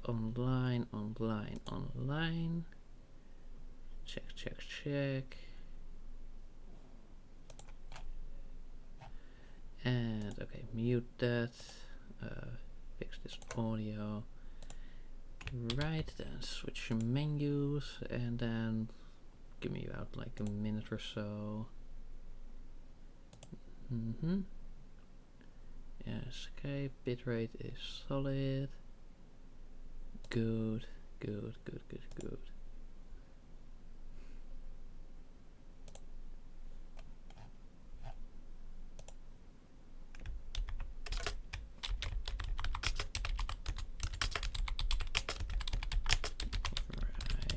online, online, online. Check, check, check. And okay, mute that. Fix this audio. Right, then switch menus and then give me about like a minute or so. Yes, okay, bitrate is solid. Good, good, good, good, good.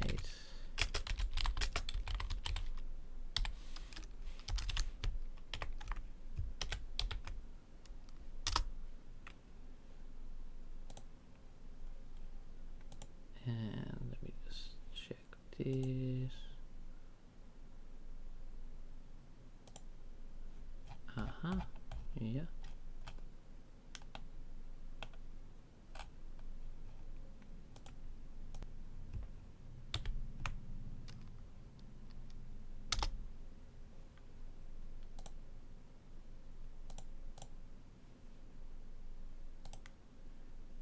Right. And let me just check this. Yeah.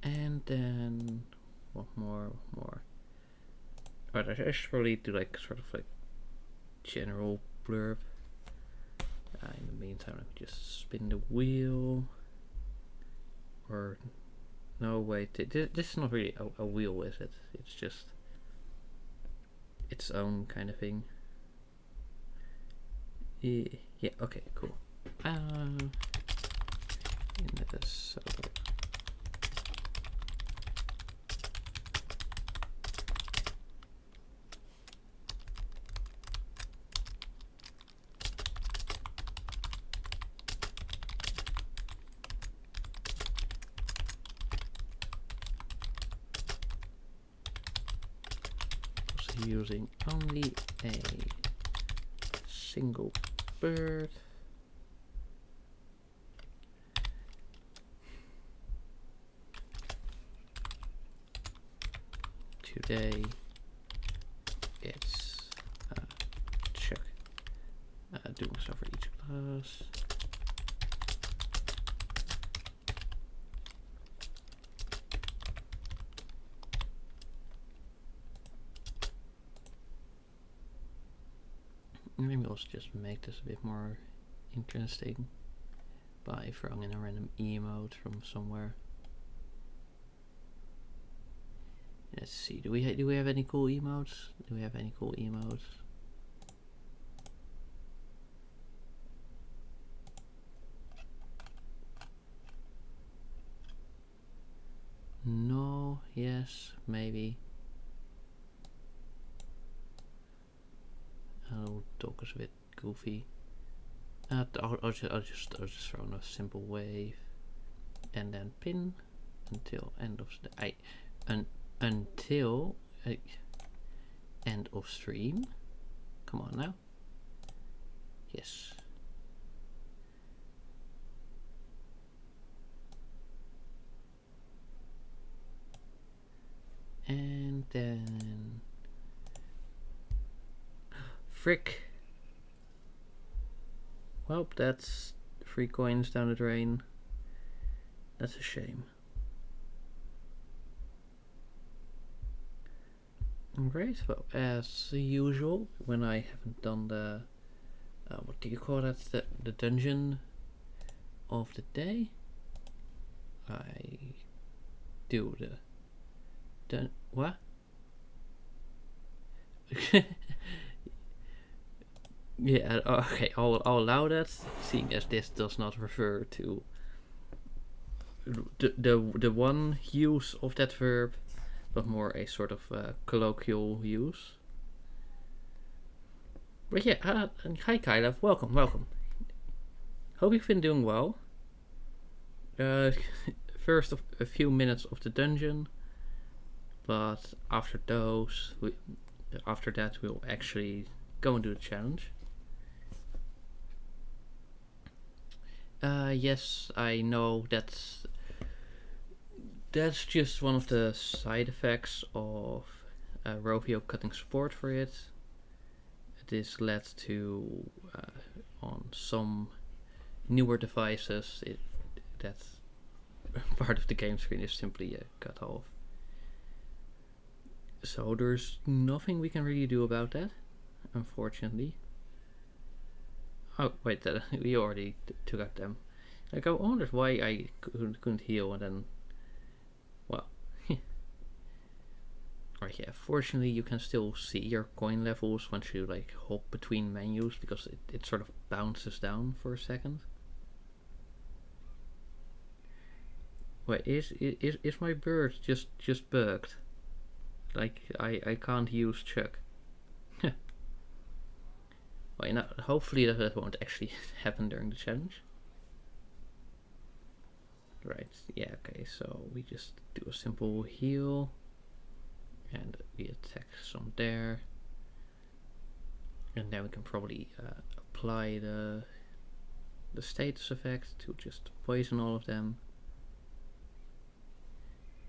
And then what more? Alright, I should probably do like sort of like general blurb. In the meantime, let me just spin the wheel. Or no, wait, this is not really a wheel, is it? It's just its own kind of thing. Yeah, okay, cool. In this, so using only a single bird. Today it's check doing so for each class. Maybe I'll just make this a bit more interesting by throwing in a random emote from somewhere. Let's see. Do we have any cool emotes? Do we have any cool emotes? No. Yes. Maybe. Oh, dog is a bit goofy. I'll just throw in a simple wave, and then pin until end of the until end of stream. Come on now. Yes. And then frick. Well, that's 3 coins down the drain. That's a shame. Great. Well, as usual, when I haven't done the what do you call that? The dungeon of the day. I do the what? Yeah. Okay. I'll allow that, seeing as this does not refer to the one use of that verb, but more a sort of colloquial use. But yeah, hi Kyla, welcome. Hope you've been doing well. First of a few minutes of the dungeon, but after that we'll actually go and do the challenge. Yes, I know that's that's just one of the side effects of Rovio cutting support for it. This led to on some newer devices that part of the game screen is simply cut off. So there's nothing we can really do about that, unfortunately. Oh wait, we already took out them. Like, I wondered why I couldn't heal, and then, well, right, yeah. Fortunately, you can still see your coin levels once you like hop between menus, because it sort of bounces down for a second. Wait, is my bird just bugged? Like, I can't use Chuck. Well, hopefully that won't actually happen during the challenge. Right, yeah, okay, so we just do a simple heal. And we attack some there. And then we can probably apply the status effect to just poison all of them.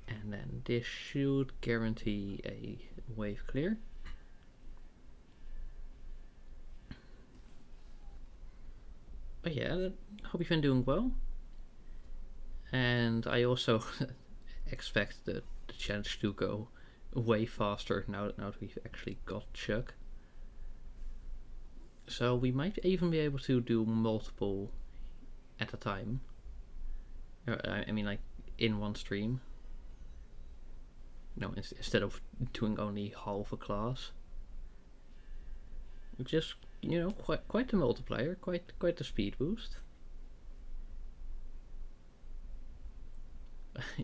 And then this should guarantee a wave clear. But yeah, I hope you've been doing well. And I also expect the challenge to go way faster now that we've actually got Chuck. So we might even be able to do multiple at a time. I mean, like, in one stream. No, instead of doing only half a class. Just, quite the multiplier, quite the speed boost.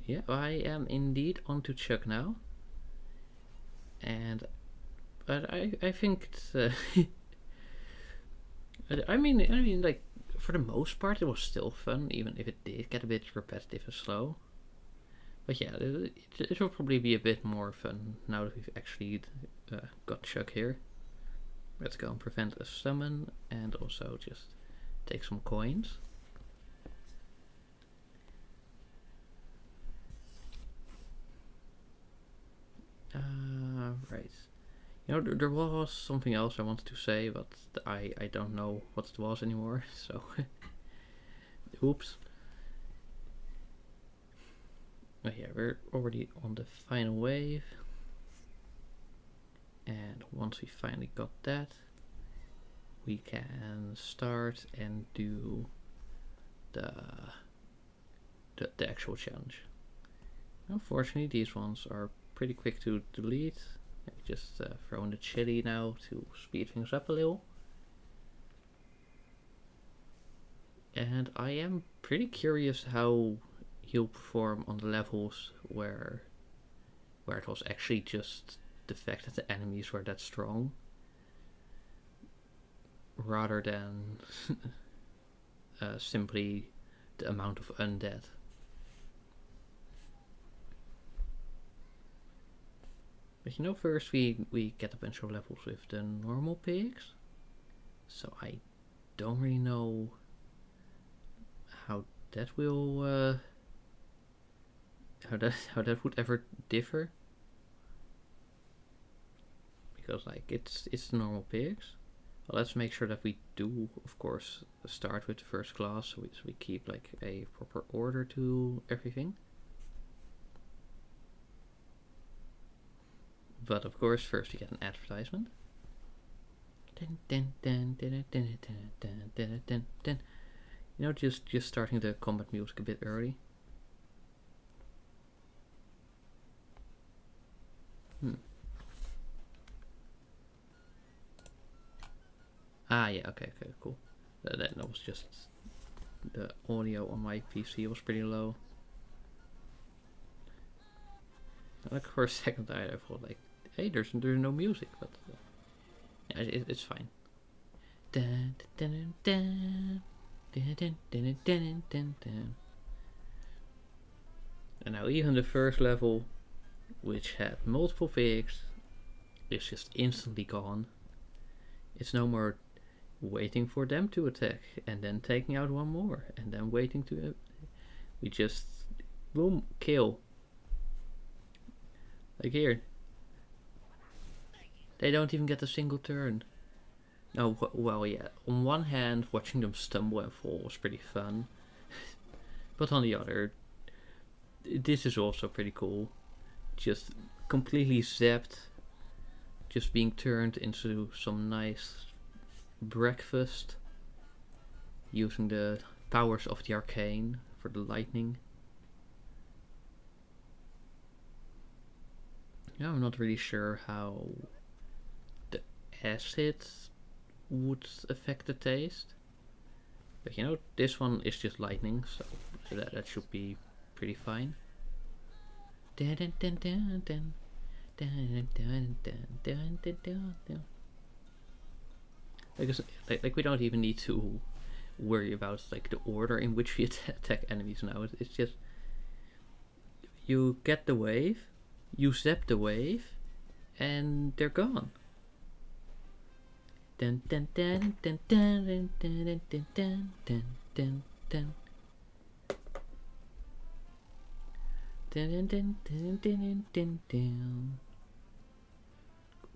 Yeah, I am indeed onto Chuck now. But I think it's I mean, like, for the most part it was still fun, even if it did get a bit repetitive and slow. But yeah, it will probably be a bit more fun now that we've actually got Chuck here. Let's go and prevent a summon, and also just take some coins. Right. There was something else I wanted to say, but I don't know what it was anymore, so oops. Oh yeah, we're already on the final wave. And once we finally got that, we can start and do the actual challenge. Unfortunately, these ones are pretty quick to delete. Just throw in the chili now to speed things up a little. And I am pretty curious how he'll perform on the levels where it was actually just the fact that the enemies were that strong, rather than simply the amount of undead. But first we get a bunch of levels with the normal pigs, so I don't really know how that will how that would ever differ, because like it's the normal pigs. Well, let's make sure that we do, of course, start with the first class, so we keep like a proper order to everything. But of course, first we get an advertisement. Just starting the combat music a bit early. Ah, yeah, okay, cool. That was just the audio on my PC was pretty low. Like, for a second I thought, like, hey, there's no music, but yeah, it's fine. And now even the first level, which had multiple pigs, is just instantly gone. It's no more waiting for them to attack and then taking out one more and then waiting to we just boom, kill. Like here. They don't even get a single turn. No, well, yeah. On one hand, watching them stumble and fall was pretty fun. But on the other, this is also pretty cool. Just completely zapped. Just being turned into some nice breakfast. Using the powers of the arcane for the lightning. Yeah, I'm not really sure how the acid would affect the taste. But you know, this one is just lightning, so that should be pretty fine. Like we don't even need to worry about like the order in which we attack enemies now. It's just you get the wave, you zap the wave, and they're gone. Dun dun dun dun dun dun dun dun dun dun dun. Dun dun dun dun dun dun dun.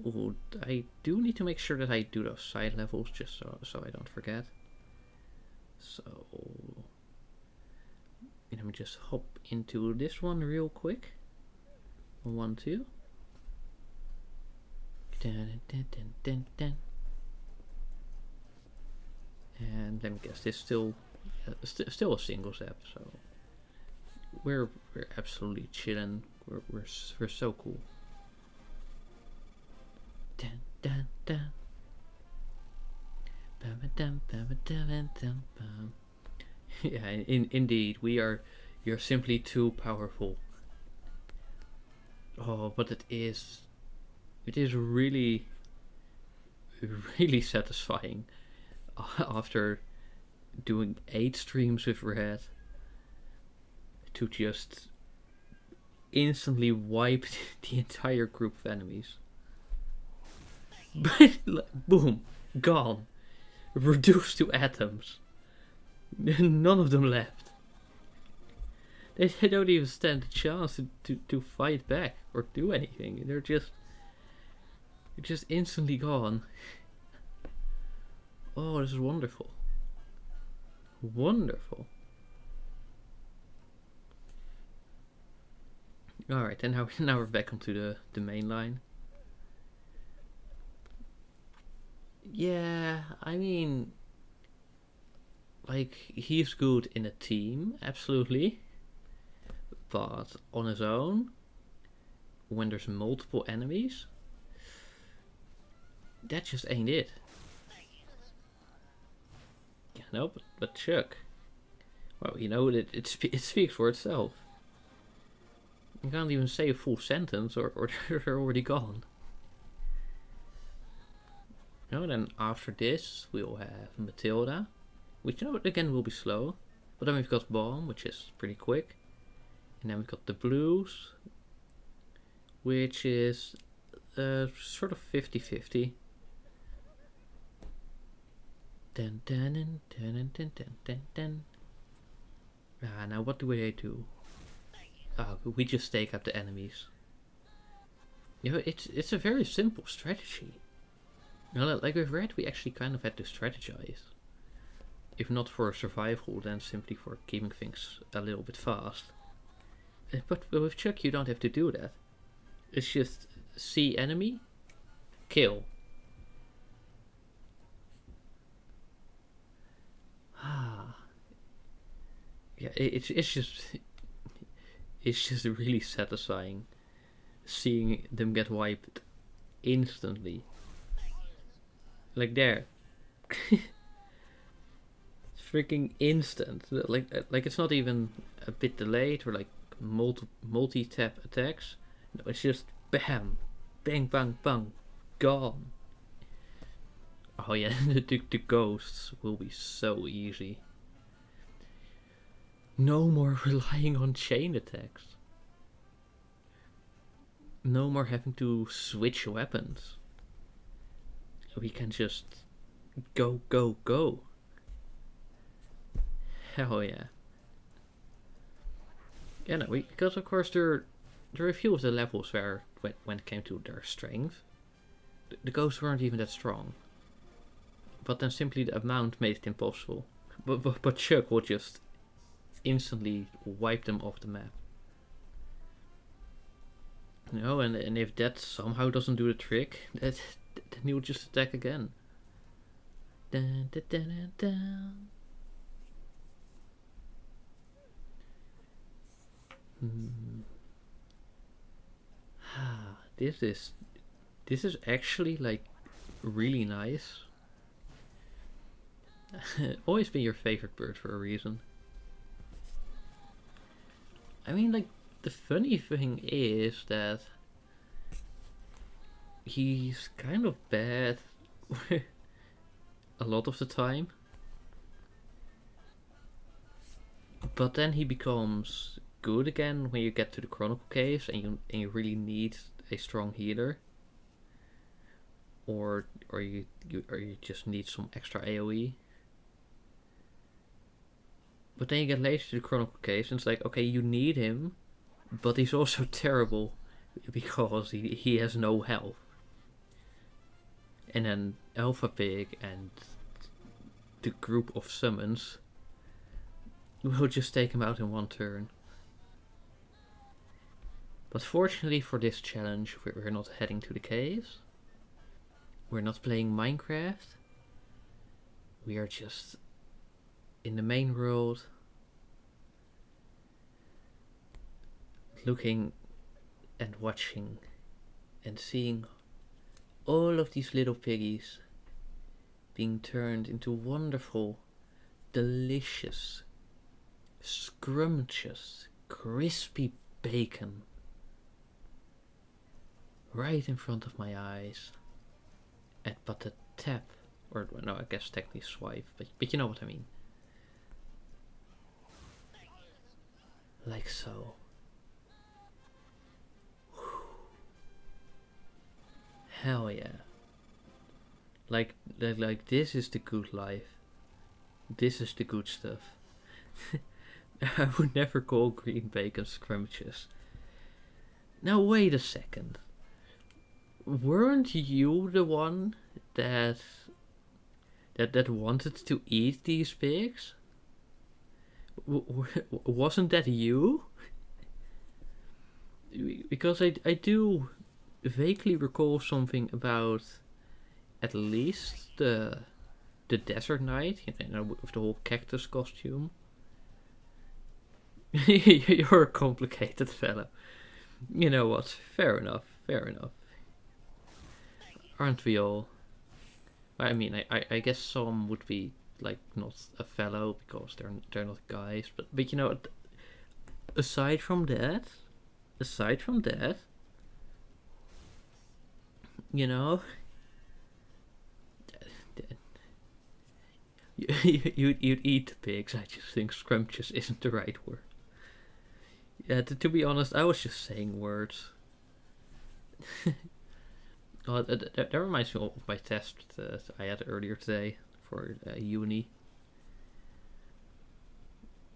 Ooh, I do need to make sure that I do those side levels just so I don't forget. So let me just hop into this one real quick. 1, 2. Dun, dun, dun, dun, dun. And let me guess, this still a single zap, so we're absolutely chilling. We're so cool. Dun, dun, dun. Yeah, indeed, you're simply too powerful. Oh, but it is really satisfying after doing 8 streams with Red to just instantly wipe the entire group of enemies. Boom, gone, reduced to atoms. None of them left. They don't even stand a chance to fight back or do anything. They're just instantly gone. Oh, this is wonderful. Wonderful. Alright, and now we're back onto the main line. Yeah, I mean, like, he's good in a team, absolutely. But on his own, when there's multiple enemies, that just ain't it. Yeah, no, but Chuck, well, you know, it speaks for itself. You can't even say a full sentence or they're already gone. You know, then after this, we'll have Matilda, which, you know, again will be slow. But then we've got Bomb, which is pretty quick. And then we've got the Blues, which is sort of 50-50. Dun dun dun dun dun dun dun dun. Now what do I do? We just take out the enemies. You know, it's a very simple strategy. You know, like with Red, we actually kind of had to strategize. If not for survival, then simply for keeping things a little bit fast. But with Chuck, you don't have to do that. It's just see enemy, kill. Yeah, it's just really satisfying seeing them get wiped instantly. Like there. It's freaking instant. Like it's not even a bit delayed or like multi-tap attacks. No, it's just bam, bang, bang, bang, gone. Oh yeah, the ghosts will be so easy. No more relying on chain attacks. No more having to switch weapons. We can just go, go, go. Hell yeah. Yeah, no, because of course they're there were a few of the levels where, when it came to their strength, the ghosts weren't even that strong. But then simply the amount made it impossible. But Chuck would just instantly wipe them off the map. You know, and if that somehow doesn't do the trick, then he would just attack again. Dun, dun, dun, dun, dun. This is actually like really nice. Always been your favorite bird for a reason. I mean, like, the funny thing is that he's kind of bad a lot of the time. But then he becomes good again when you get to the Chronicle Caves and you really need a strong healer. Or you just need some extra AoE. But then you get later to the Chronicle Caves and it's like, okay, you need him, but he's also terrible because he has no health. And then Alpha Pig and the group of summons will just take him out in one turn. But fortunately for this challenge, we're not heading to the caves. We're not playing Minecraft. We are just in the main world, looking and watching and seeing all of these little piggies being turned into wonderful, delicious, scrumptious, crispy bacon right in front of my eyes. But the tap, or no, I guess technically swipe, but you know what I mean. Like so. Hell yeah. Like this is the good life. This is the good stuff. I would never call green bacon scrumptious. Now wait a second. Weren't you the one that wanted to eat these pigs? Wasn't that you? Because I do vaguely recall something about at least the desert knight, you know, with the whole cactus costume. You're a complicated fellow. You know what? Fair enough. Fair enough. Aren't we all? I mean, I guess some would be like not a fellow because they're not guys, but you know, aside from that, you know, you'd eat pigs. I just think scrumptious isn't the right word. Yeah, to be honest, I was just saying words. Oh, that reminds me of my test that I had earlier today for uni.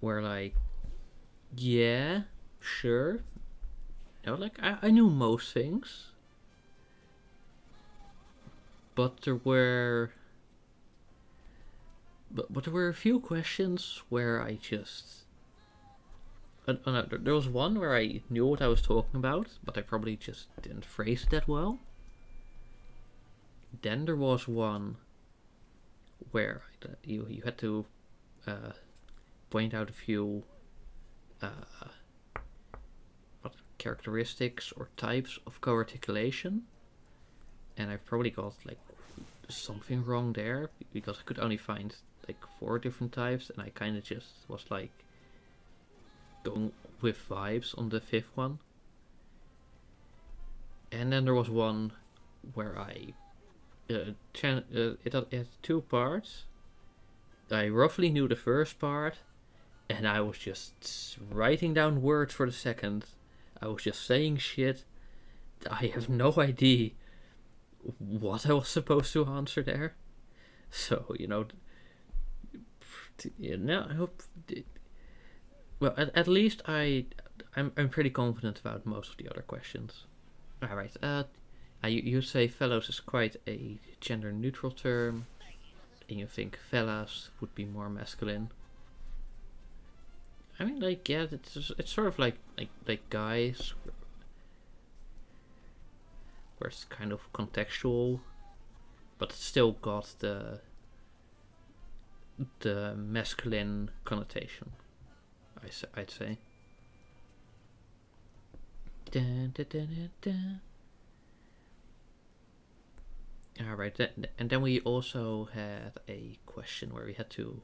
Where like, yeah, sure. You know, like I knew most things. But there were a few questions where I just no, there was one where I knew what I was talking about, but I probably just didn't phrase it that well. Then there was one where you had to point out a few characteristics or types of co-articulation, and I probably got like something wrong there because I could only find like 4 different types, and I kind of just was like going with vibes on the 5th one. And then there was one where I it had 2 parts. I roughly knew the first part, and I was just writing down words for the second. I was just saying shit. I have no idea what I was supposed to answer there. So, you know, well, at least I I'm pretty confident about most of the other questions. All right. You say fellows is quite a gender neutral term, and you think fellas would be more masculine. I mean, like, yeah, it's sort of like guys, where it's kind of contextual, but it's still got the masculine connotation. I'd say. Dun, dun, dun, dun, dun. All right, and then we also had a question where we had to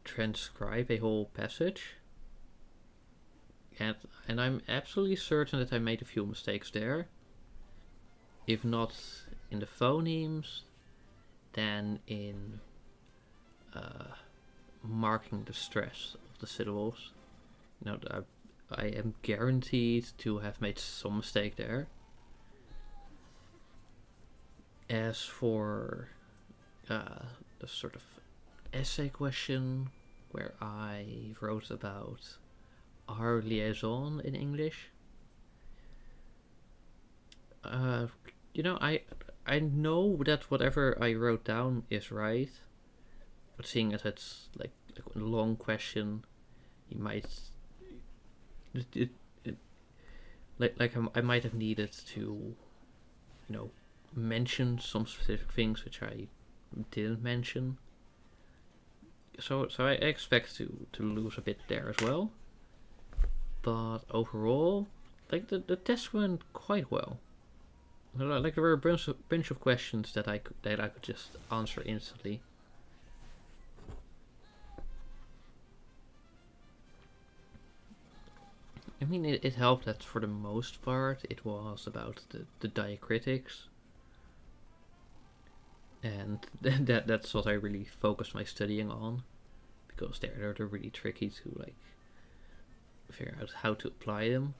transcribe a whole passage, and I'm absolutely certain that I made a few mistakes there. If not in the phonemes, then in marking the stress of the syllables. You know, I am guaranteed to have made some mistake there. As for the sort of essay question where I wrote about our liaison in English, you know, I know that whatever I wrote down is right, but seeing as it's like a long question, you might I might have needed to, you know, mention some specific things which I didn't mention. So I expect to lose a bit there as well. But overall, like the test went quite well. Like there were a bunch of questions that I could just answer instantly. I mean, it helped that for the most part it was about the diacritics. And that's what I really focused my studying on, because they're really tricky to like figure out how to apply them.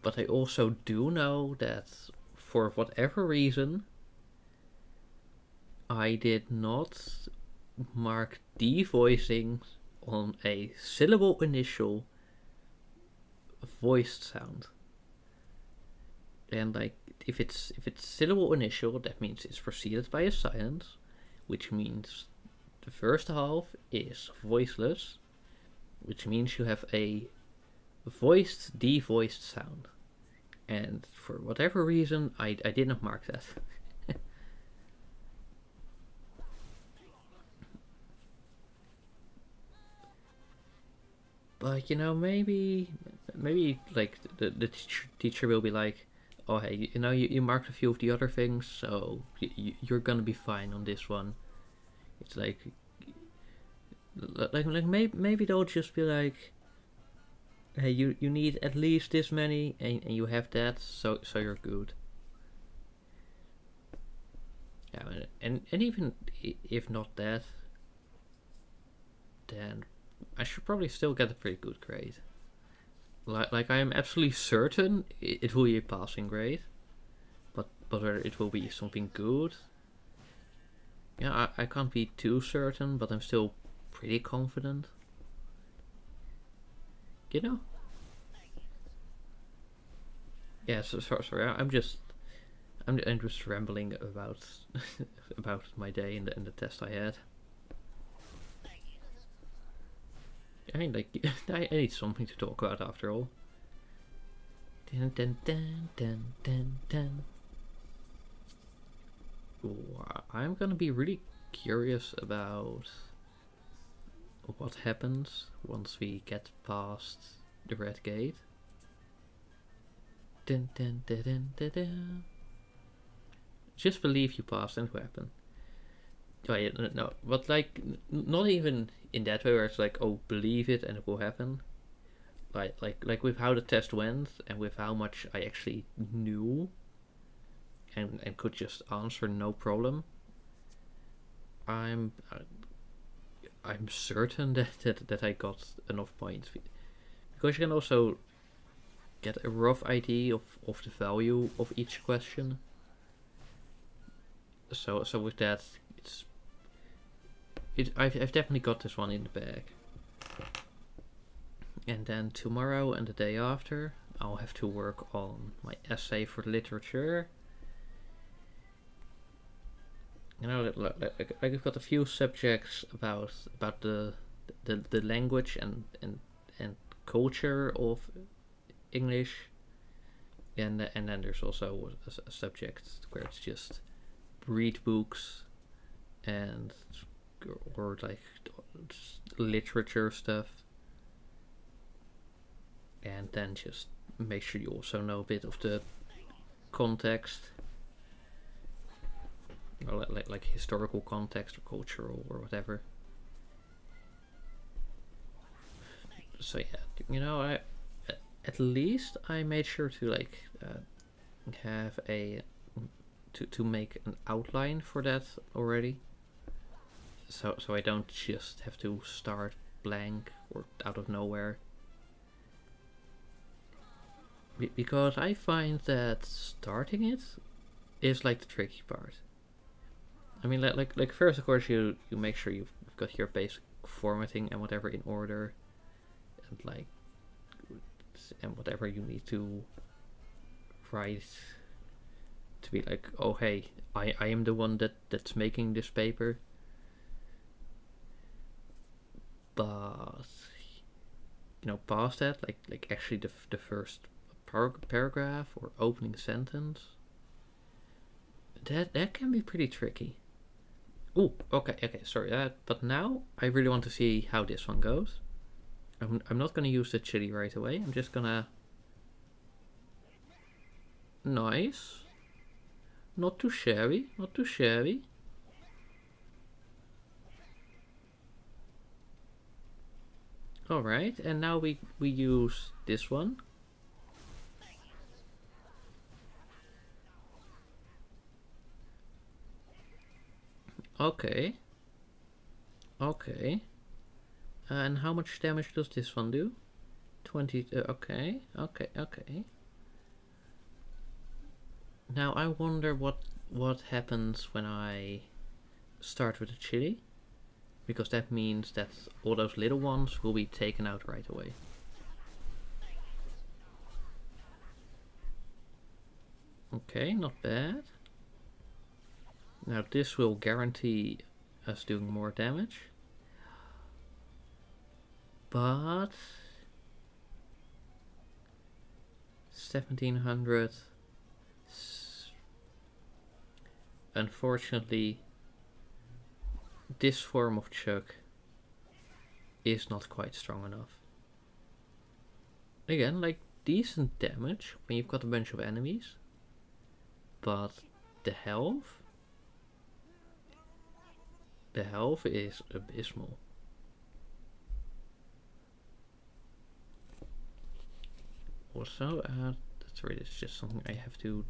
But I also do know that for whatever reason I did not mark devoicing on a syllable initial voiced sound. And like if it's syllable initial, that means it's preceded by a silence, which means the first half is voiceless, which means you have a voiced devoiced sound. And for whatever reason, I did not mark that. But you know, maybe like the teacher will be like, oh hey, you know, you marked a few of the other things, so you're gonna be fine on this one. It's like maybe they'll just be like, hey, you need at least this many, and you have that, so you're good. Yeah, and even if not that, then I should probably still get a pretty good grade. Like I am absolutely certain it will be a passing grade, but whether it will be something good, yeah, I can't be too certain, but I'm still pretty confident. You know? Yeah, sorry. I'm just rambling about about my day and the test I had. I mean, like, I need something to talk about after all. Dun, dun, dun, dun, dun, dun. Ooh, I'm gonna be really curious about what happens once we get past the red gate. Dun, dun, dun, dun, dun, dun. Just believe you passed and weapon. Oh, yeah, no, but like, not even in that way where it's like, oh, believe it and it will happen. Like with how the test went and with how much I actually knew and could just answer no problem. I'm certain that I got enough points, because you can also get a rough idea of the value of each question. So with that, I've definitely got this one in the bag. And then tomorrow and the day after, I'll have to work on my essay for literature. You know, like I've got a few subjects about the language and culture of English, and then there's also a subject where it's just read books and or like literature stuff, and then just make sure you also know a bit of the context, or like historical context or cultural or whatever. So yeah, you know, I at least I made sure to like have a to make an outline for that already. So I don't just have to start blank or out of nowhere. Because I find that starting it is like the tricky part. I mean, like first, of course, you make sure you've got your basic formatting and whatever in order, and whatever you need to write to be like, oh hey, I am the one that's making this paper. But you know, past that, like actually the first paragraph or opening sentence, that can be pretty tricky. Oh, okay, sorry. But now I really want to see how this one goes. I'm not gonna use the chili right away. I'm just gonna. Nice. Not too shabby. Not too shabby. All right, and now we use this one. Okay. Okay. And how much damage does this one do? 20. Okay. Now I wonder what happens when I start with the chili, because that means that all those little ones will be taken out right away. Okay, not bad. Now this will guarantee us doing more damage. But 1700. Unfortunately, this form of chug is not quite strong enough. Again, like decent damage when you've got a bunch of enemies, but the health is abysmal. Also, sorry, it's just something I have to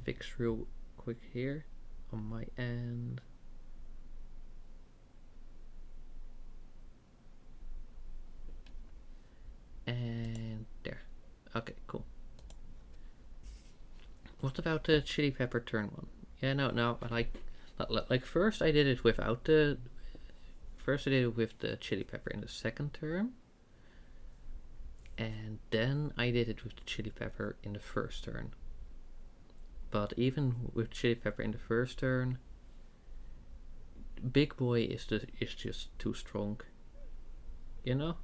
fix real quick here on my end. And there. Okay, cool. What about the chili pepper turn one? Yeah, no, like first I did it without the. First I did it with the chili pepper in the second turn. And then I did it with the chili pepper in the first turn. But even with chili pepper in the first turn, Big Boy is just too strong. You know?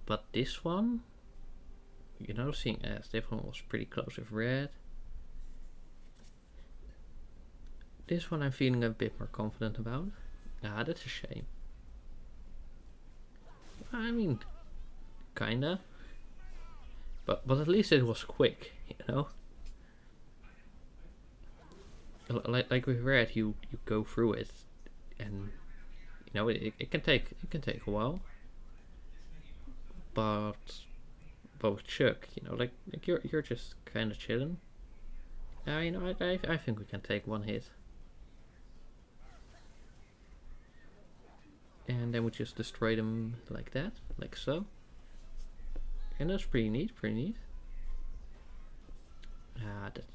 But this one, you know, seeing as this one was pretty close with red, this one I'm feeling a bit more confident about. Ah, that's a shame. I mean, kinda. But at least it was quick, you know? Like with red, you go through it, and you know it can take a while. But with Chuck, you know, like you're just kind of chilling. You know, I think we can take one hit, and then we just destroy them like that, like so. And that's pretty neat, that's.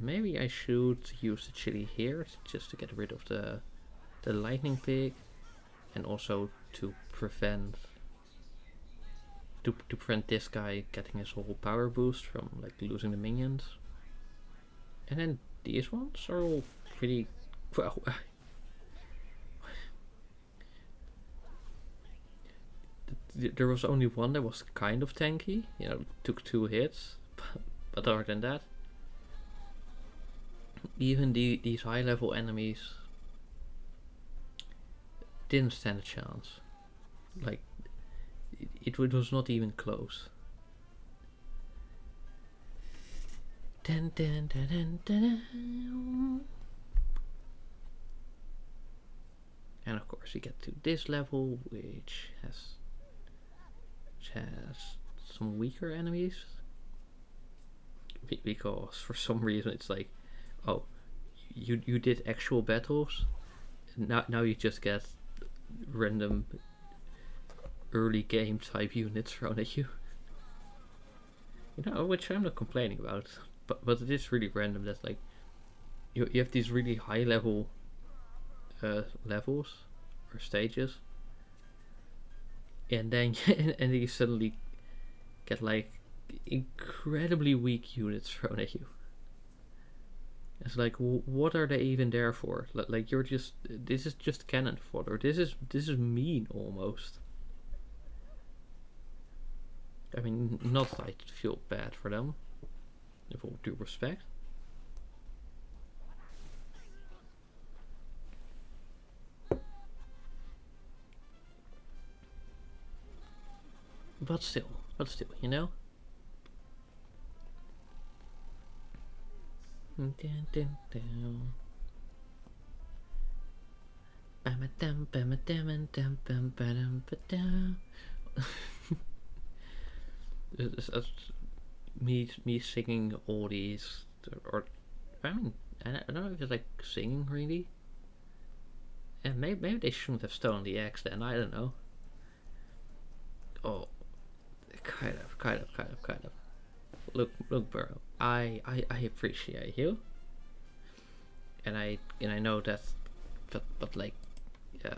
Maybe I should use the chili here just to get rid of the lightning pig. and also to prevent this guy getting his whole power boost from like losing the minions. And then these ones are all pretty well. There was only one that was kind of tanky, took 2 hits, but other than that, even these high level enemies didn't stand a chance. Like, it was not even close. Dun, dun, dun, dun, dun. And of course we get to this level, which has some weaker enemies, because for some reason it's like, oh, you did actual battles, now you just get random early game type units thrown at you, which I'm not complaining about, but it is really random that like you have these really high level levels or stages, and then you suddenly get like incredibly weak units thrown at you. It's like, what are they even there for? Like, this is just cannon fodder. This is mean almost. I mean, not that I feel bad for them, with all due respect. But still, me singing all these, or I mean, I don't know if it's like singing really. And maybe they shouldn't have stolen the axe then. I don't know. Oh, kind of. Look, bro. I appreciate you, and I know that, but like, yeah.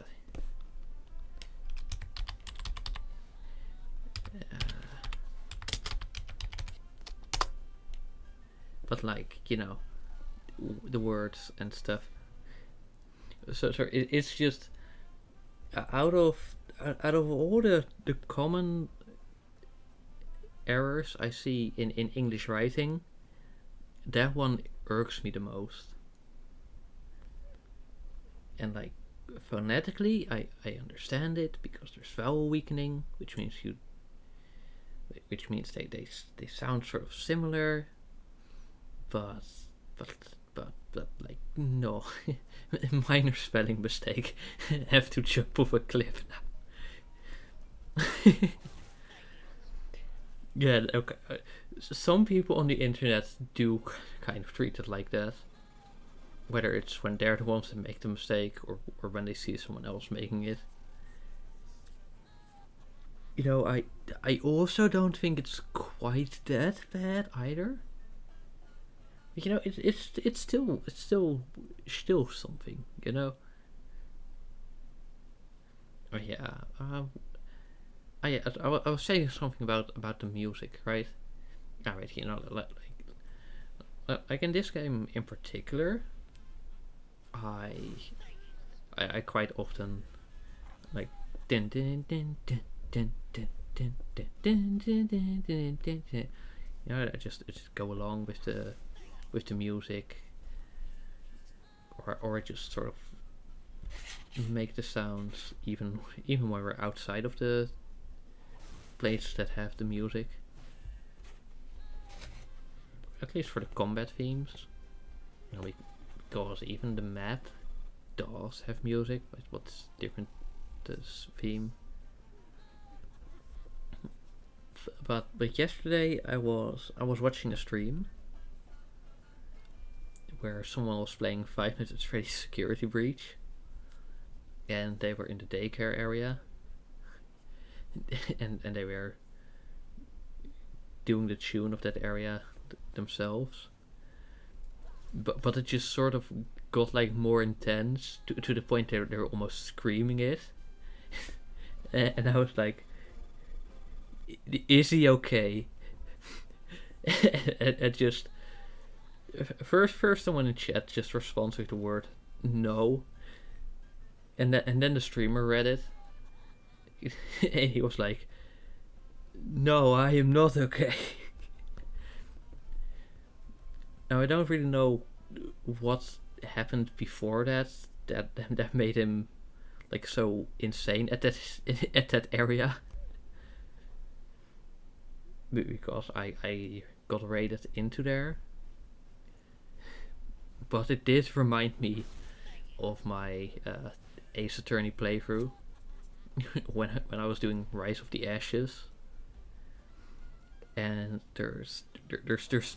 But like, the words and stuff. So it's just out of all the common errors I see in English writing, that one irks me the most. And like, phonetically, I understand it because there's vowel weakening, which means they sound sort of similar, but like, no. Minor spelling mistake. Have to jump off a cliff now. Yeah, okay. Some people on the internet do kind of treat it like that. Whether it's when they're the ones that make the mistake, or when they see someone else making it. I also don't think it's quite that bad either. It's still something, Oh yeah. I was saying something about the music, right? Alright, like in this game in particular, I quite often like din din din din din din din din din din din din din. I just go along with the music, or I just sort of make the sounds even when we're outside of the places that have the music. At least for the combat themes, because even the map does have music, but what's different this theme. But yesterday I was watching a stream where someone was playing 5 Nights at Freddy's Security Breach, and they were in the daycare area, and they were doing the tune of that area themselves, but it just sort of got like more intense to the point they were almost screaming it, And I was like, is he okay? and just first someone in chat just responds with the word no, and then the streamer read it, and he was like, no, I am not okay. Now I don't really know what happened before that made him like so insane at that area, because I got raided into there. But it did remind me of my Ace Attorney playthrough when I was doing Rise of the Ashes, and there's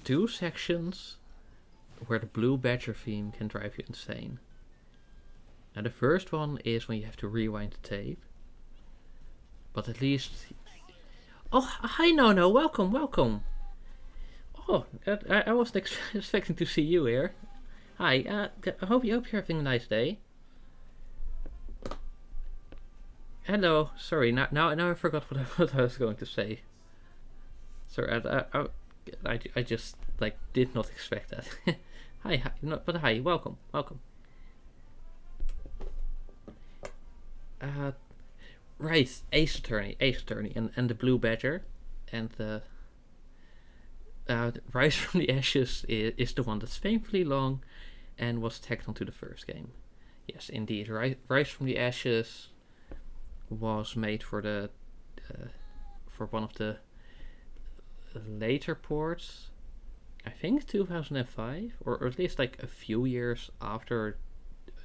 two sections where the Blue Badger theme can drive you insane. Now the first one is when you have to rewind the tape, but at least... Oh, hi Nono, welcome. Oh, I wasn't expecting to see you here. Hi, I hope you're having a nice day. Hello, sorry, now I forgot what I was going to say. Sorry, I just like did not expect that. Hi, no, but hi, welcome. Right, Ace Attorney, and the Blue Badger, and the Rise from the Ashes is the one that's painfully long, and was tagged onto the first game. Yes, indeed, Rise from the Ashes was made for the for one of the later ports, I think 2005, or at least like a few years after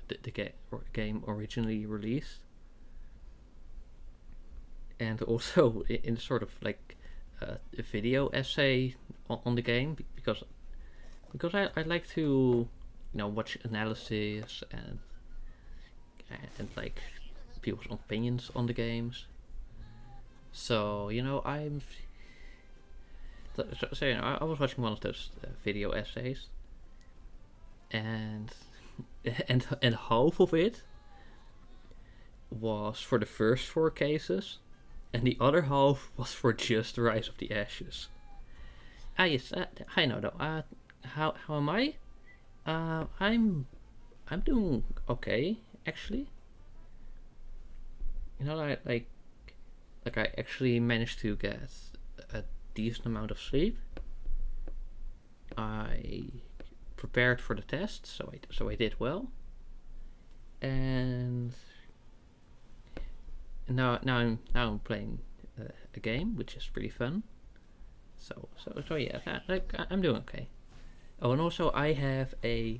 the game originally released. And also in sort of like a video essay on the game, because I like to watch analysis and like people's opinions on the games. So I'm so I was watching one of those video essays, and half of it was for the first 4 cases, and the other half was for just Rise of the Ashes. Yes, hi Nodo. How am I? I'm doing okay, actually. Like I actually managed to get a decent amount of sleep. I prepared for the test, so I did well. And now I'm playing a game, which is pretty fun. So yeah, I'm doing okay. Oh, and also I have a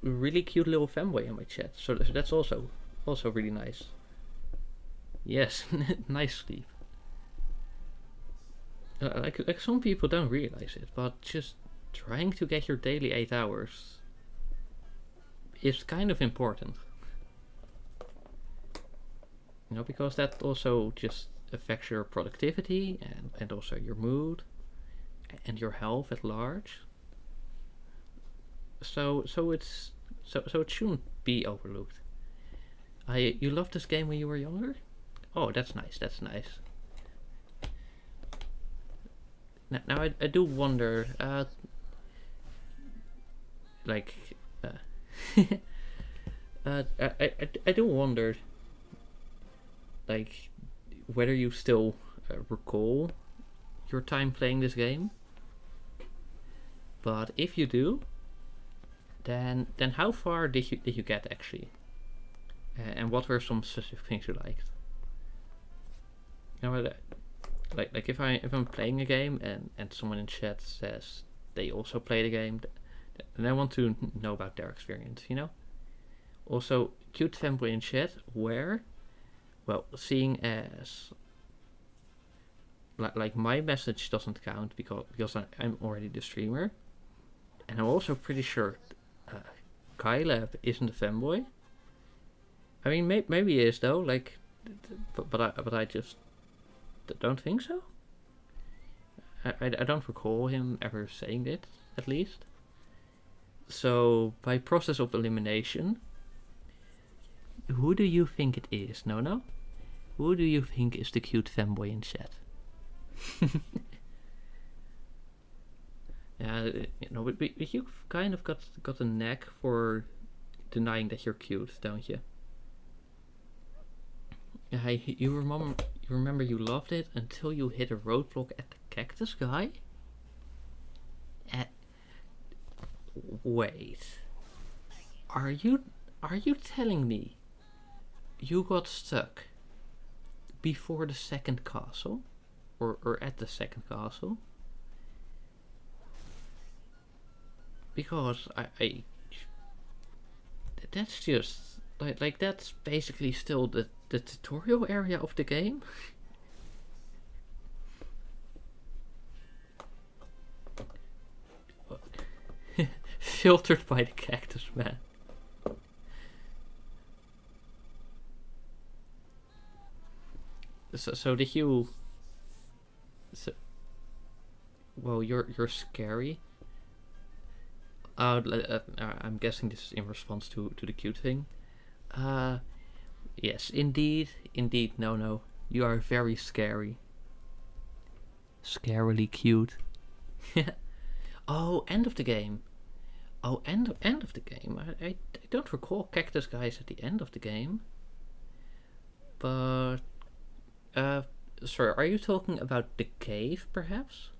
really cute little fanboy in my chat, so that's also really nice. Yes, nice sleep. Like some people don't realize it, but just trying to get your daily 8 hours is kind of important. Because that also just affects your productivity and also your mood and your health at large. So it shouldn't be overlooked. You loved this game when you were younger? Oh, that's nice. Now I do wonder, like, I do wonder, like, whether you still recall your time playing this game. But if you do, then how far did you get actually? And what were some specific things you liked? Like if I'm playing a game and someone in chat says they also play the game, then I want to know about their experience. Also, cute fanboy in chat, where, well, seeing as like my message doesn't count because I'm already the streamer, and I'm also pretty sure Kylab isn't a fanboy. I mean, maybe he is though. Like, but I just don't think so. I don't recall him ever saying it, at least. So by process of elimination, who do you think it is, Nono? Who do you think is the cute fanboy in chat? Yeah, you know, but you've kind of got a knack for denying that you're cute, don't you? Yeah, you remember you loved it until you hit a roadblock at the cactus guy? Wait. Are you telling me you got stuck before the second castle? Or at the second castle? Because I that's just like that's basically still the tutorial area of the game. Filtered by the cactus man. So did you? Well, you're scary. I'm guessing this is in response to the cute thing. Yes, indeed. No, you are very scary. Scarily cute. Oh, end of the game. Oh, end of the game. I don't recall cactus guys at the end of the game. But sorry, are you talking about the cave, perhaps?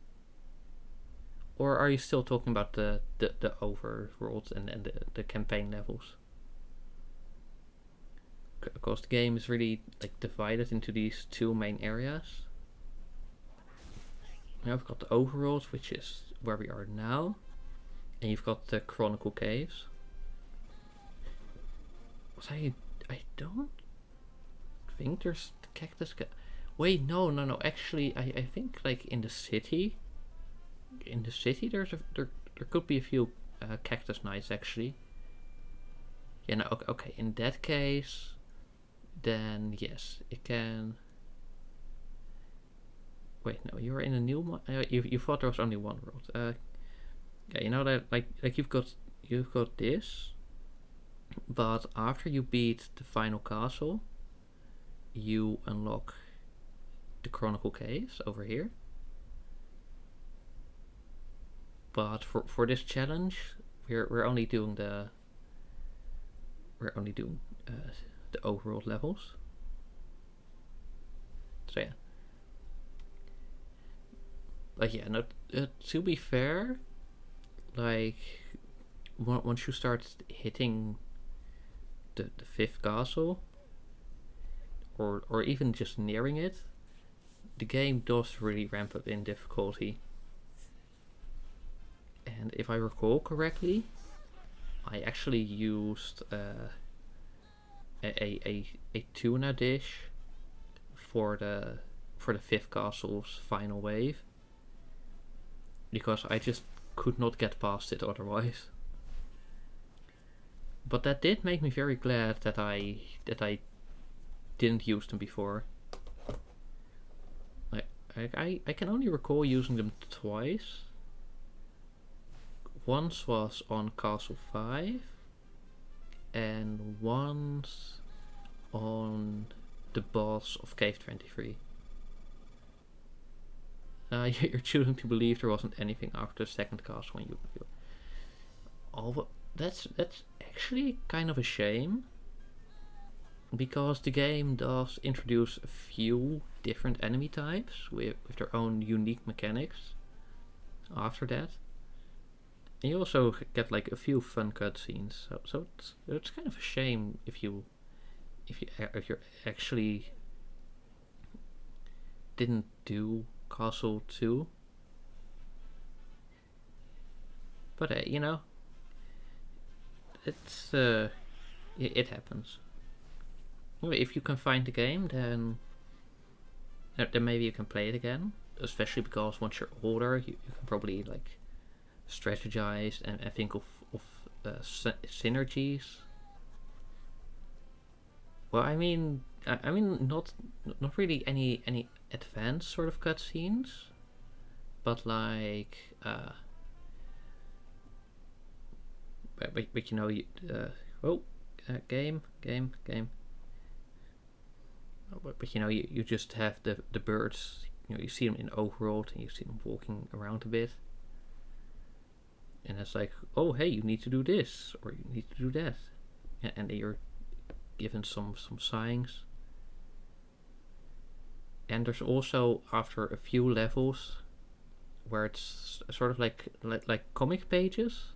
Or are you still talking about the overworld and the campaign levels? Because the game is really like divided into these two main areas. Now we've got the overworld, which is where we are now, and you've got the Chronicle Caves. But I don't think there's the cactus guy. Wait, no. Actually, I think like in the city there could be a few cactus knights actually. Yeah, no, okay. In that case, then yes, it can. Wait, no, you're in a new one. You thought there was only one world. Yeah, you know that like you've got this, but after you beat the final castle, you unlock the Chronicle Caves over here. But for this challenge, we're only doing the overworld levels. So yeah. But yeah, no, to be fair, like once you start hitting the fifth castle, or even just nearing it, the game does really ramp up in difficulty. And if I recall correctly, I actually used a tuna dish for the fifth castle's final wave, because I just could not get past it otherwise. But that did make me very glad that I didn't use them before. I can only recall using them twice. Once was on Castle 5, and once on the boss of Cave 23. You're choosing to believe there wasn't anything after the second castle when you. Oh, well, that's actually kind of a shame, because the game does introduce a few different enemy types with their own unique mechanics after that. And you also get like a few fun cutscenes, so it's kind of a shame if you actually didn't do Castle 2. But you know, it's it happens. Anyway, if you can find the game, then maybe you can play it again. Especially because once you're older, you can probably like strategize and think of synergies. Well, I mean not really any advanced sort of cutscenes, but like but you know, game. but you know, you just have the birds. You know, you see them in overworld, and you see them walking around a bit, and it's like, oh hey, you need to do this or you need to do that, and you're given some signs. And there's also, after a few levels, where it's sort of like comic pages.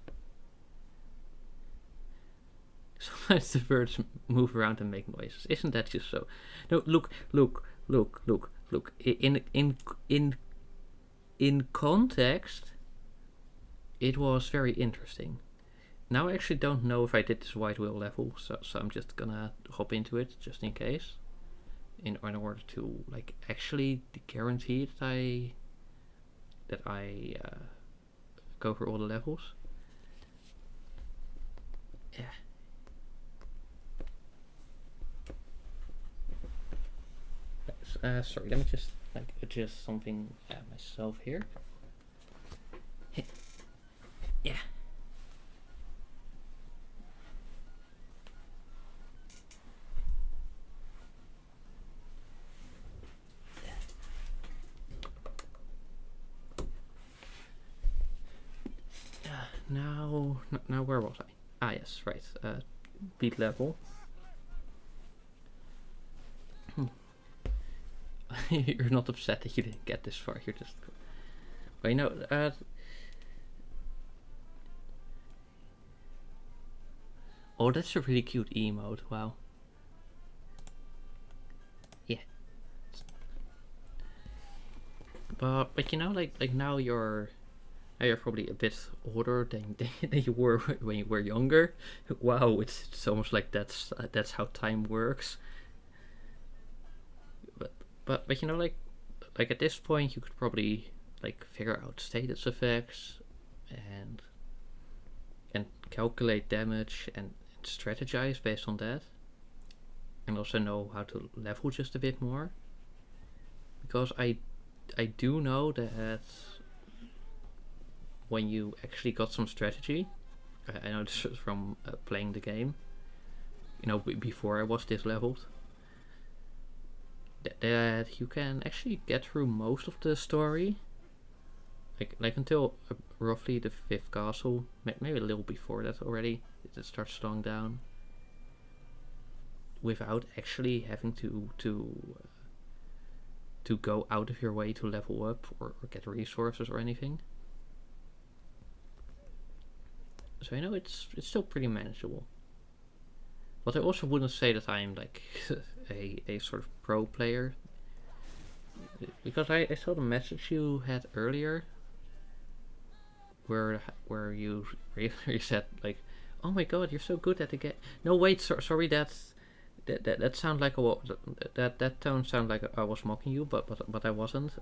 Sometimes the birds move around and make noises. Isn't that just so? No, look. In context, it was very interesting. Now I actually don't know if I did this white whale level, so I'm just gonna hop into it just in case, in order to like actually guarantee that I go for all the levels. Yeah. Sorry, let me just like adjust something myself here. Yeah. Now where was I? Ah yes, right. Beat level. You're not upset that you didn't get this far. You're just. Well, you know. Oh, that's a really cute emote. Wow. Yeah. But you know, like now you're probably a bit older than you were when you were younger. Wow, it's almost like that's how time works. But you know, like at this point you could probably like figure out status effects and calculate damage and strategize based on that, and also know how to level just a bit more, because I do know that when you actually got some strategy, I know this from playing the game, you know, before I was this leveled, that you can actually get through most of the story, like until roughly the 5th castle, maybe a little before that already, it starts slowing down, without actually having to go out of your way to level up or get resources or anything. So I know it's still pretty manageable. But I also wouldn't say that I'm like a sort of pro player, because I saw the message you had earlier, where you said like, "Oh my god, you're so good at the game." No, wait, sorry, that sounded like that tone sounded like I was mocking you, but I wasn't.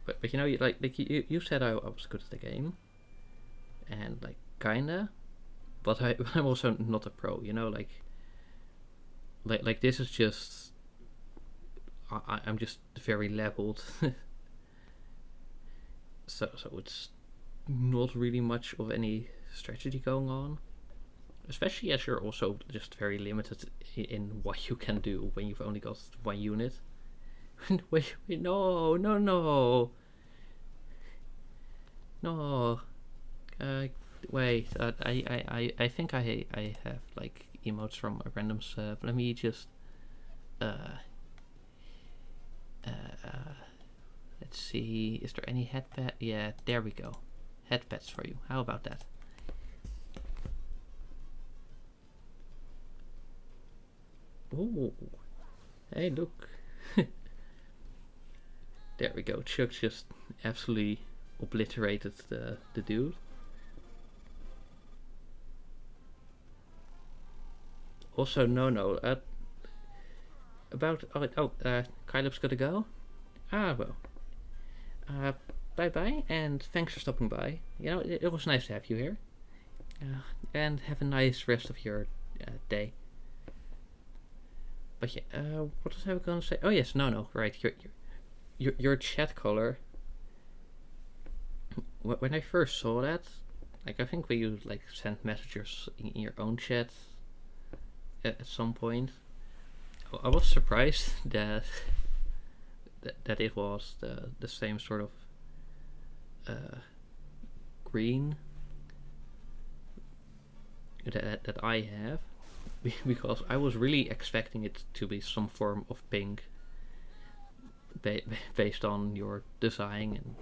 But you know, you said I was good at the game, and like kinda, but I'm also not a pro. You know, like this is just I'm just very leveled, so it's not really much of any strategy going on. Especially as you're also just very limited in what you can do when you've only got one unit. wait, no. Wait, I think I have like emotes from a random sub. Let me just let's see. Is there any headpad? Yeah, there we go. Headpads for you. How about that? Ooh. Hey, look. There we go. Chuck just absolutely obliterated the dude. Also, no. Kyleb's gotta go. Ah, well. Bye bye, and thanks for stopping by. You know, it was nice to have you here. And have a nice rest of your day. But yeah, what was I gonna say? Oh yes, no, right. Your chat color. When I first saw that, like I think we like sent messages in your own chat, at some point. I was surprised that it was the same sort of green that I have, because I was really expecting it to be some form of pink based on your design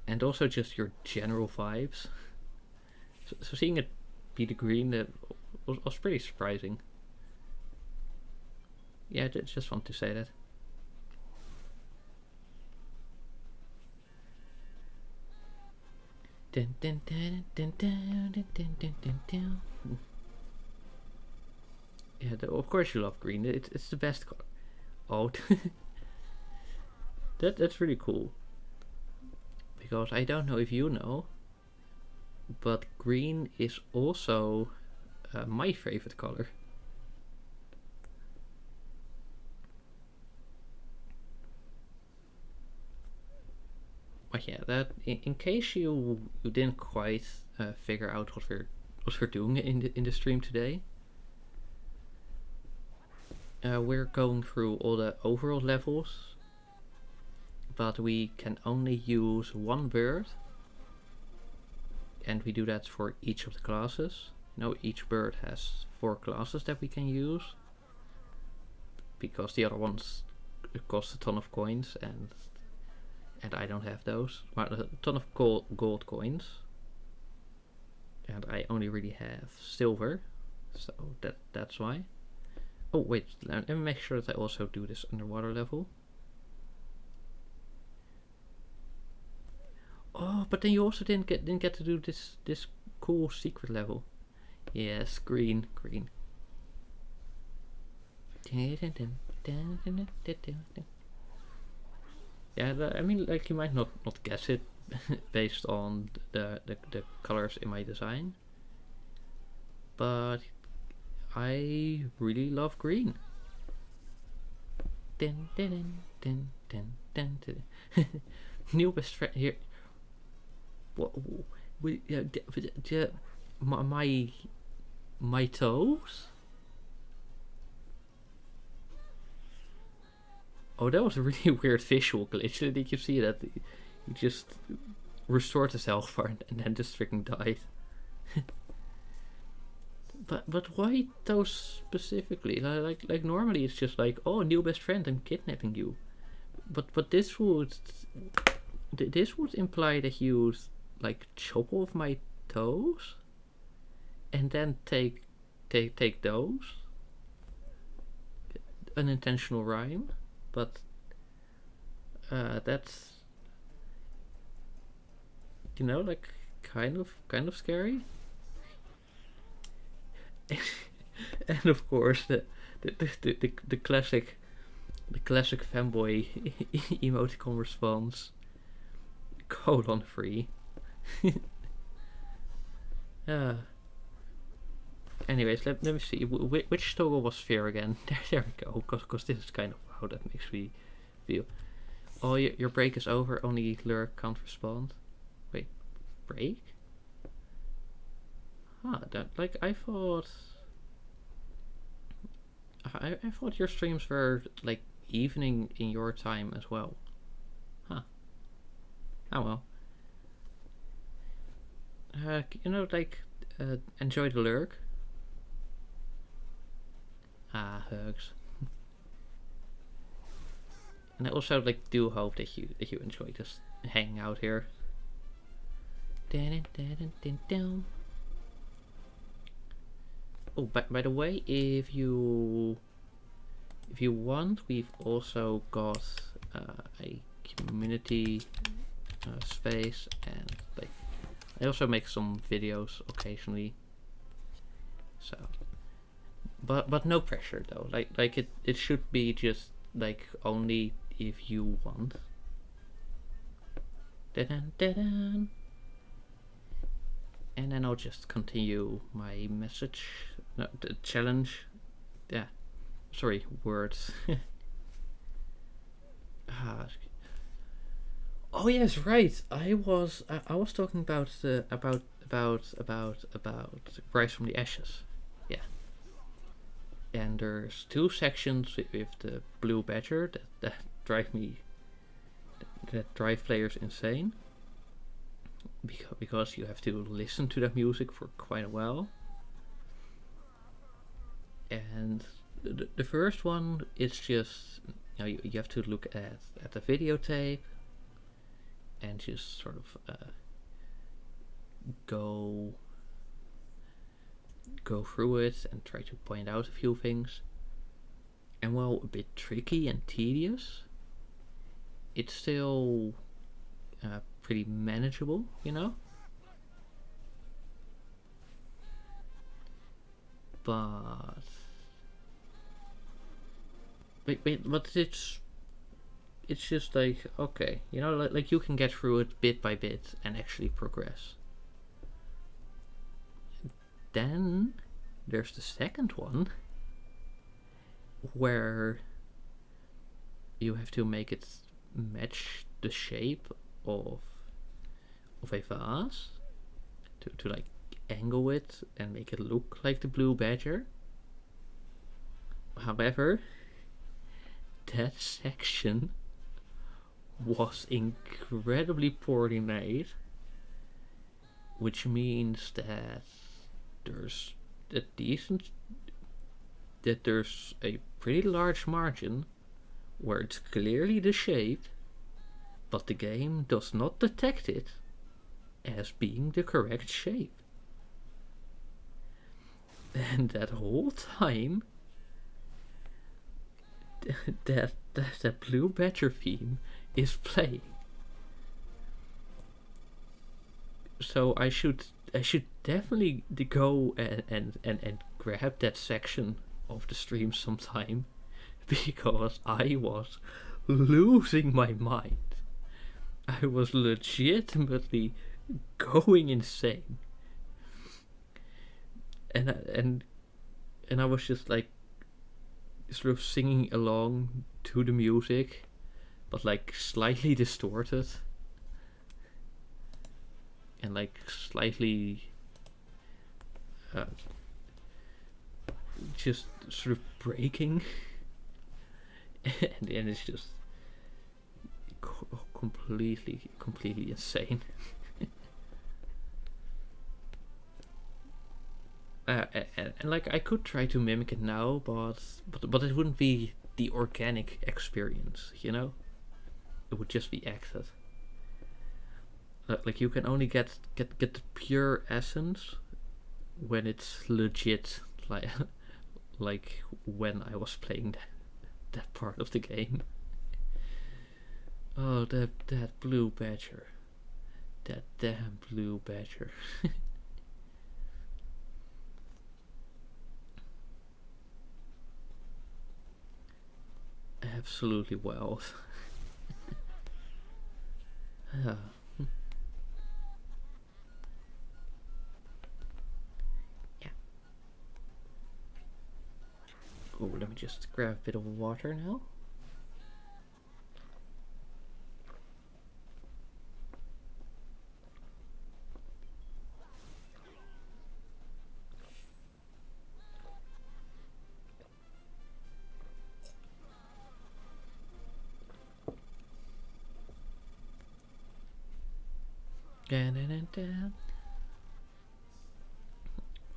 and also just your general vibes. So seeing it be the green, that was pretty surprising. Yeah, I just want to say that. Dun, dun, dun, dun, dun, dun, dun, dun, dun, dun. Yeah, of course you love green. It's the best color. Oh, that's really cool. Because I don't know if you know, but green is also my favorite color. But yeah, that in case you didn't quite figure out what we're doing in the stream today, we're going through all the overall levels, but we can only use one bird, and we do that for each of the classes. Each bird has 4 classes that we can use, because the other ones cost a ton of coins, and I don't have those. Well, a ton of gold coins, and I only really have silver, so that's why. Oh wait, let me make sure that I also do this underwater level. Oh, but then you also didn't get to do this cool secret level. Yes, green. Yeah, I mean, like, you might not guess it based on the colors in my design, but I really love green. New best friend here. What? My toes? Oh, that was a really weird visual glitch. Did you see that? He just restored his health bar and then just freaking died. But why those specifically? Like normally it's just like, oh, new best friend, I'm kidnapping you. But this would imply that you like chop off my toes and then take those. Unintentional rhyme, but that's like kind of scary. And of course the classic fanboy emoticon response: :3. Anyways, let me see which toggle was fair again. There we go, because this is kind of how that makes me feel. Oh, your break is over, only lurk can't respond. Wait, break? That, like, I thought your streams were like evening in your time as well. Oh well. Enjoy the lurk. Hugs. And I also do hope that you enjoy just hanging out here. Oh, by the way, if you want, we've also got a community space, and I also make some videos occasionally. So, but no pressure though. Like it should be just only if you want. And then I'll just continue my message. No, the challenge. Yeah. Sorry, words. Oh yes, right. I was talking about about Rise from the Ashes. Yeah, and there's two sections with the blue badger that drive me that drive players insane because you have to listen to that music for quite a while. And the first one is just you have to look at the videotape and just sort of go through it and try to point out a few things. And while a bit tricky and tedious, it's still pretty manageable, you know. But but it's just like, okay, you know, like you can get through it bit by bit and actually progress. Then there's the second one where you have to make it match the shape of a vase to like angle it and make it look like the blue badger. However, that section was incredibly poorly made, which means that there's a decent that there's a pretty large margin where it's clearly the shape, but the game does not detect it as being the correct shape. And that whole time, that blue badger theme is playing. So I should definitely go and grab that section of the stream sometime because I was losing my mind. I was legitimately going insane. And I was just like sort of singing along to the music, but like slightly distorted and like slightly just sort of breaking. and it's just completely insane. And like I could try to mimic it now, but it wouldn't be the organic experience, you know. It would just be acted. Like you can only get the pure essence when it's legit, like like when I was playing that part of the game. Oh, that blue badger, that damn blue badger. Absolutely wild. Yeah. Oh, let me just grab a bit of water now.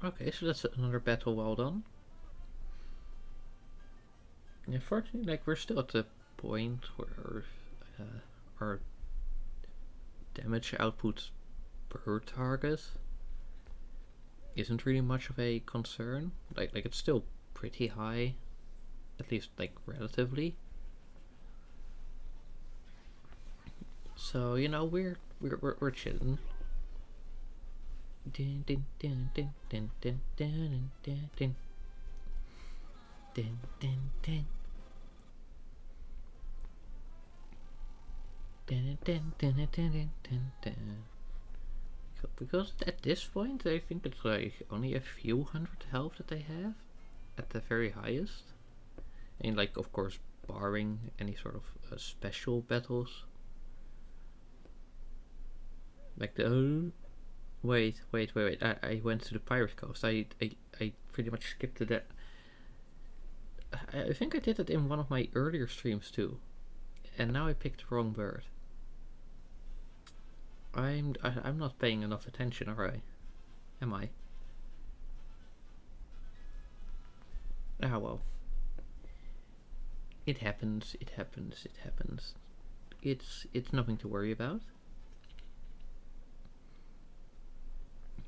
Okay, so that's another battle well done. Unfortunately, like we're still at the point where our damage output per target isn't really much of a concern. Like it's still pretty high, at least like relatively. So you know we're chilling. Dun, dun, dun, dun, dun, dun, dun, dun, dun. Dun, dun, dun. Dun, dun, dun, dun, dun, dun, dun. Because at this point I think it's like only a few hundred health that they have at the very highest, and like of course barring any sort of special battles. Like the wait. I went to the Pirate Coast. I pretty much skipped to that. I think I did it in one of my earlier streams too, and now I picked the wrong bird. I'm not paying enough attention, are I? Am I? Ah well. It happens. It happens. It happens. It's nothing to worry about.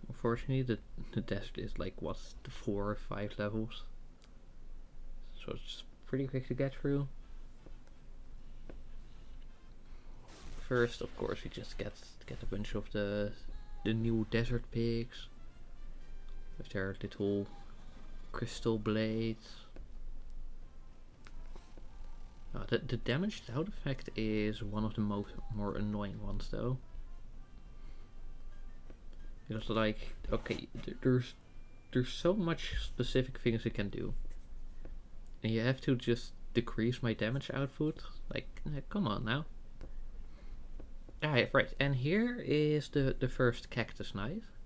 Unfortunately, the desert is like what, the 4 or 5 levels, so it's pretty quick to get through. First, of course, we just get a bunch of the new desert pigs with their little crystal blades. The damage out effect is one of the more annoying ones, though. Because, like, okay, there's so much specific things you can do, and you have to just decrease my damage output. Like, come on now. Alright, right, and here is the first cactus knife,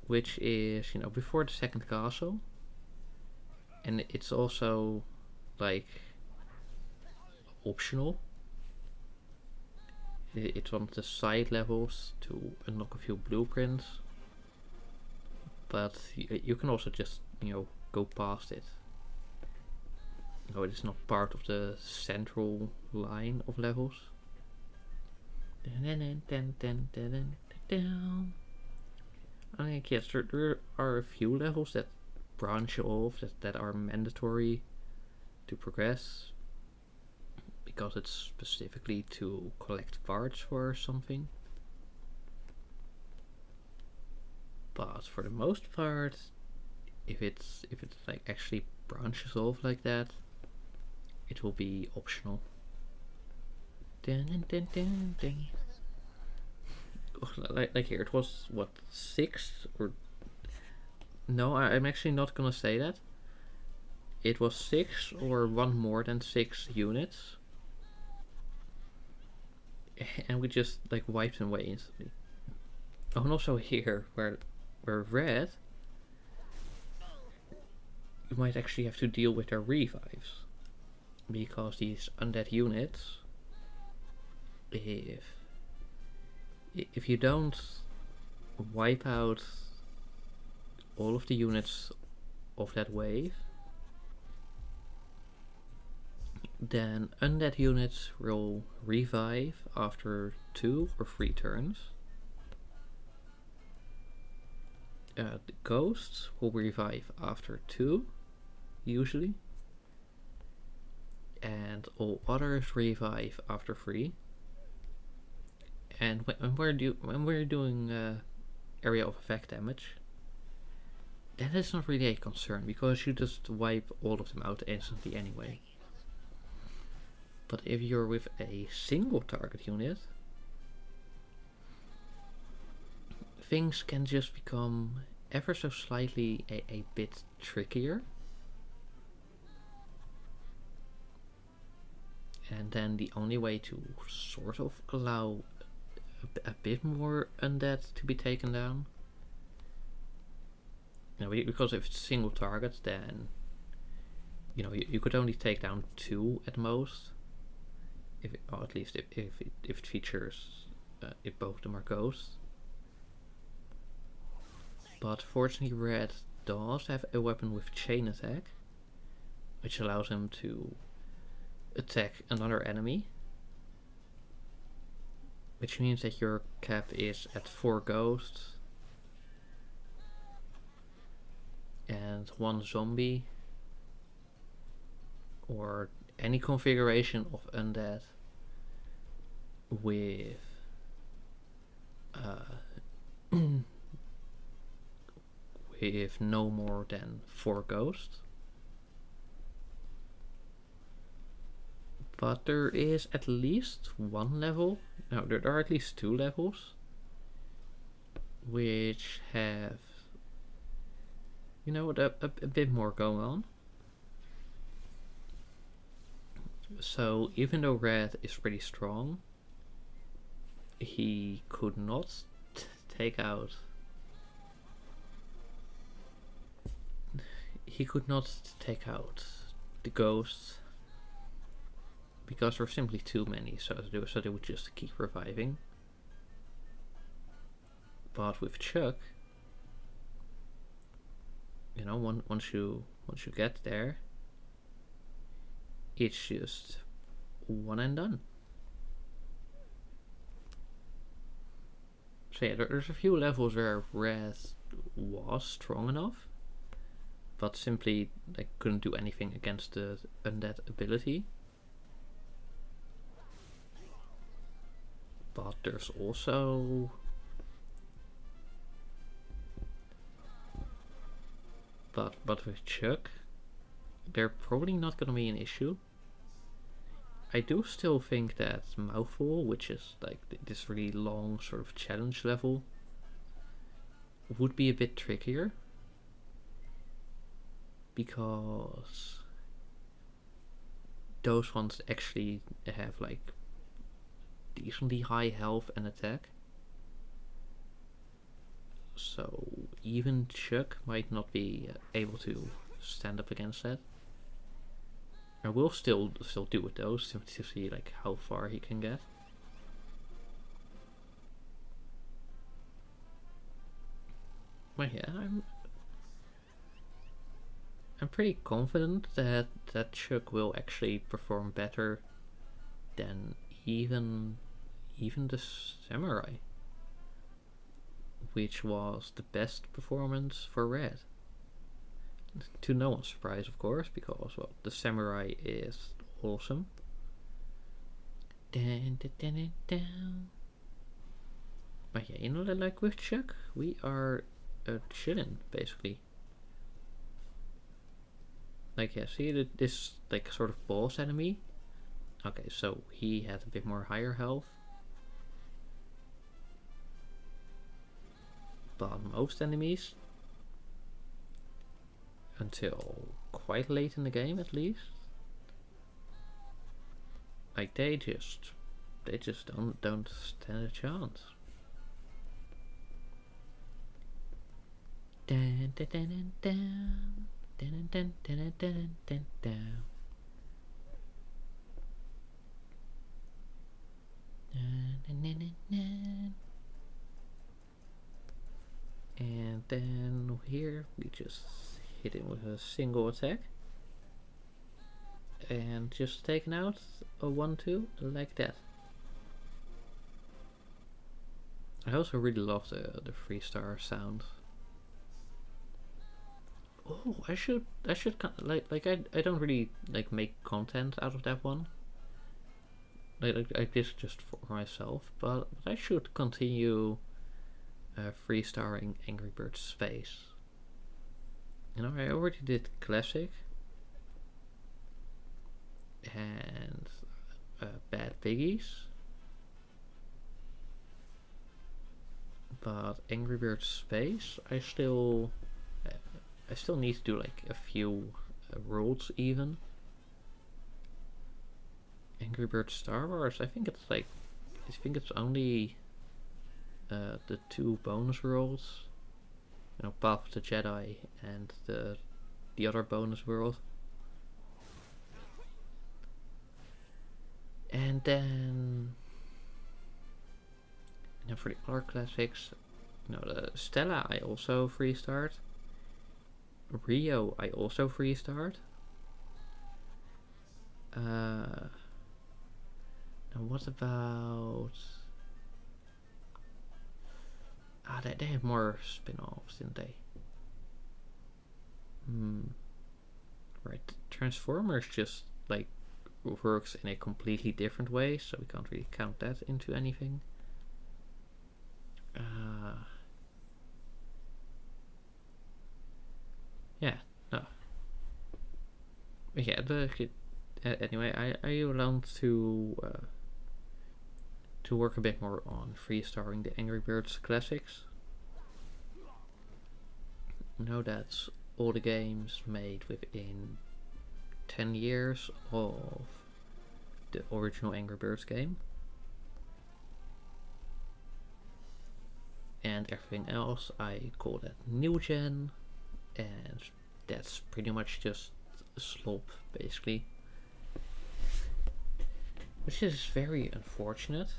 which is, you know, before the second castle, and it's also like optional. It's on the side levels to unlock a few blueprints, but you can also just, you know, go past it. No, it is not part of the central line of levels. I think yes, there are a few levels that branch off that are mandatory to progress, because it's specifically to collect parts for something. But for the most part, if it's like actually branches off like that, it will be optional. Like here, it was what, 6 or no? I'm actually not gonna say that. It was 6 or one more than 6 units, and we just like wiped them away instantly. Oh, and also here, where red, you might actually have to deal with their revives, because these undead units, if you don't wipe out all of the units of that wave, then undead units will revive after 2 or 3 turns. The ghosts will revive after 2, usually, and all others revive after 3. And when we're doing area of effect damage, that is not really a concern, because you just wipe all of them out instantly anyway. But if you're with a single target unit, things can just become ever so slightly a bit trickier. And then the only way to sort of allow a bit more undead to be taken down, you know, because if it's single target, then you know you could only take down 2 at most, or at least if it features if both of them are ghosts. But fortunately, red does have a weapon with chain attack, which allows him to attack another enemy, which means that your cap is at 4 ghosts and 1 zombie, or any configuration of undead with with no more than 4 ghosts. But there is at least 1 level, no, there are at least 2 levels, which have, you know, a bit more going on. So even though red is pretty strong, he could not take out. He could not take out the ghosts because there were simply too many, so they would just keep reviving. But with Chuck, you know, once you get there, it's just one and done. So yeah, there's a few levels where Red was strong enough, but simply they couldn't do anything against the undead ability. But there's also but with Chuck, they're probably not gonna be an issue. I do still think that Mouthful, which is like this really long sort of challenge level, would be a bit trickier, because those ones actually have like decently high health and attack. So even Chuck might not be able to stand up against that. I will still do with those to see like how far he can get. But yeah, I'm pretty confident that Chuck will actually perform better than even the Samurai, which was the best performance for Red. To no one's surprise, of course, because, well, the Samurai is awesome. But yeah, you know, like with Chuck, we are chilling, basically. Like, yeah, see this, like, sort of boss enemy? Okay, so he had a bit more higher health. But most enemies, until quite late in the game at least, like they just don't stand a chance. Dun, dun, dun, dun, dun, dun, dun, dun, dun, dun. And then here we just hit him with a single attack and just taken out a 1-2 like that. I also really love the 3-star sound. Oh, I should like I don't really like make content out of that one. Like this just for myself, but I should continue 3-starring Angry Birds Space. You know, I already did Classic and Bad Piggies, but Angry Birds Space, I still need to do like a few worlds even. Angry Birds Star Wars, I think it's only the 2 bonus worlds, you know, Path of the Jedi and the other bonus world. And then for the other classics, you know, the Stella I also 3-starred. Rio I also 3-starred. Now what about... they have more spin-offs, didn't they? Right, Transformers just like works in a completely different way, so we can't really count that into anything. Yeah, no. Yeah, anyway, I learned to work a bit more on 3-starring the Angry Birds classics. You know, that's all the games made within 10 years of the original Angry Birds game. and everything else I call that new gen, and that's pretty much just a slop basically, which is very unfortunate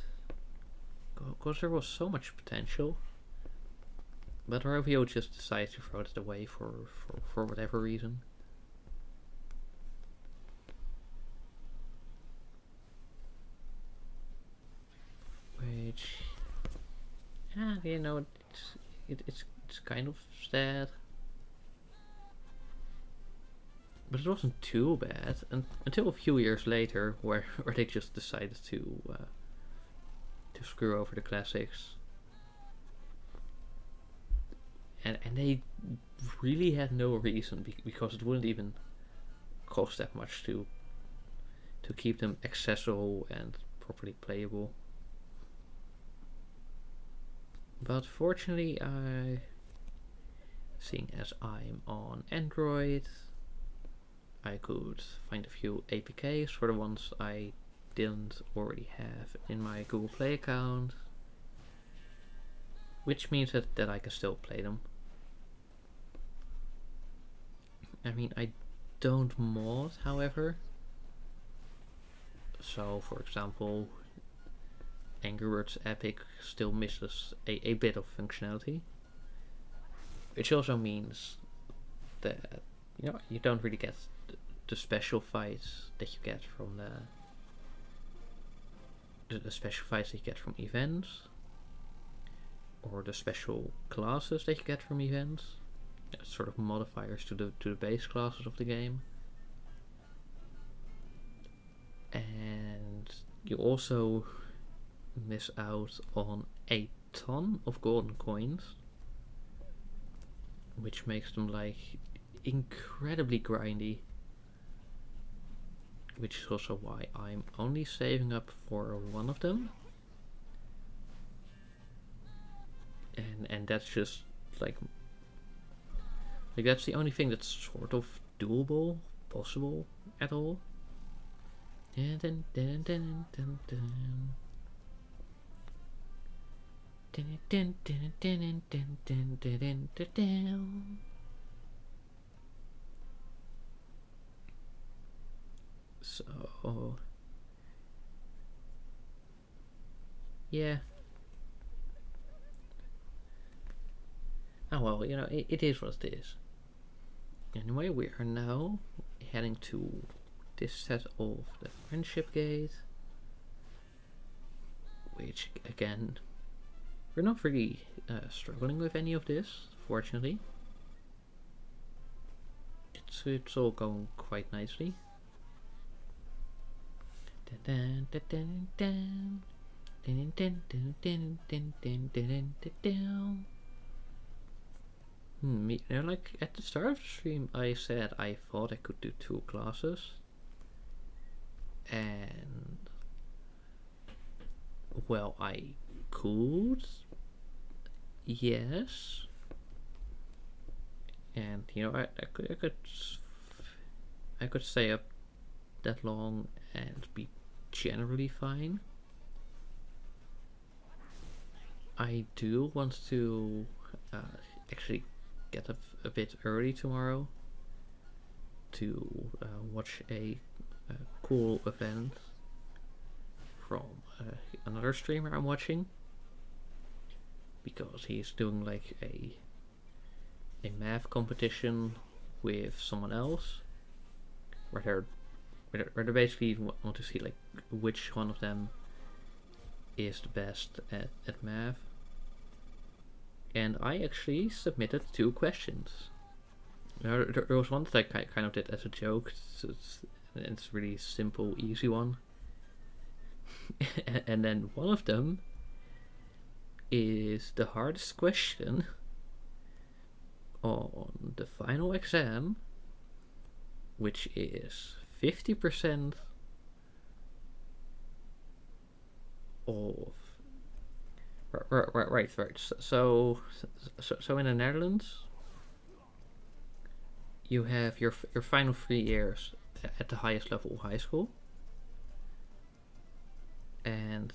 because there was so much potential, but Rovio just decided to throw it away for whatever reason. Which, yeah, you know, it's kind of sad, but it wasn't too bad until a few years later, where they just decided to screw over the classics, and they really had no reason, because it wouldn't even cost that much to keep them accessible and properly playable. But fortunately, seeing as I'm on Android, I could find a few APKs for the ones I didn't already have in my Google Play account, which means that I can still play them. I mean, I don't mod, however. So, for example, Angry Birds Epic still misses a bit of functionality, which also means that, you know, you don't really get the special fights that you get from the special fights that you get from events, or the special classes that you get from events, sort of modifiers to the base classes of the game. And you also miss out on a ton of golden coins, which makes them like incredibly grindy, which is also why I'm only saving up for one of them, and that's just like that's the only thing that's sort of doable, possible at all. So yeah. Oh well, you know, it is what it is. Anyway, we are now heading to this set of the Friendship Gate, which again, we're not really struggling with any of this, fortunately. It's all going quite nicely. You know, like at the start of the stream, I said I thought I could do 2 classes, and well, I could, yes, and you know, I could stay up that long and be generally fine. I do want to actually get up a bit early tomorrow to watch a cool event from another streamer I'm watching, because he's doing like a math competition with someone else, where they basically want to see like which one of them is the best at math. And I actually submitted 2 questions. There was one that I kind of did as a joke. It's a really simple, easy one. And then one of them is the hardest question on the final exam, which is 50% of right. So in the Netherlands, you have your final 3 years at the highest level of high school, and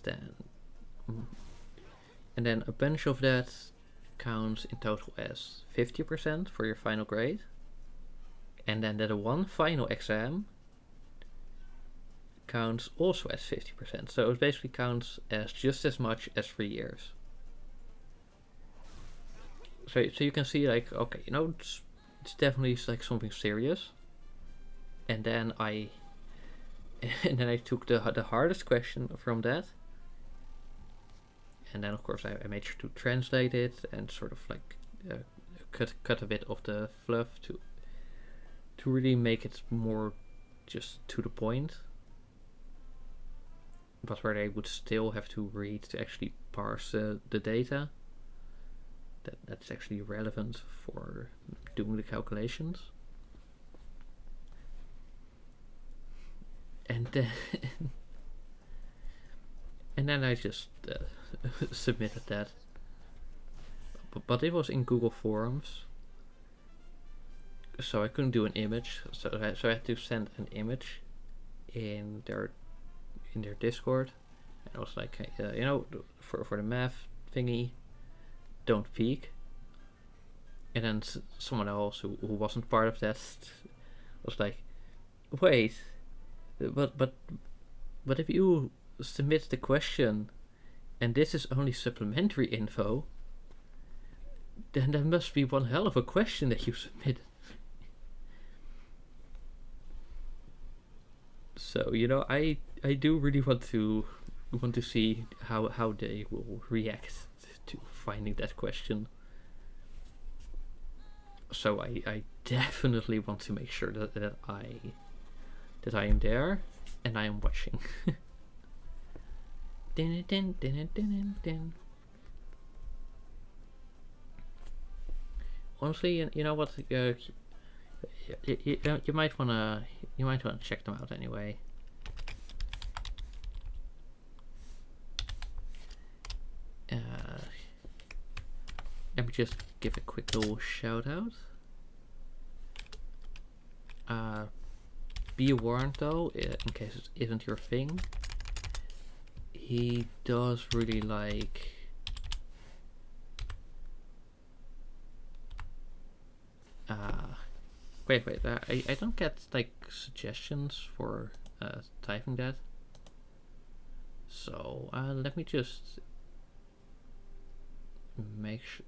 then a bunch of that counts in total as 50% for your final grade, and then that one final exam counts also as 50%. So it basically counts as just as much as 3 years. So you can see, like, okay, you know, it's definitely like something serious. And then I took the hardest question from that, and then of course I made sure to translate it and sort of like cut a bit of the fluff to really make it more just to the point, but where they would still have to read to actually parse the data that's actually relevant for doing the calculations. And then I just submitted that, but it was in Google Forms, so I couldn't do an image. So I had to send an image in their Discord, and I was like, hey, you know, for the math thingy, don't peek. And then someone else who wasn't part of that was like, wait, but if you submit the question and this is only supplementary info, then that must be one hell of a question that you submitted. So, you know, I do really want to see how they will react to finding that question. So I definitely want to make sure that I am there and I am watching. Honestly, you know what? You might wanna check them out anyway. Let me just give a quick little shout out. Be warned though, in case it isn't your thing, he does really like wait, I don't get like suggestions for typing that. So let me just make sure.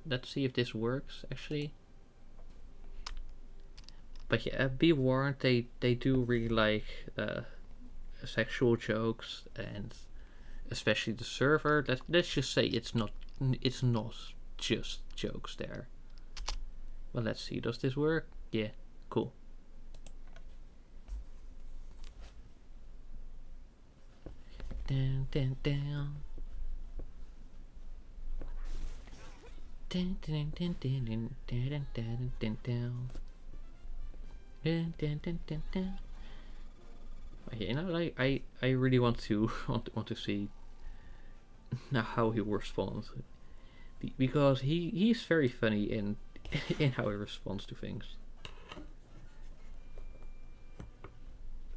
Let's see if this works actually. But yeah, be warned, they do really like sexual jokes, and especially the server. Let's just say it's not just jokes there. Well, let's see. Does this work? Yeah, cool. Down, down, down. Down, down, down, down, down, down, down, down, down. Dun, dun, dun, dun, dun. You know, like I really want to see how he responds, because he's very funny in how he responds to things.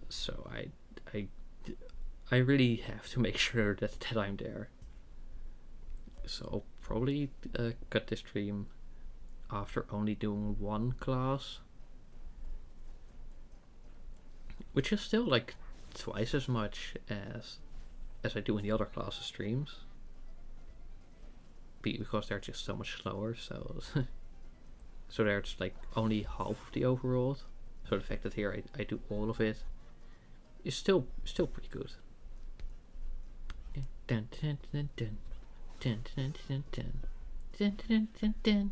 So I really have to make sure that I'm there. So I'll probably cut this stream after only doing one class, which is still like twice as much as I do in the other classes streams, because they're just so much slower. So so there's like only half of the overall. So the fact that here I do all of it is still pretty good. Dun, dun, dun, dun, dun, dun, dun, dun, dun, dun, dun, dun, dun,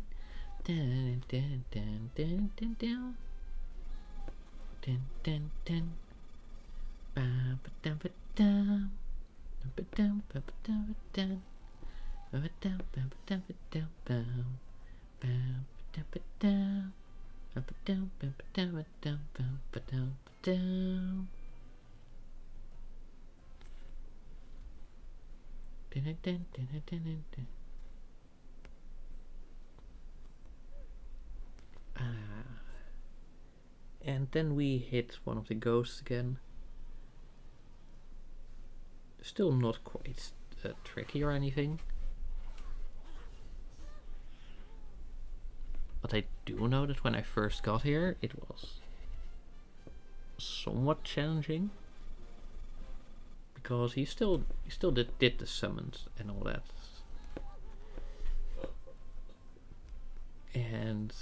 dun, dun, dun, dun, dun. Dun, dun, dun. Ba ba dum ba dum. Ba dum ba ba dum ba dum. Ba ba dum ba ba dum ba dum bum. Ba ba dum ba dum. Ba ba dum ba ba dum ba dum bum ba dum ba dum. Dun dun dun dun dun dun dun. And then we hit one of the ghosts again. Still not quite tricky or anything. But I do know that when I first got here, it was somewhat challenging. Because he still did the summons and all that. And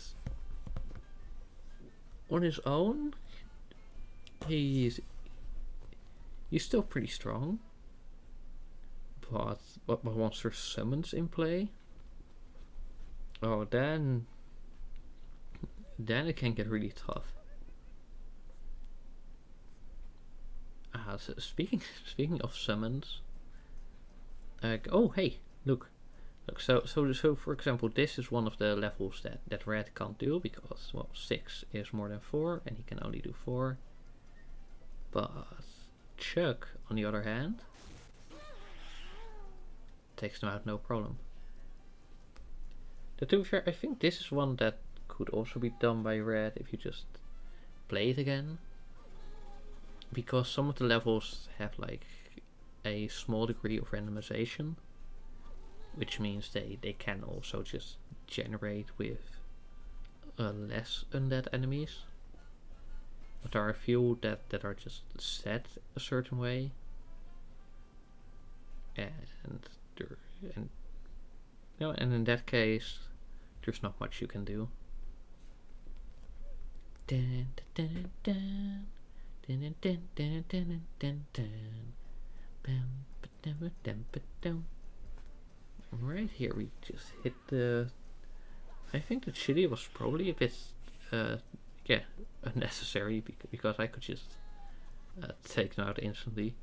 on his own, he's still pretty strong. But once there's summons in play, oh, then it can get really tough. So speaking of summons, oh hey, look. So for example, this is one of the levels that Red can't do because, well, 6 is more than 4 and he can only do 4. But Chuck, on the other hand, takes them out no problem. To be fair, I think this is one that could also be done by Red if you just play it again. Because some of the levels have like a small degree of randomization, which means they can also just generate with less undead enemies. But there are a few that are just set a certain way, and in that case, there's not much you can do. Dun, dun, dun, dun. Right here we just hit the... I think the chili was probably a bit unnecessary because I could just take them out instantly.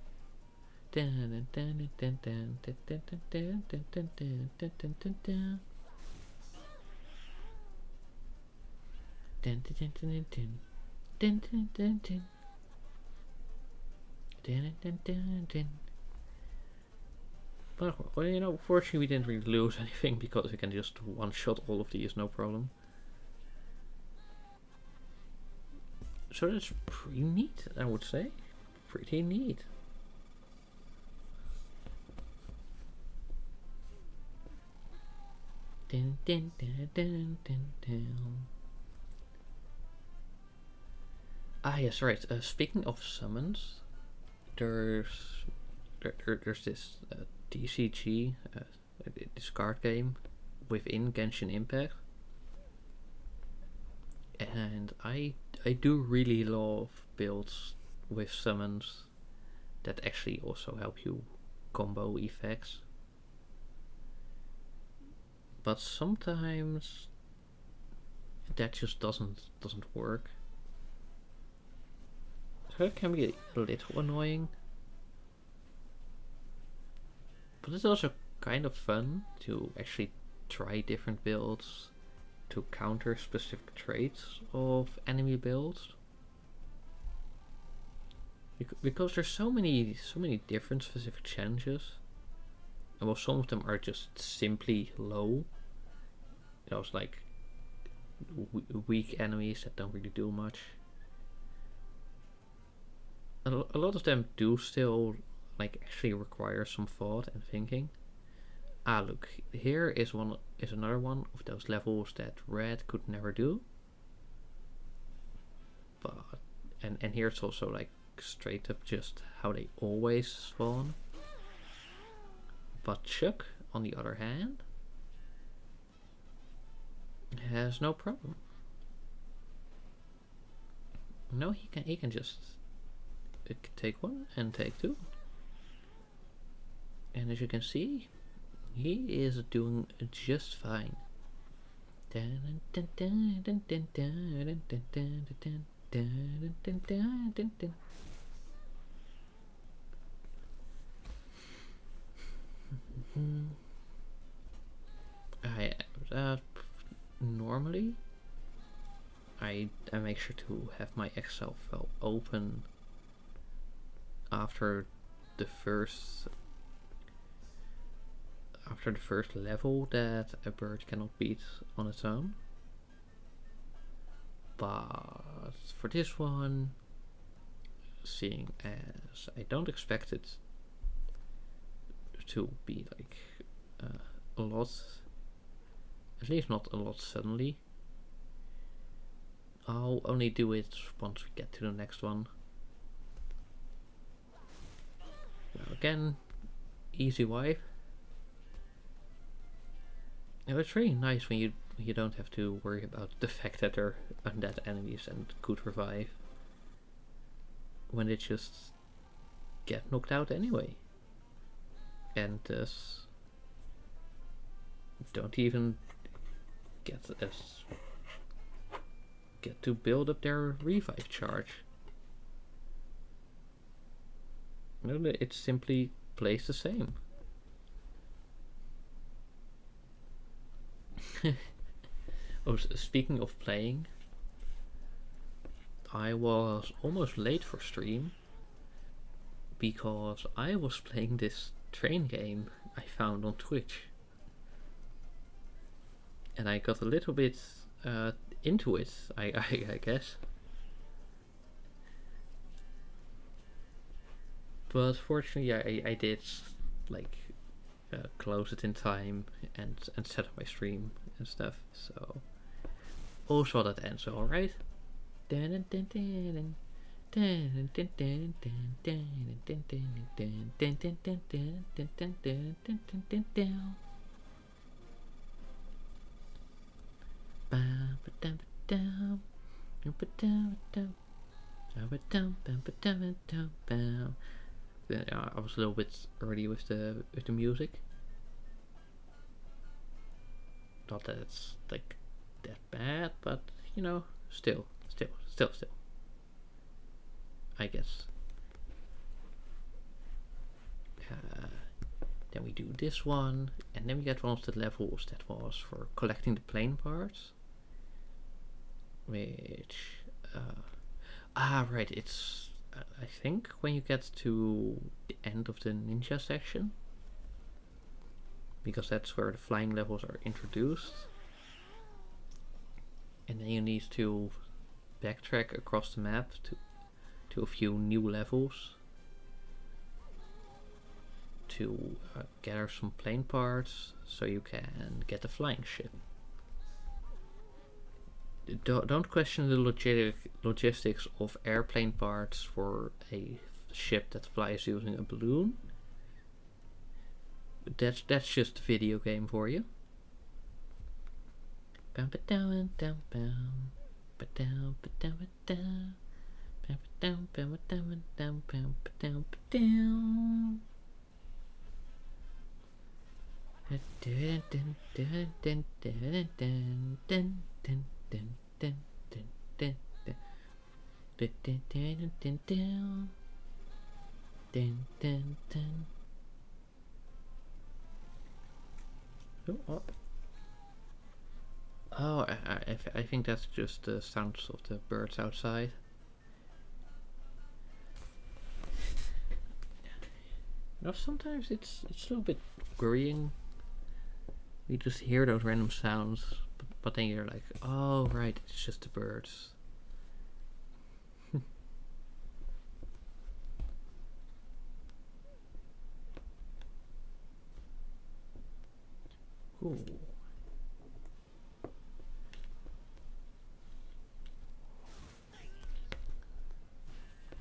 But, well, you know, fortunately we didn't really lose anything because we can just one-shot all of these, no problem. So that's pretty neat, I would say. Pretty neat. Dun, dun, dun, dun, dun, dun. Ah, yes, right. Speaking of summons, there's this TCG, this card game within Genshin Impact, and I do really love builds with summons that actually also help you combo effects. But sometimes that just doesn't work. So it can be a little annoying. But it's also kind of fun to actually try different builds to counter specific traits of enemy builds. Because there's so many different specific challenges. And well, some of them are just simply low. You know, it's like weak enemies that don't really do much. A lot of them do still like actually require some thought and thinking. Ah, look, here is another one of those levels that Red could never do. But and here it's also like straight up just how they always spawn. But Chuck, on the other hand, has no problem. No, he can just take 1 and take 2. And as you can see, he is doing just fine. Normally I make sure to have my Excel file open after the first level that a bird cannot beat on its own. But for this one, seeing as I don't expect it to be like a lot, at least not a lot suddenly, I'll only do it once we get to the next one. Now again, easy wipe. Now it's really nice when you don't have to worry about the fact that they're undead enemies and could revive when they just get knocked out anyway, and thus don't even get to build up their revive charge. No, it simply plays the same. Oh, speaking of playing, I was almost late for stream because I was playing this train game I found on Twitch, and I got a little bit into it, I guess. But fortunately I did like close it in time and set up my stream and stuff, so also that ends alright. I was a little bit early with the music. Not that it's like that bad, but you know, still, I guess. Then we do this one, and then we get one of the levels that was for collecting the plane parts, which right, it's I think when you get to the end of the ninja section, because that's where the flying levels are introduced, and then you need to backtrack across the map to a few new levels to gather some plane parts so you can get the flying ship. Don't question the logistics of airplane parts for a ship that flies using a balloon. That's just a video game for you. Oh, I think that's just the sounds of the birds outside. You know, sometimes it's a little bit worrying. You just hear those random sounds, but then you're like, oh right, it's just the birds. Ooh.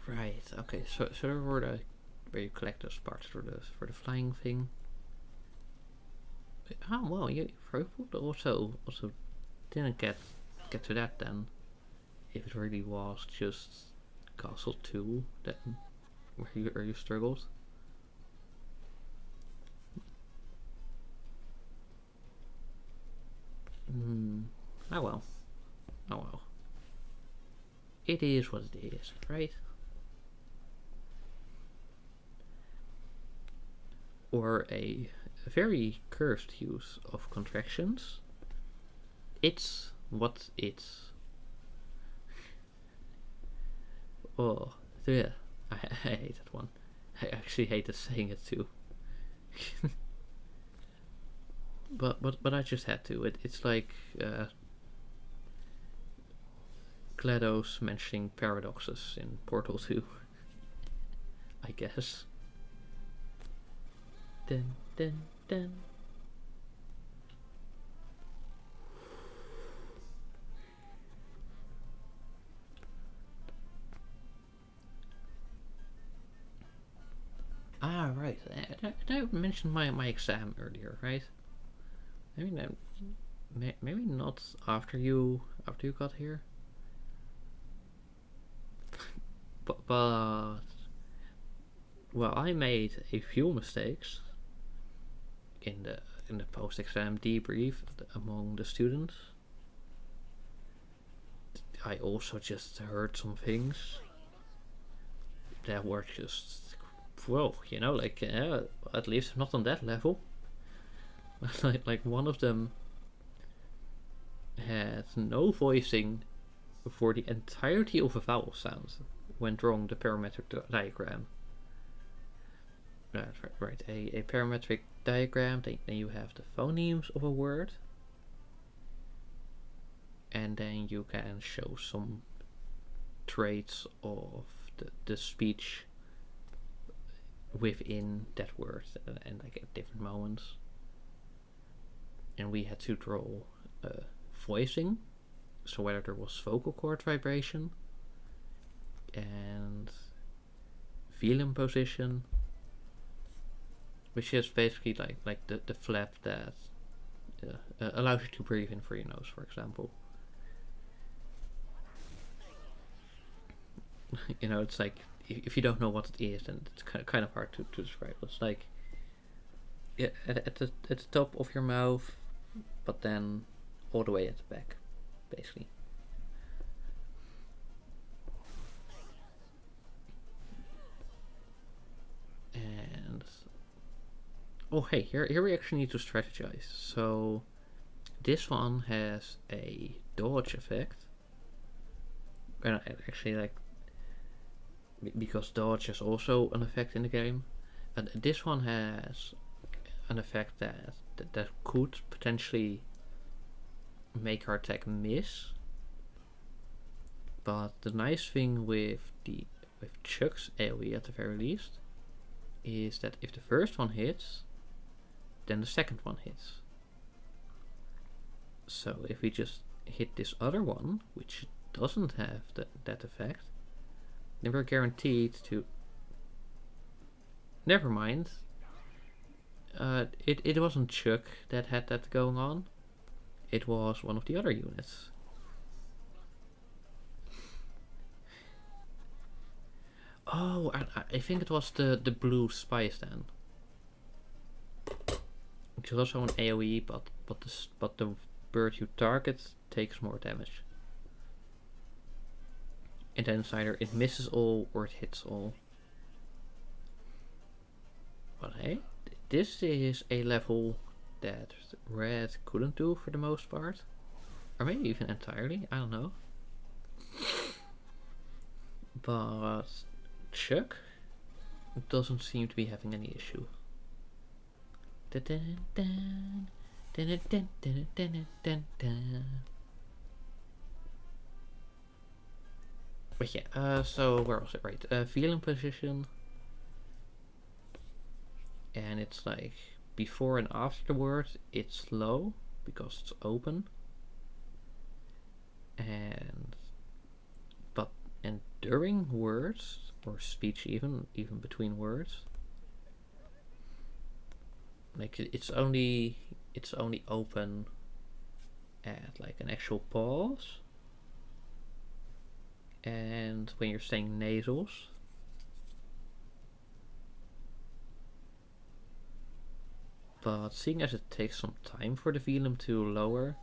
Right. Okay. So there were the where you collect those parts for the flying thing. Oh well, you also didn't get to that then. If it really was just Castle 2 that where you struggled. Oh well. Oh well. It is what it is, right? Or a very cursed use of contractions. It's what it's. Oh, yeah. I hate that one. I actually hated saying it too. but I just had to. It's like GLaDOS mentioning paradoxes in Portal 2. I guess. Dun, dun, dun. right. I mentioned my exam earlier, right? Maybe not after you got here. But well, I made a few mistakes in the post-exam debrief among the students. I also just heard some things that were just, well, like at least not on that level. like one of them had no voicing for the entirety of a vowel sound when drawing the parametric diagram. Right. A parametric diagram, then you have the phonemes of a word, and then you can show some traits of the speech within that word and like at different moments. And we had to draw voicing, so whether there was vocal cord vibration and velum position, which is basically like the flap that allows you to breathe in through your nose, for example. It's like if you don't know what it is, then it's kind of hard to describe. It's like at the top of your mouth, but then all the way at the back, basically. And oh hey, here we actually need to strategize. So this one has a dodge effect, and actually like because dodge is also an effect in the game, and this one has an effect that could potentially make our attack miss. But the nice thing with Chuck's AoE at the very least is that if the first one hits, then the second one hits. So if we just hit this other one, which doesn't have that effect, then we're guaranteed to... Never mind. It wasn't Chuck that had that going on. It was one of the other units. Oh, I think it was the blue spice then. Which is also an AoE, but the bird you target takes more damage. And then it's either it misses all or it hits all. But hey, this is a level that Red couldn't do for the most part. Or maybe even entirely, I don't know. But Chuck doesn't seem to be having any issue. But yeah, so where was it? Right, feeling position. And it's like before and after the word, it's low because it's open. And during words or speech, even between words, like it's only open at like an actual pause, and when you're saying nasals. But seeing as it takes some time for the velum to lower,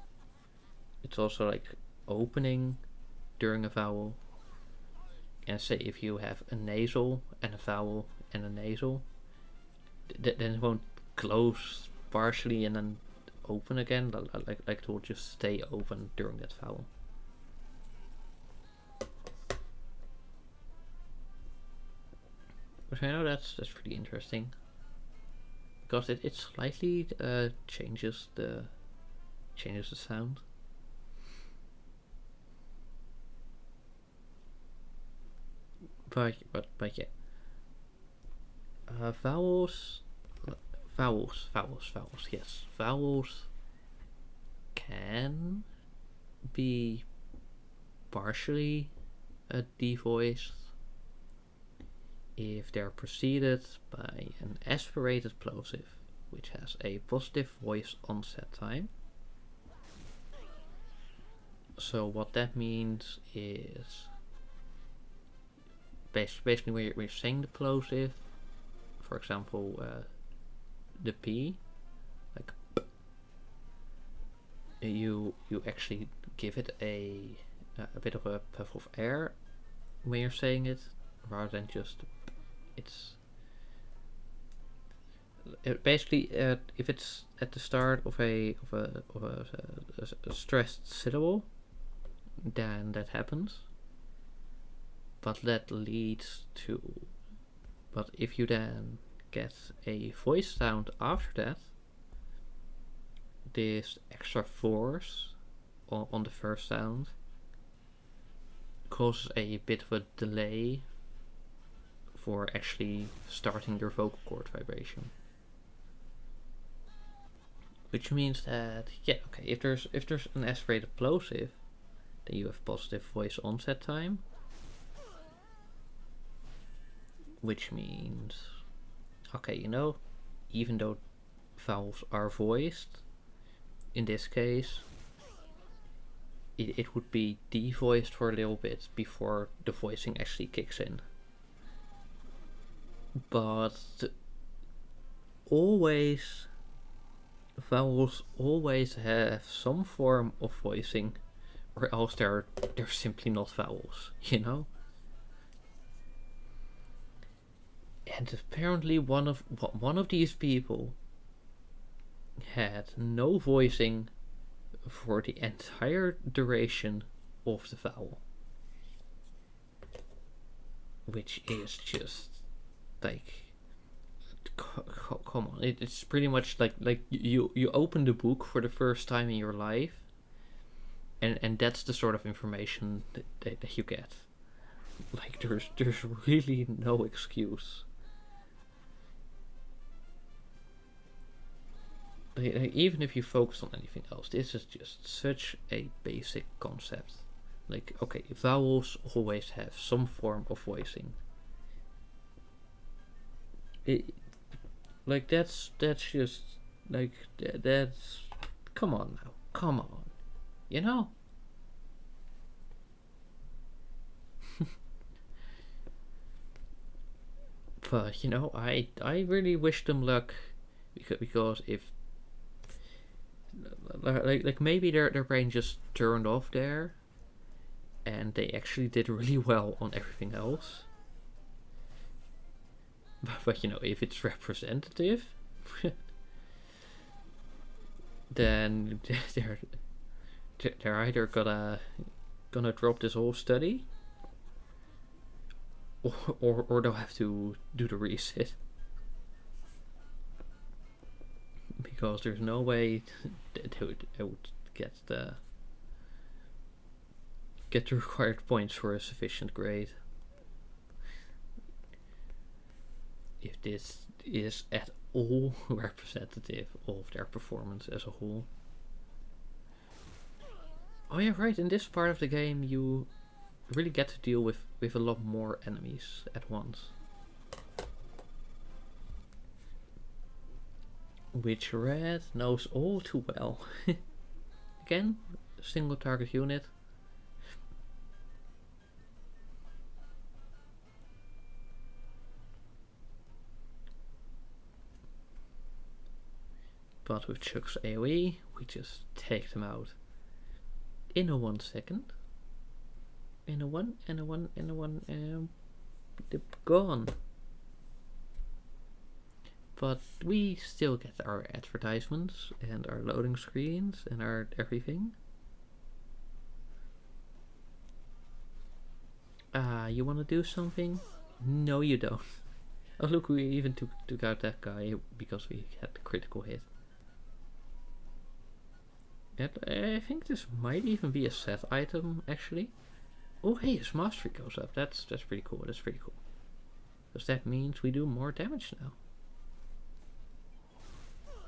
it's also like opening during a vowel. And say if you have a nasal and a vowel and a nasal, then it won't close partially and then open again. Like it will just stay open during that vowel. Which I know that's pretty interesting. Because it slightly changes the sound. But yeah. Vowels, yes. Vowels can be partially devoiced, if they're preceded by an aspirated plosive, which has a positive voice onset time. So what that means is basically when you're saying the plosive, for example, the P, like you actually give it a bit of a puff of air when you're saying it, rather than just basically if it's at the start of a stressed syllable, then that happens. But that leads to. But if you then get a voice sound after that, this extra force on the first sound causes a bit of a delay for actually starting your vocal cord vibration. Which means that, yeah, okay, if there's an aspirated plosive, then you have positive voice onset time. Which means, okay, even though vowels are voiced, in this case, it would be devoiced for a little bit before the voicing actually kicks in. But vowels always have some form of voicing, or else they're simply not vowels, And apparently one of these people had no voicing for the entire duration of the vowel, which is just like, come on, it's pretty much like you open the book for the first time in your life, and that's the sort of information that you get. Like there's really no excuse. Like, even if you focus on anything else, this is just such a basic concept. Like, okay, vowels always have some form of voicing. That's just like that's. Come on now, come on, But I really wish them luck, because if like maybe their brain just turned off there, and they actually did really well on everything else. But if it's representative, then they're either gonna drop this whole study, or they'll have to do the reset. Because there's no way they would get the required points for a sufficient grade if this is at all representative of their performance as a whole. Oh yeah, right, in this part of the game you really get to deal with a lot more enemies at once. Which Red knows all too well. Again, single target unit. But with Chuck's AoE, we just take them out in a 1 second. In a one, and they're gone. But we still get our advertisements and our loading screens and our everything. You wanna do something? No, you don't. Oh look, we even took out that guy because we had the critical hit. And I think this might even be a set item, actually. Oh hey, his mastery goes up. That's pretty cool. That's pretty cool. Because that means we do more damage now.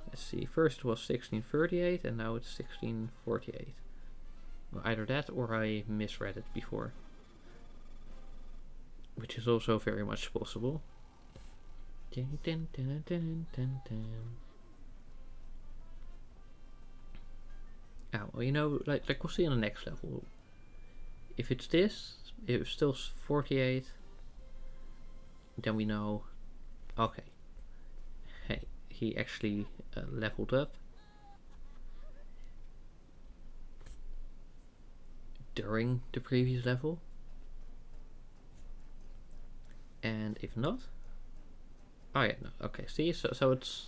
Let's see. First it was 1638 and now it's 1648. Well, either that or I misread it before. which is also very much possible. Oh, well, you know, like we'll see on the next level. If it's this, if it's still 48, then we know, okay, hey, he actually leveled up during the previous level. And if not, oh yeah, no, okay, see, so it's,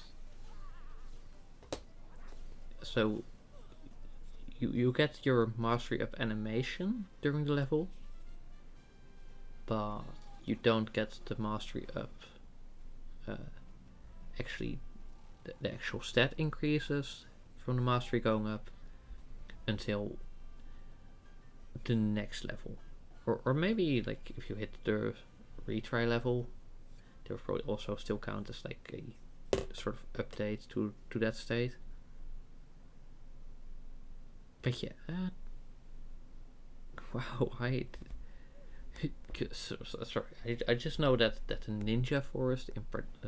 so you get your mastery of animation during the level, but you don't get the mastery of actually the actual stat increases from the mastery going up until the next level. Or maybe like if you hit the retry level, they will probably also still count as like a sort of update to that state. But yeah, wow, sorry, I just know that the ninja forest,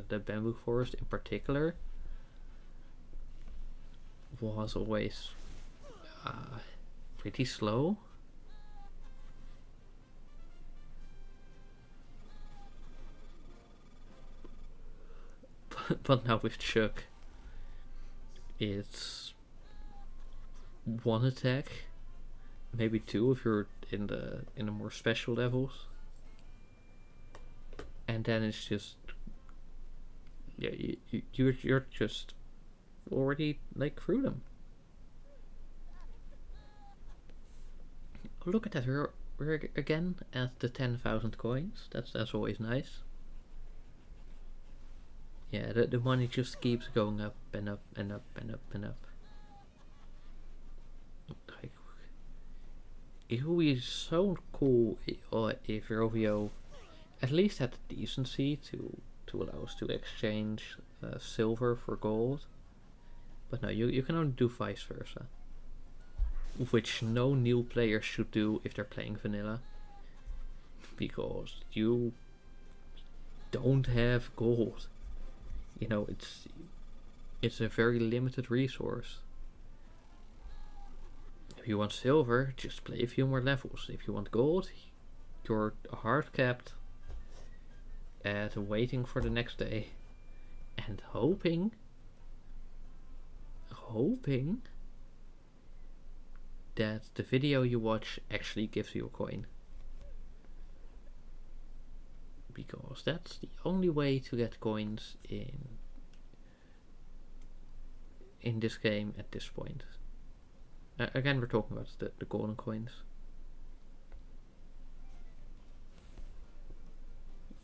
the bamboo forest in particular, was always pretty slow. But now with Chuck, it's one attack, maybe two if you're in the more special levels, and then it's just, yeah, you're just already like through them. Look at that, we're again at the 10,000 coins. That's always nice. Yeah, the money just keeps going up and up and up and up and up. Like, it would be so cool if Rovio at least had the decency to allow us to exchange silver for gold. But no, you can only do vice versa. Which no new player should do if they're playing vanilla. Because you don't have gold. You know, it's a very limited resource. If you want silver, just play a few more levels. If you want gold, you're hard capped at waiting for the next day and hoping that the video you watch actually gives you a coin. Because that's the only way to get coins in this game at this point. Again, we're talking about the golden coins.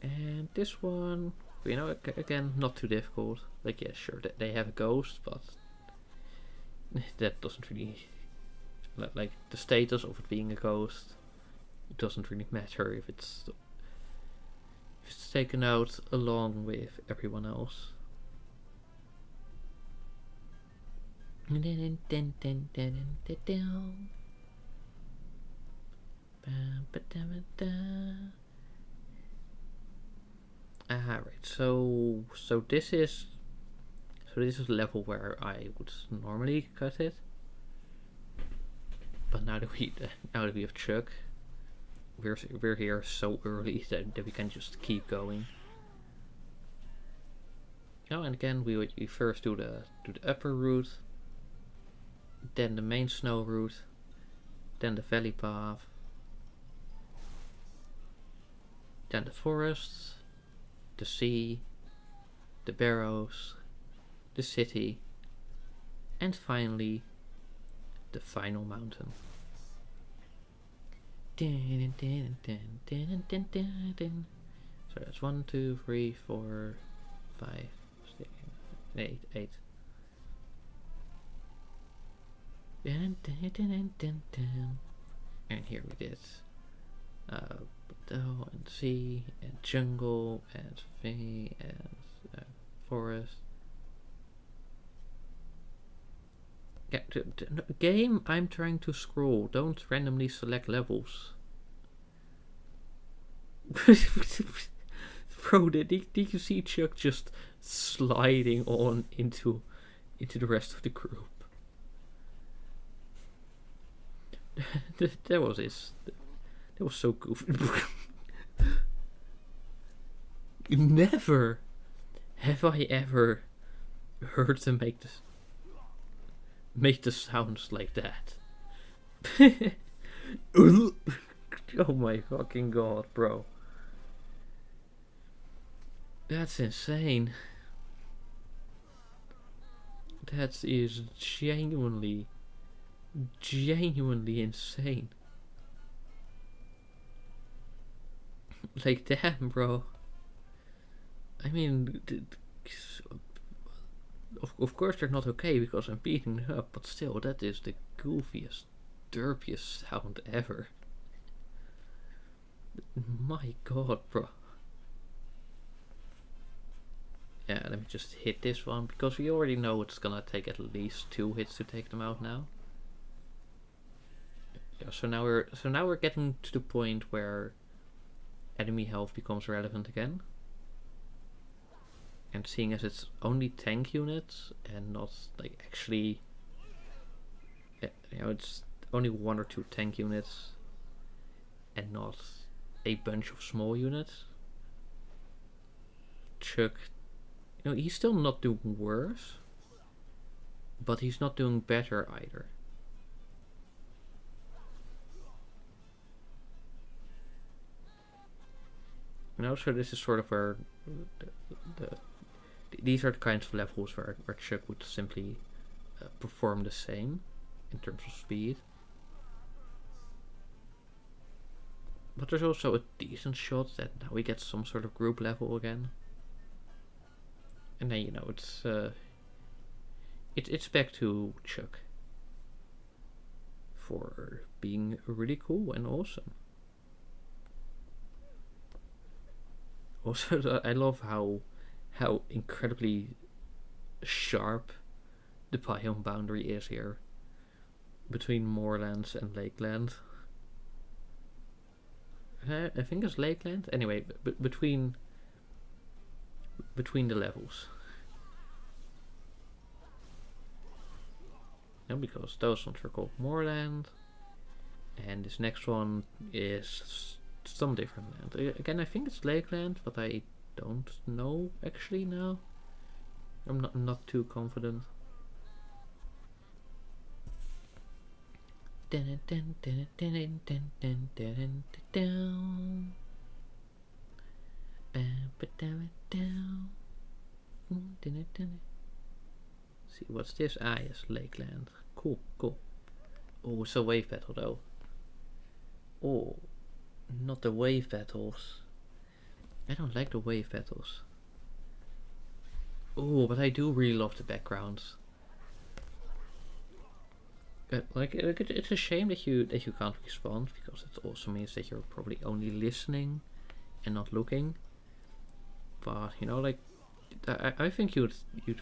And this one, you know, again, not too difficult. Like, yeah, sure, they have a ghost, but that doesn't really, like, the status of it being a ghost, it doesn't really matter if it's taken out along with everyone else. Right. So this is the level where I would normally cut it. But now that we have Chuck, we're here so early that we can just keep going. Oh, and again we first do the upper route, then the main snow route, then the valley path, then the forests, the sea, the barrows, the city, and finally the final mountain. So that's 1, 2, 3, 4, 5, 6, 8. And here we did Bordeaux and sea and jungle and thing and forest. Yeah, game, I'm trying to scroll. Don't randomly select levels. Bro, did you see Chuck just sliding on into the rest of the group? That was his. That was so goofy. Never have I ever heard them make the sounds like that. Oh my fucking god, bro. That's insane. That is genuinely insane. Like, damn, bro. I mean, of course they're not okay because I'm beating them up, but still, that is the goofiest, derpiest sound ever. My god, bro. Yeah, let me just hit this one, because we already know it's gonna take at least 2 hits to take them out now. Yeah, so now we're getting to the point where enemy health becomes relevant again. And seeing as it's only tank units and not like actually, you know, it's only 1 or 2 tank units and not a bunch of small units. Chuck, you know, he's still not doing worse, but he's not doing better either. You know, so this is sort of where these are the kinds of levels where Chuck would simply perform the same in terms of speed. But there's also a decent shot that now we get some sort of group level again. And then, you know, it's back to Chuck for being really cool and awesome. Also, I love how incredibly sharp the biome boundary is here between moorlands and lakeland. I think it's lakeland. Anyway, between the levels. No, because those ones are called moorland, and this next one is some different land. Again, I think it's lakeland, but I don't know actually now. I'm not too confident. See, what's this? Ah, yes, lakeland. Cool. Oh, it's a wave battle though. Oh, not the wave battles. I don't like the wave battles. Oh, but I do really love the backgrounds. It's a shame that you can't respond, because it also means that you're probably only listening and not looking. But you know, like, I think you'd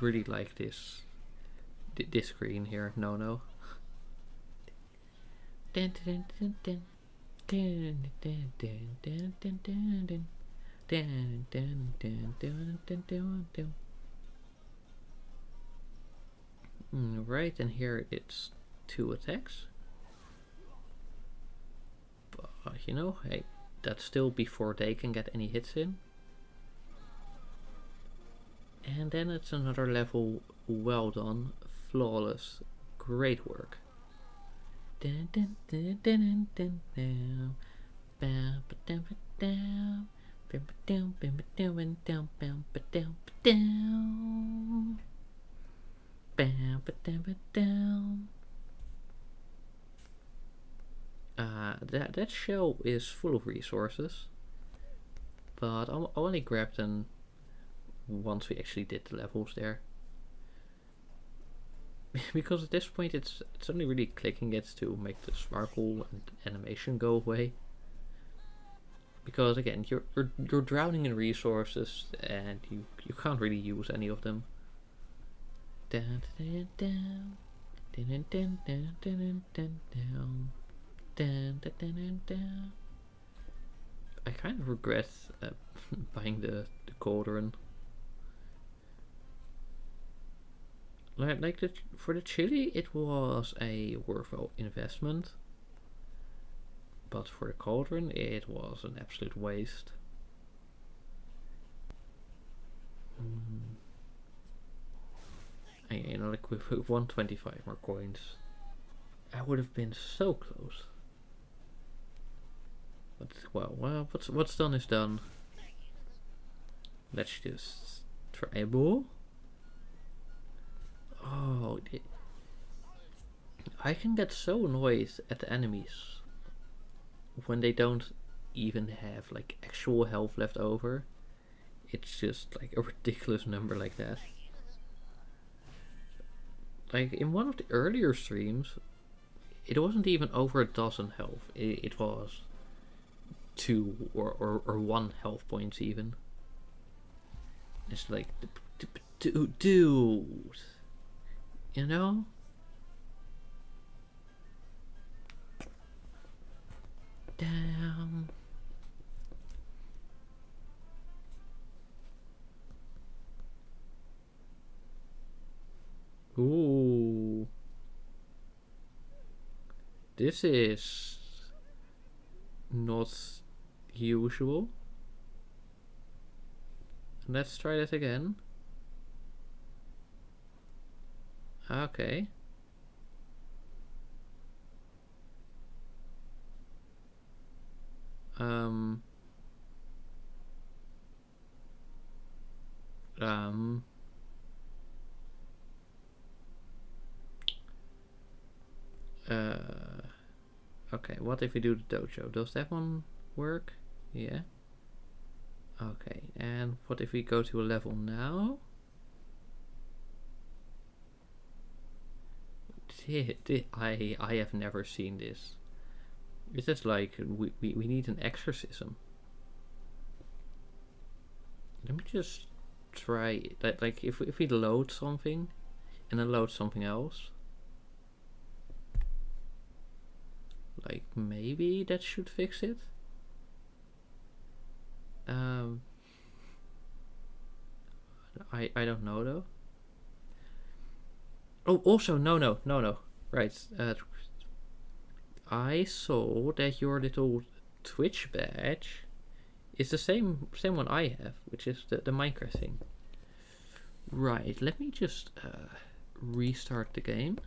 really like this screen here. No. Right, and here it's 2 attacks. But you know, hey, that's still before they can get any hits in. And then it's another level. Well done, flawless, great work. That shell is full of resources, but I'll only grab them once we actually did the levels there. Because at this point it's only really clicking it to make the sparkle and animation go away. Because again, you're drowning in resources and you can't really use any of them. I kind of regret buying the cauldron. Like for the chili, it was a worthwhile investment, but for the cauldron, it was an absolute waste. You know, like with 125 more coins, I would have been so close. But well, what's done is done. Let's just try a ball. Oh, I can get so annoyed at the enemies when they don't even have like actual health left over. It's just like a ridiculous number like that. Like in one of the earlier streams, it wasn't even over a dozen health. It was 2 or 1 health points even. It's like, dude, you know? Damn. Ooh. This is not usual. Let's try that again. Okay. Okay, what if we do the dojo? Does that one work? Yeah. Okay, and what if we go to a level now? I have never seen this. It's just like we need an exorcism. Let me just try that. Like if we load something and then load something else, like maybe that should fix it. I don't know though. Oh, also no. Right. I saw that your little Twitch badge is the same one I have, which is the Minecraft thing. Right. Let me just restart the game.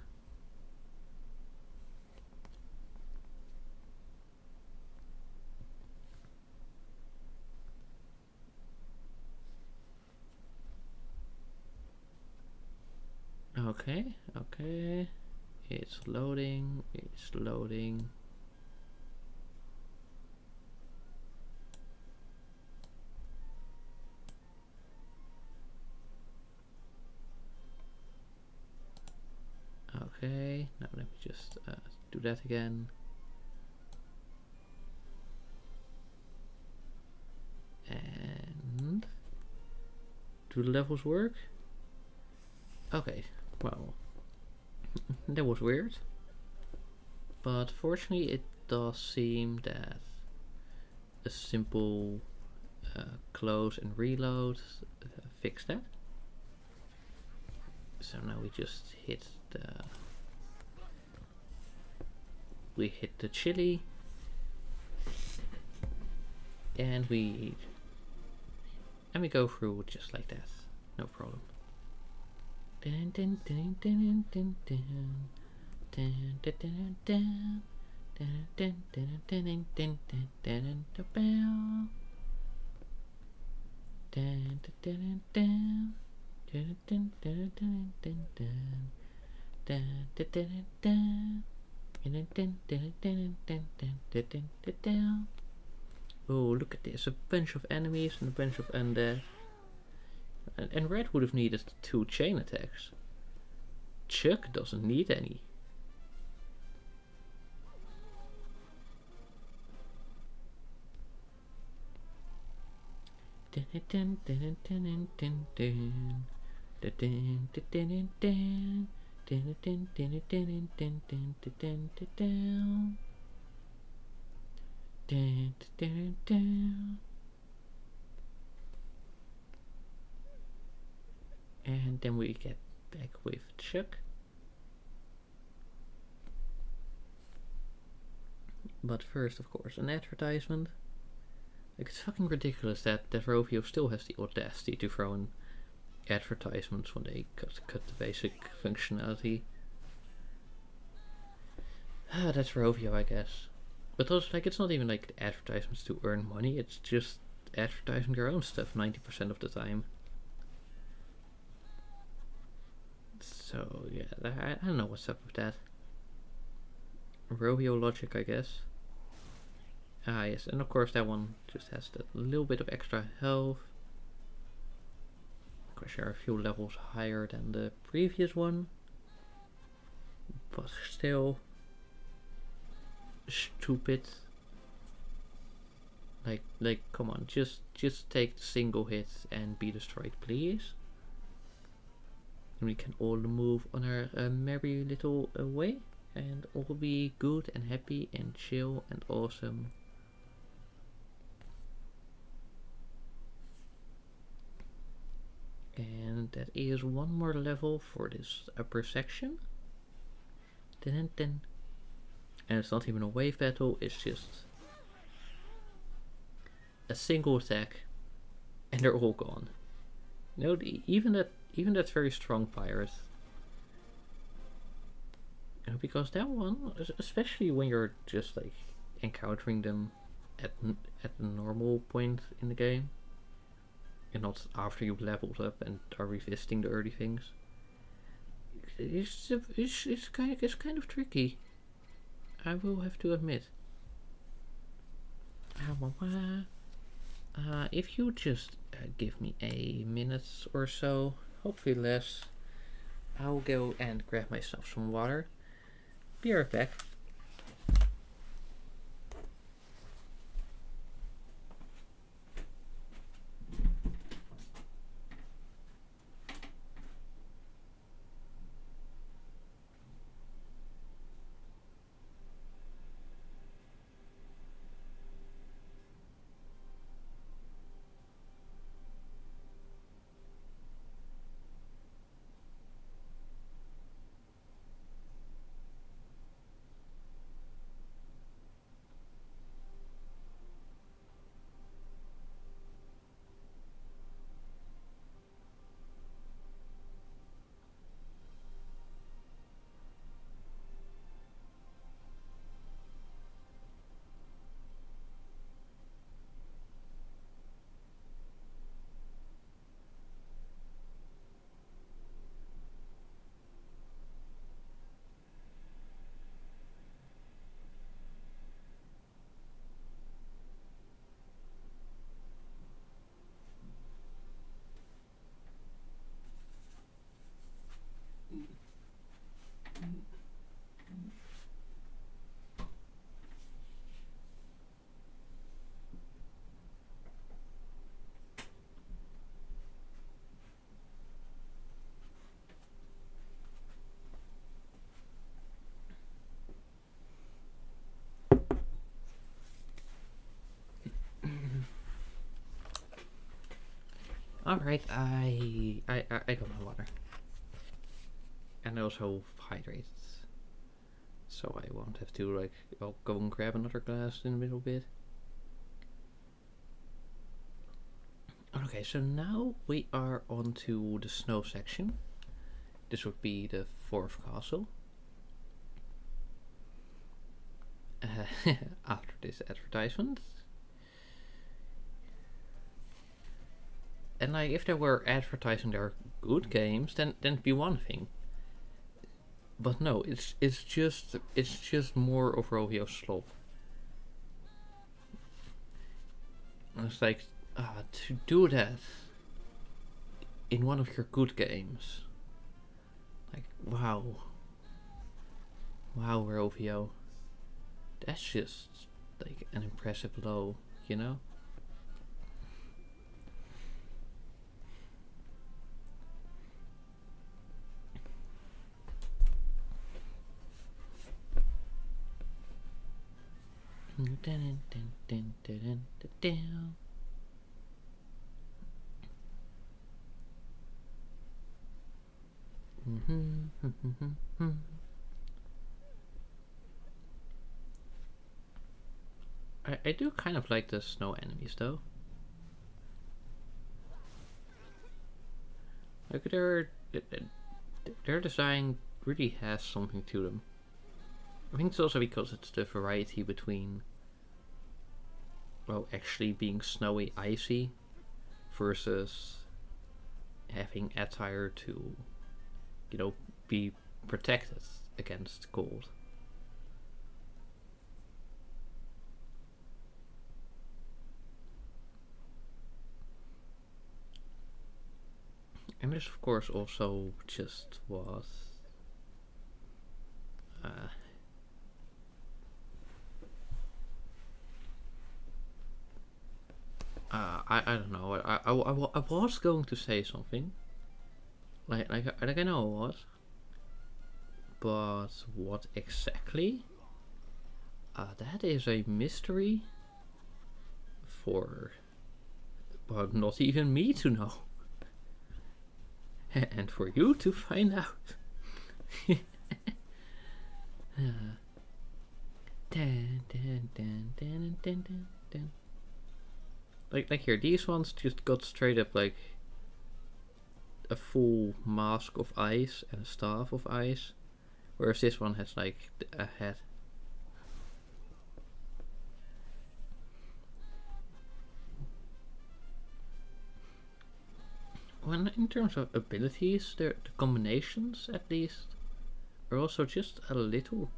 Okay. It's loading. Okay, now let me just do that again. And do the levels work? Okay, well, that was weird. But fortunately it does seem that a simple close and reload fixed that. So now we just hit the chili and we go through just like that, no problem. Oh, look at this, a bunch of enemies and a bunch of undead. And red would have needed 2 chain attacks. Chuck doesn't need any. Dun, dun, dun. And then we get back with Chuck. But first, of course, an advertisement. Like, it's fucking ridiculous that Rovio still has the audacity to throw in advertisements when they cut the basic functionality. That's Rovio, I guess. But also, like, it's not even like advertisements to earn money, it's just advertising their own stuff 90% of the time. So, yeah, I don't know what's up with that. Rovio logic, I guess. Ah, yes, and of course that one just has that little bit of extra health. Of course, you're a few levels higher than the previous one, but still stupid. Like, come on, just take the single hit and be destroyed, please. And we can all move on our merry little way, and all be good and happy and chill and awesome. And that is one more level for this upper section. Dun, dun. And it's not even a wave battle, it's just a single attack and they're all gone. You know, even that's very strong fires. You know, because that one, especially when you're just like encountering them at the normal point in the game, and not after you've leveled up and are revisiting the early things. It's kind of tricky. I will have to admit. If you just give me a minute or so, hopefully less, I'll go and grab myself some water. Be right back. Alright, I got my water. And also hydrated. So I won't have to, like, I'll go and grab another glass in a little bit. Okay, so now we are on to the snow section. This would be the 4th castle. After this advertisement. And like, if there were advertising their good games, then it'd be one thing. But no, it's just more of Rovio slop. It's like, to do that in one of your good games, like, wow, Rovio, that's just like an impressive low, you know. I do kind of like the snow enemies though. Like their design really has something to them. I think it's also because it's the variety between, well, actually being snowy, icy, versus having attire to, you know, be protected against cold. And this, of course, also just was. I don't know. I was going to say something. Like I know what. But what exactly? That is a mystery for, well, not even me to know. And for you to find out. Like here, these ones just got straight up like a full mask of ice and a staff of ice, whereas this one has like a head. Well, in terms of abilities, the combinations at least are also just a little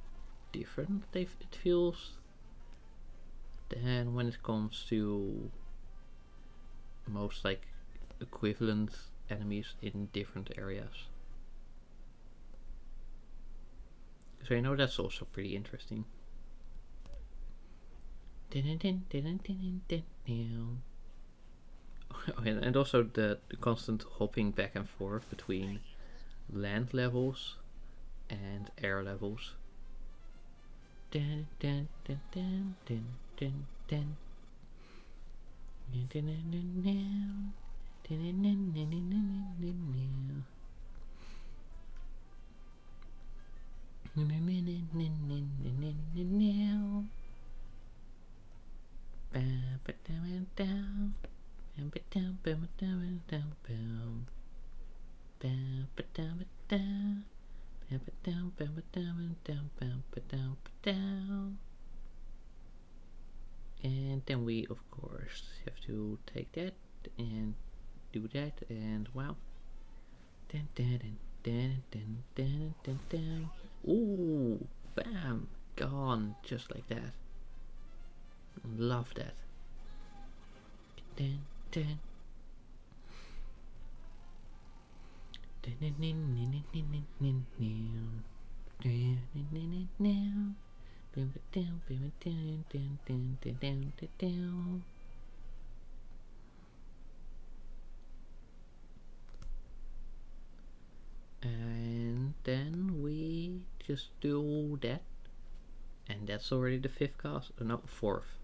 different. It feels than when it comes to most like equivalent enemies in different areas. So I know that's also pretty interesting. And also the constant hopping back and forth between land levels and air levels. And then we of course have to take that and do that, and wow. Ooh, bam, gone just like that. Love that. And then we just do that, and that's already the fifth cast. No, fourth.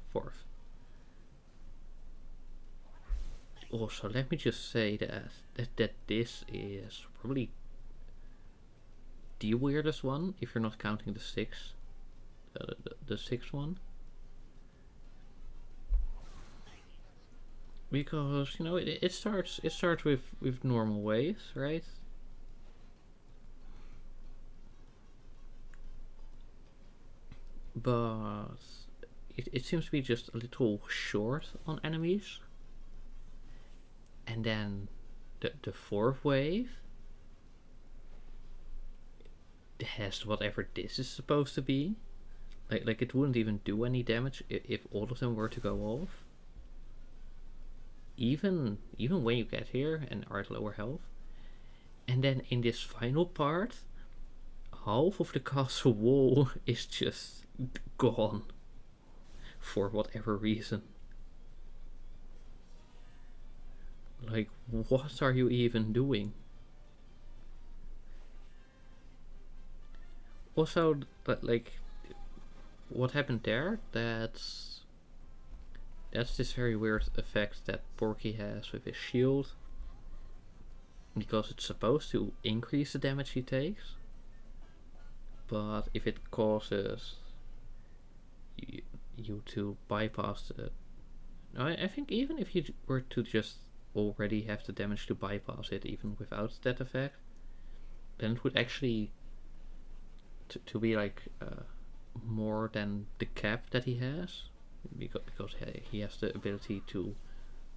Also, let me just say that this is probably the weirdest one if you're not counting the sixth one, because you know it starts with normal waves, right? But it seems to be just a little short on enemies, and then the fourth wave has whatever this is supposed to be. Like it wouldn't even do any damage if all of them were to go off. Even when you get here and are at lower health. And then in this final part, half of the castle wall is just gone for whatever reason. Like, what are you even doing? Also, like, what happened there, that's this very weird effect that Porky has with his shield, because it's supposed to increase the damage he takes, but if it causes you to bypass the... I think even if you were to just already have the damage to bypass it, even without that effect, then it would actually to be like more than the cap that he has, because he has the ability to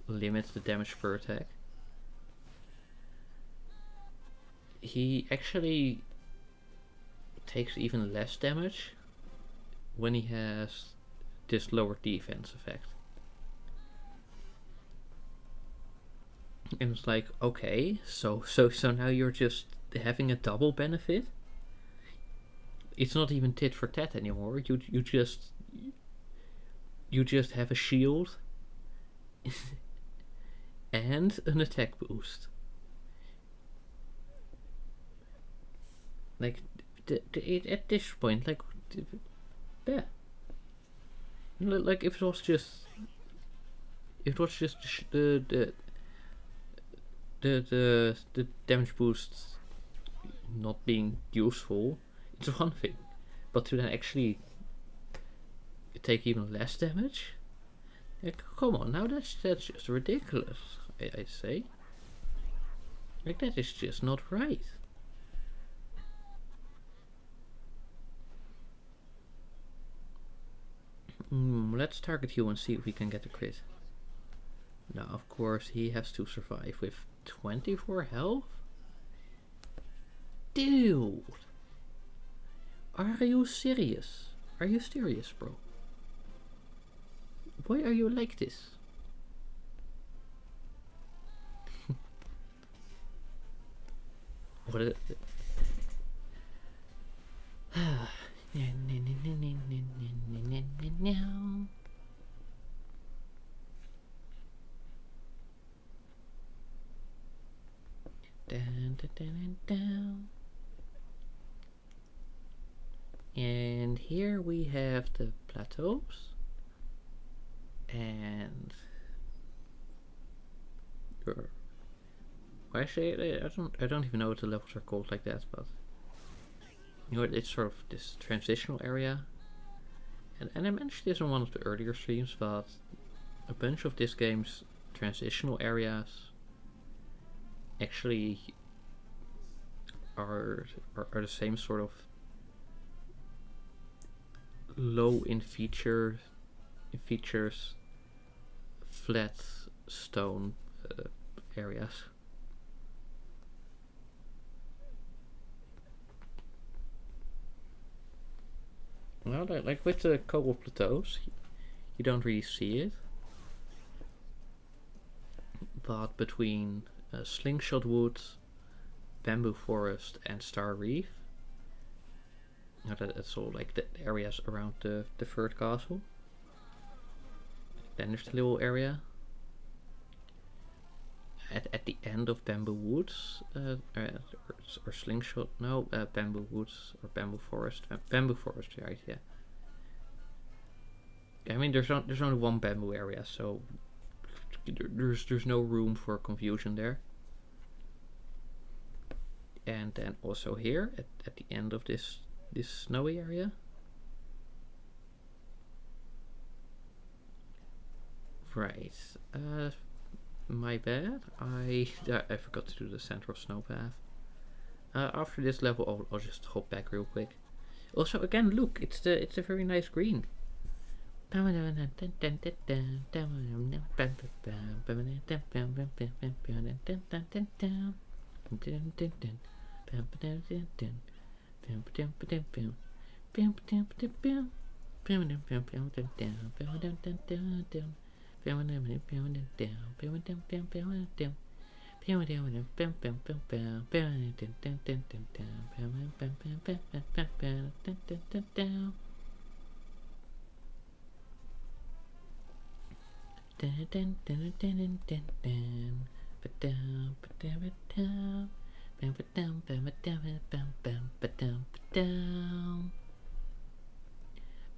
limit the damage per attack. He actually takes even less damage when he has this lower defense effect. And it's like, okay, so now you're just having a double benefit. It's not even tit for tat anymore. You just have a shield and an attack boost. Like at this point, like, yeah. Like if it was just the damage boost not being useful, it's one thing, but to then actually take even less damage, like, come on, now that's just ridiculous. I say, like, that is just not right. Let's target you and see if we can get a crit. Now, of course, he has to survive with 24 health. Dude, are you serious? Are you serious, bro? Why are you like this? What is it? And here we have the plateaus, and actually, I don't even know what the levels are called like that, but you know, it's sort of this transitional area. And I mentioned this on one of the earlier streams, but a bunch of this game's transitional areas actually are the same sort of low in features, flat stone areas. Well, like with the cobble plateaus, you don't really see it, but between Slingshot Woods, Bamboo Forest, and Star Reef, that's all like the areas around the third castle. Then there's the little area at the end of Bamboo Woods, or Slingshot, no, Bamboo Woods or Bamboo Forest, Bamboo Forest, right? Yeah. I mean, there's only one bamboo area, so there's no room for confusion there. And then also here at the end of this snowy area. Right. My bad. I forgot to do the central snow path. After this level, I'll just hop back real quick. Also, again, look, it's a very nice green.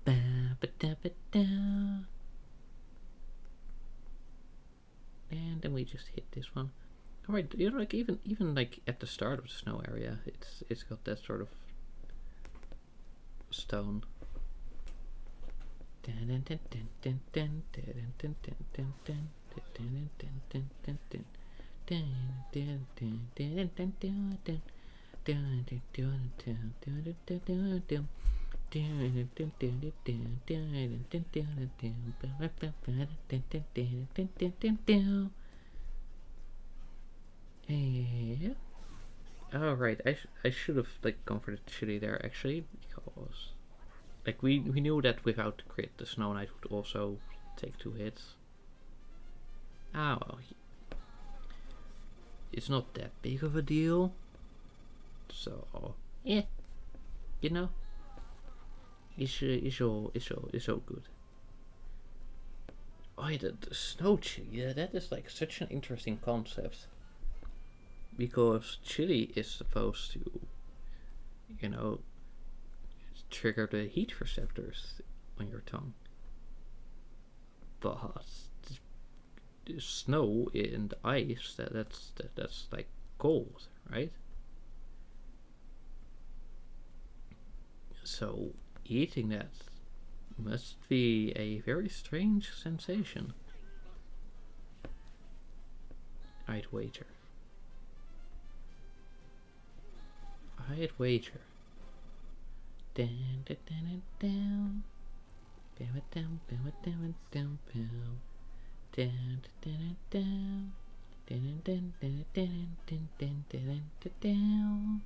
Ba, ba, da, ba, da. And then we just hit this one. Alright, you know, like even like at the start of the snow area, it's got that sort of stone. Yeah. Oh right, I should have like gone for the chili there actually, because like we knew that without the crit the Snow Knight would also take 2 hits. Ah well, it's not that big of a deal. So yeah, you know, it's so good. Oh yeah, the snow chili, yeah, that is like such an interesting concept, because chili is supposed to, you know, trigger the heat receptors on your tongue, but the snow and ice that's like cold, right? So eating that must be a very strange sensation, I'd wager. I'd wager. Down, down, down, down. Bam it down, bam it down, down, down. Down, down, down. Down, down, down, down, down, down, down, down.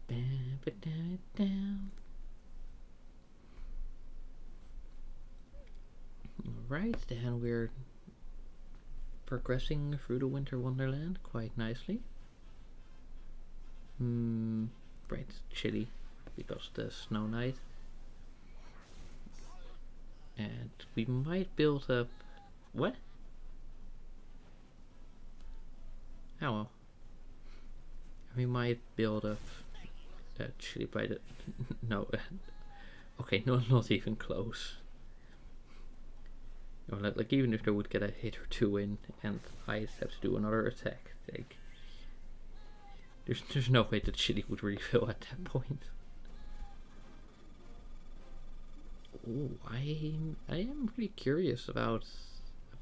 Bam it down, down. Alright, then we're progressing through the Winter Wonderland quite nicely. Right, chilly because the Snow Knight. And we might build up. What? Oh well. We might build up chili by the. No. Okay, no, not even close. Or like even if they would get a hit or 2 in, and I have to do another attack, like there's no way that chili would refill at that point. Oh, I am pretty curious about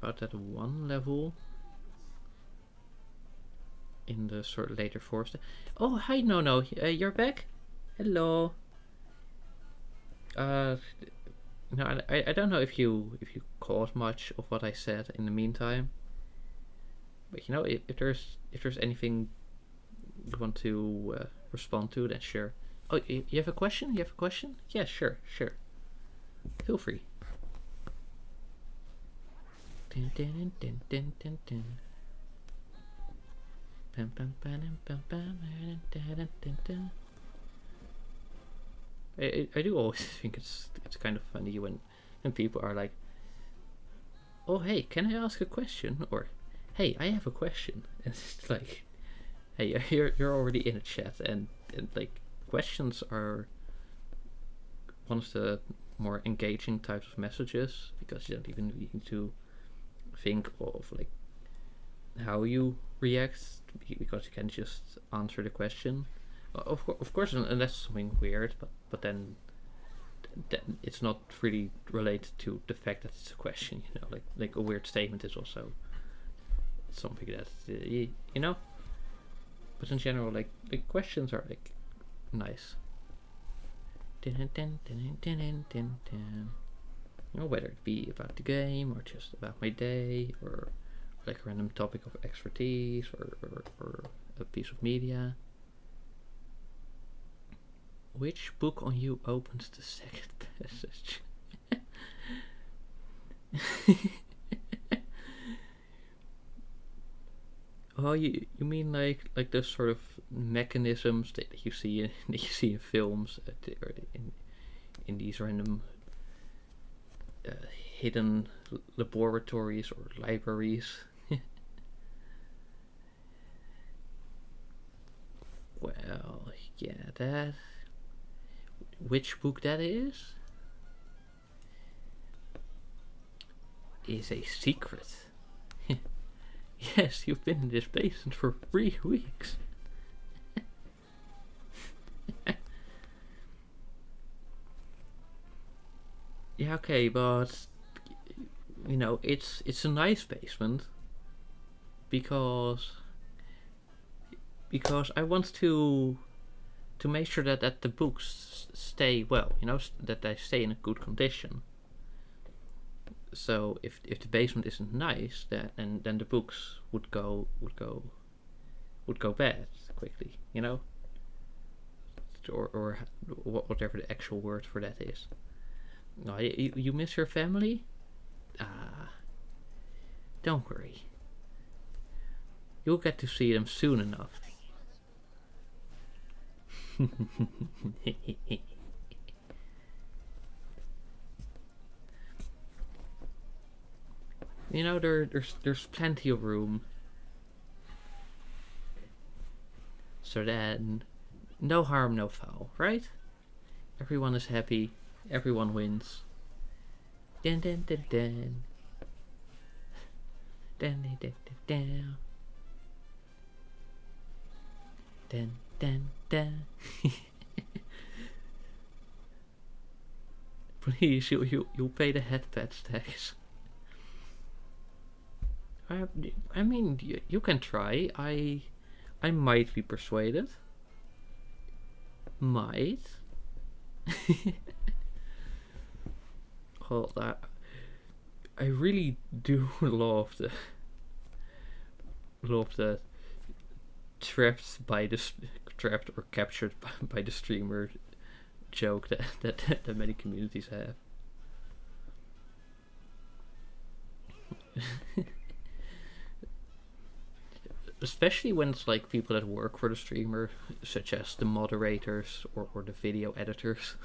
that one level in the sort of later forest. Oh hi, no, you're back. Hello. No, I don't know if you caught much of what I said in the meantime, but you know, if there's anything you want to respond to, then sure. Oh, you have a question? You have a question? Yeah, sure. Feel free. Dun, dun, dun, dun, dun, dun. Bum, bum, ba-dum, bum, bum, dun, dun, dun, dun. I do always think it's kind of funny when people are like, "Oh hey, can I ask a question?" or "Hey, I have a question." And it's like, "Hey, you're already in a chat," and like questions are one of the more engaging types of messages, because you don't even need to think of like how you react, because you can just answer the question. Of course, unless something weird, but then it's not really related to the fact that it's a question. You know, like a weird statement is also something that you know. But in general, like questions are like nice. You know, whether it be about the game or just about my day, or like a random topic of expertise, or a piece of media. Which book on you opens the second passage? Oh, you mean like those sort of mechanisms that you see in films, or in these random hidden laboratories or libraries? Well, yeah, that. which book that is a secret. Yes, you've been in this basement for 3 weeks. Yeah, okay, but you know, it's a nice basement because I want to make sure that the books stay well, you know, that they stay in a good condition. So if the basement isn't nice, then the books would go bad quickly, you know, or whatever the actual word for that is. No, you miss your family? Don't worry. You'll get to see them soon enough. You know, there's plenty of room. So then, no harm, no foul, right? Everyone is happy. Everyone wins. Dun dun dun dun. Dun dun dun dun. Dun dun dun. Please, you'll pay the head pets tax. I mean, you can try. I might be persuaded. Might. Well, I really do love the trapped or captured by the streamer joke that many communities have. Especially when it's like people that work for the streamer, such as the moderators or the video editors.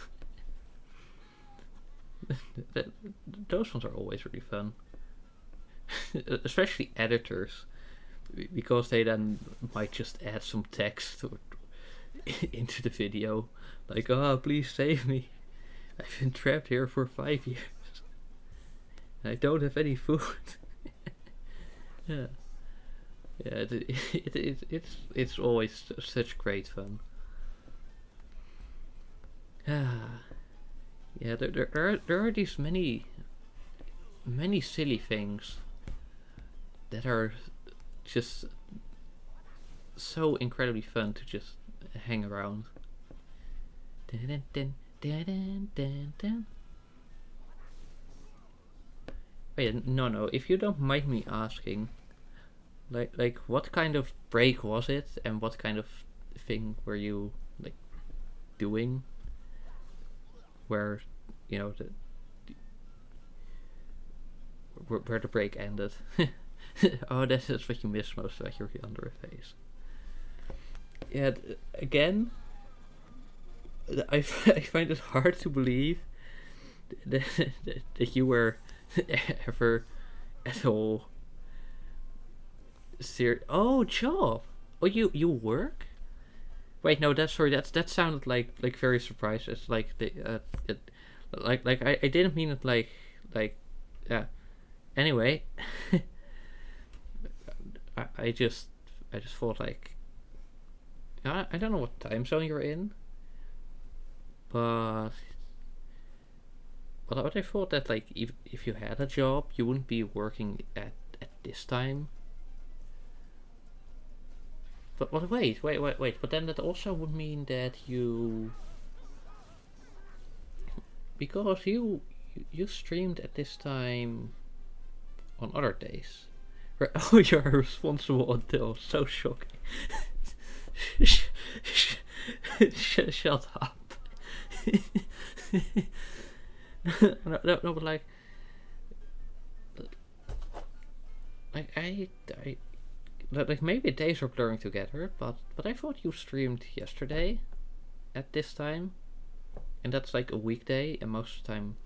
Those ones are always really fun. Especially editors, because they then might just add some text into the video, like, "Oh, please save me! I've been trapped here for 5 years. I don't have any food." Yeah, yeah. It's always such great fun. Yeah, there are these many silly things that are just so incredibly fun to just hang around. Dun, dun, dun, dun, dun, dun. Wait, no. If you don't mind me asking, like what kind of break was it, and what kind of thing were you like doing? Where, you know, where the break ended. Oh, that's what you miss most about your under a face. Yeah, again, I find it hard to believe that you were ever at all serious. Oh, job. Oh, you work? Wait, no, that's sorry. That sounded like very surprised. It's like the like I didn't mean it like yeah. Anyway, I just thought like I don't know what time zone you're in, but I thought that like if you had a job, you wouldn't be working at this time. But wait. But then that also would mean that because you streamed at this time on other days. Right? Oh, you're responsible until so shocking. Shut up. No, but like I like maybe days are blurring together, but I thought you streamed yesterday at this time, and that's like a weekday, and most of the time,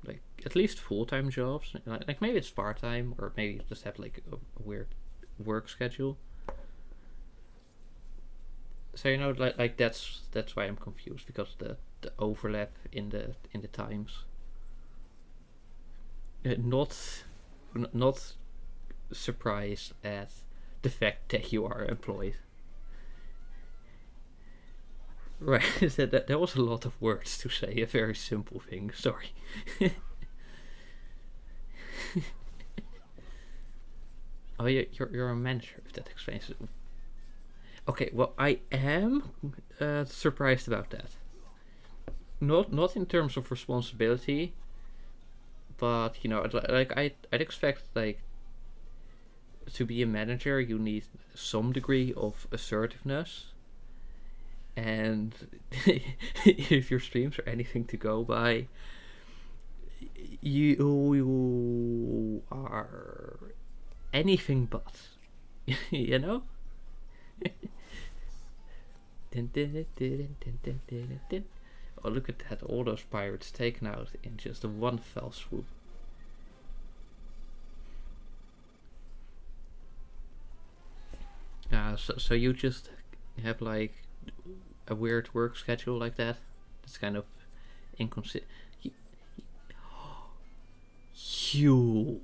like at least full-time jobs, like maybe it's part-time, or maybe you just have like a weird work schedule. so you know, like that's why I'm confused, because the overlap in the times. Not surprised at the fact that you are employed. Right, that was a lot of words to say a very simple thing. Sorry. Oh, you're a manager. If that explains it. Okay, well, I am surprised about that. Not in terms of responsibility, but you know, like I'd expect like to be a manager, you need some degree of assertiveness, and if your streams are anything to go by, you are anything but. You know. Oh, look at that! All those pirates taken out in just one fell swoop. So you just have like a weird work schedule like that? It's kind of inconsistent. You.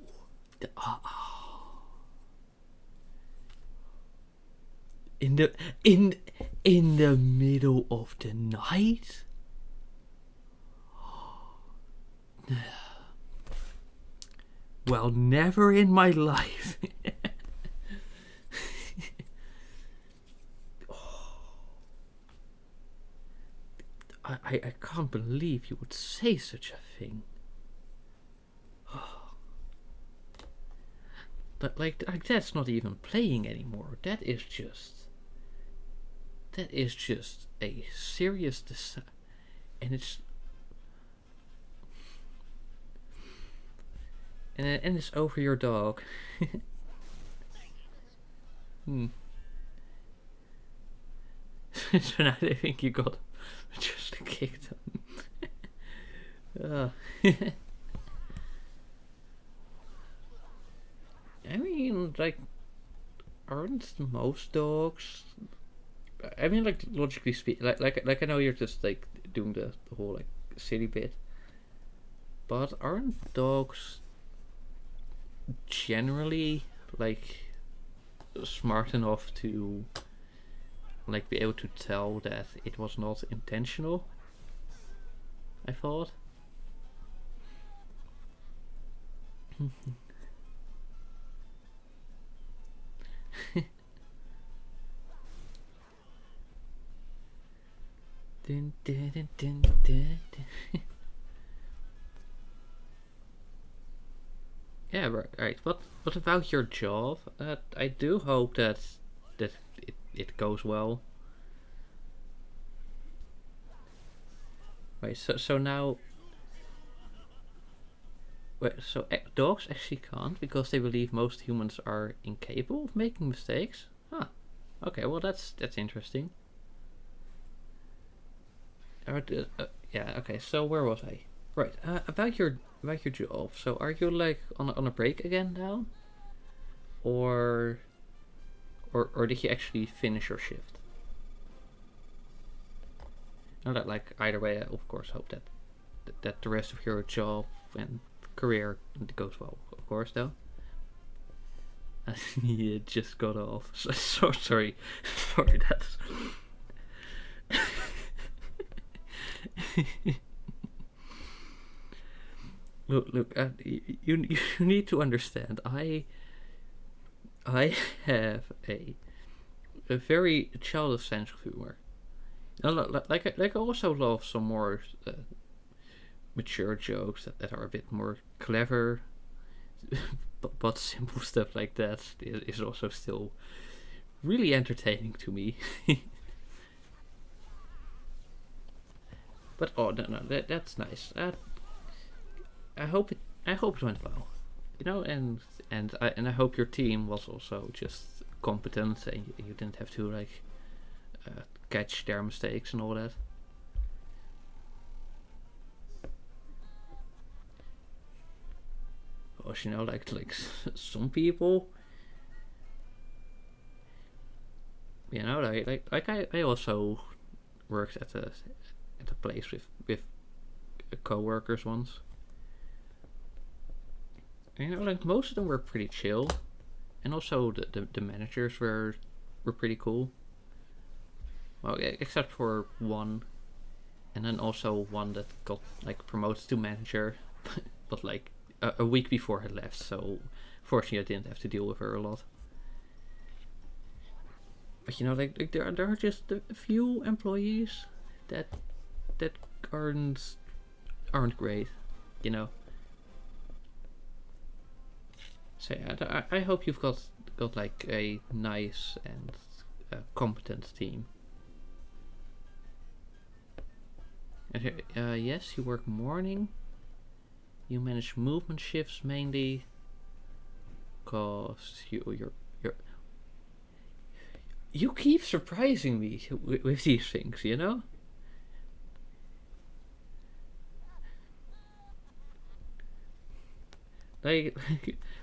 In the middle of the night? Well, never in my life. I can't believe you would say such a thing. But like that's not even playing anymore. That is just a serious and it's and it's over your dog. So now they think you got just kicked them. I mean, like, aren't most dogs? I mean, like, logically speaking, like I know you're just like doing the whole like city bit, but aren't dogs generally like smart enough to like be able to tell that it was not intentional? I thought. Dun, dun, dun, dun, dun, dun. Yeah, right. What about your job? I do hope that it goes well. Right. So now. Wait, so dogs actually can't because they believe most humans are incapable of making mistakes? Huh. Okay. Well, that's interesting. Yeah. Okay. So where was I? Right. About your job. So are you like on a break again now, or did you actually finish your shift? No, that like either way, I of course hope that the rest of your job and career goes well. Of course, though. It just got off. So sorry. Sorry, that's. Look. You need to understand. I have a very childish sense of humor. Like I also love some more mature jokes that are a bit more clever, but simple stuff like that is also still really entertaining to me. But oh no, that's nice. I hope it went well, you know, and I hope your team was also just competent and you didn't have to like catch their mistakes and all that. Because you know, like some people. You know, I also worked at a place with co-workers once. You know, like most of them were pretty chill, and also the managers were pretty cool. Well, except for one, and then also one that got like promoted to manager, but like a week before I left. So fortunately, I didn't have to deal with her a lot. But you know, like there are just a few employees that that aren't great. You know. So yeah, I hope you've got like a nice and competent team. And yes, you work morning. You manage movement shifts mainly, cause you keep surprising me with these things. You know. Like,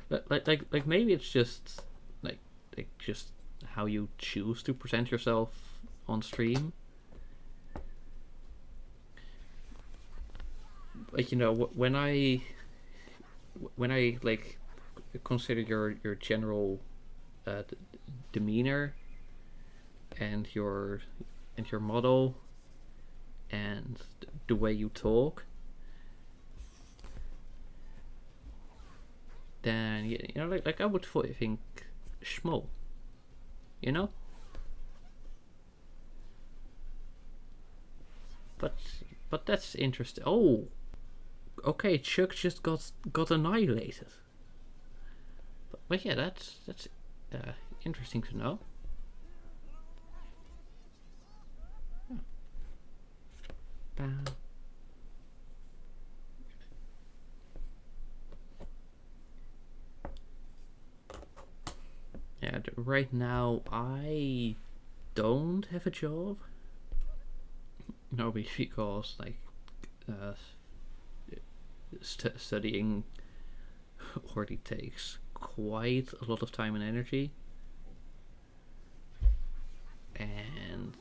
like maybe it's just like just how you choose to present yourself on stream. Like you know, when I like consider your general demeanor and your model and the way you talk, then you know like I would think small, you know. But that's interesting. Oh, okay, Chuck just got annihilated. But yeah, that's interesting to know. Bam. Yeah, right now I don't have a job. No, because like uh, studying already takes quite a lot of time and energy, and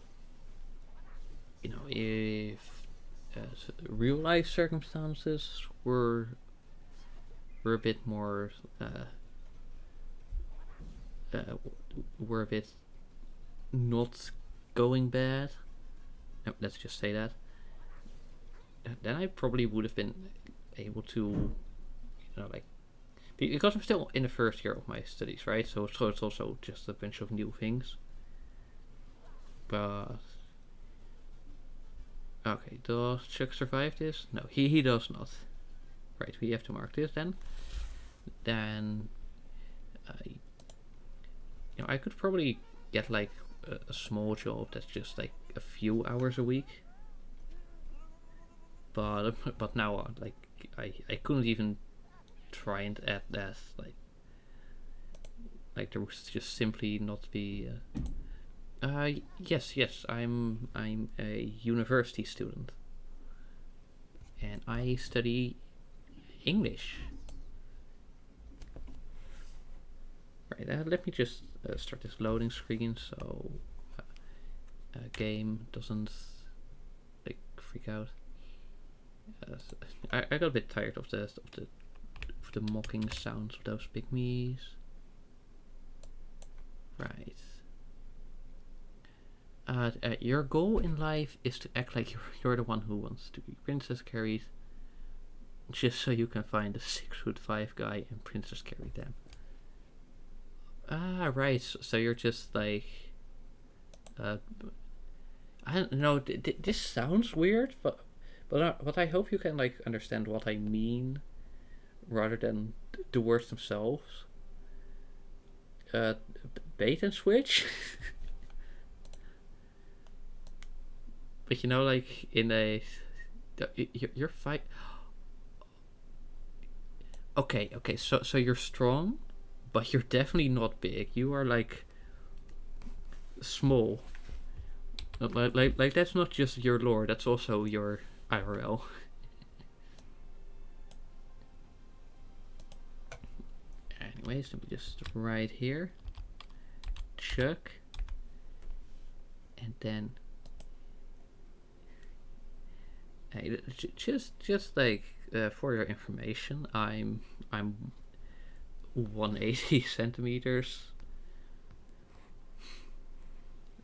you know if real life circumstances were a bit more were a bit not going bad. No, let's just say that. Then I probably would have been able to, you know, like because I'm still in the first year of my studies, right? So it's also just a bunch of new things. But okay, does Chuck survive this? No, he does not. Right, we have to mark this then. Then, you know, I could probably get like a small job that's just like a few hours a week. But now like I couldn't even try and add that like there would just simply not be. Yes, I'm a university student, and I study English. Right, let me just start this loading screen so game doesn't like freak out. I got a bit tired of the mocking sounds of those pygmies. Right. Your goal in life is to act like you're the one who wants to be princess carried, just so you can find a 6'5" guy and princess carry them. Ah, right. So you're just like, I don't know. This sounds weird, but I hope you can like understand what I mean, rather than the words themselves. Uh, bait and switch. But you know, like in a your fight. Okay. So you're strong, but you're definitely not big. You are like small. Like that's not just your lore. That's also your IRL. Anyways, let me just right here. Chuck and then just like for your information, I'm 180 centimeters.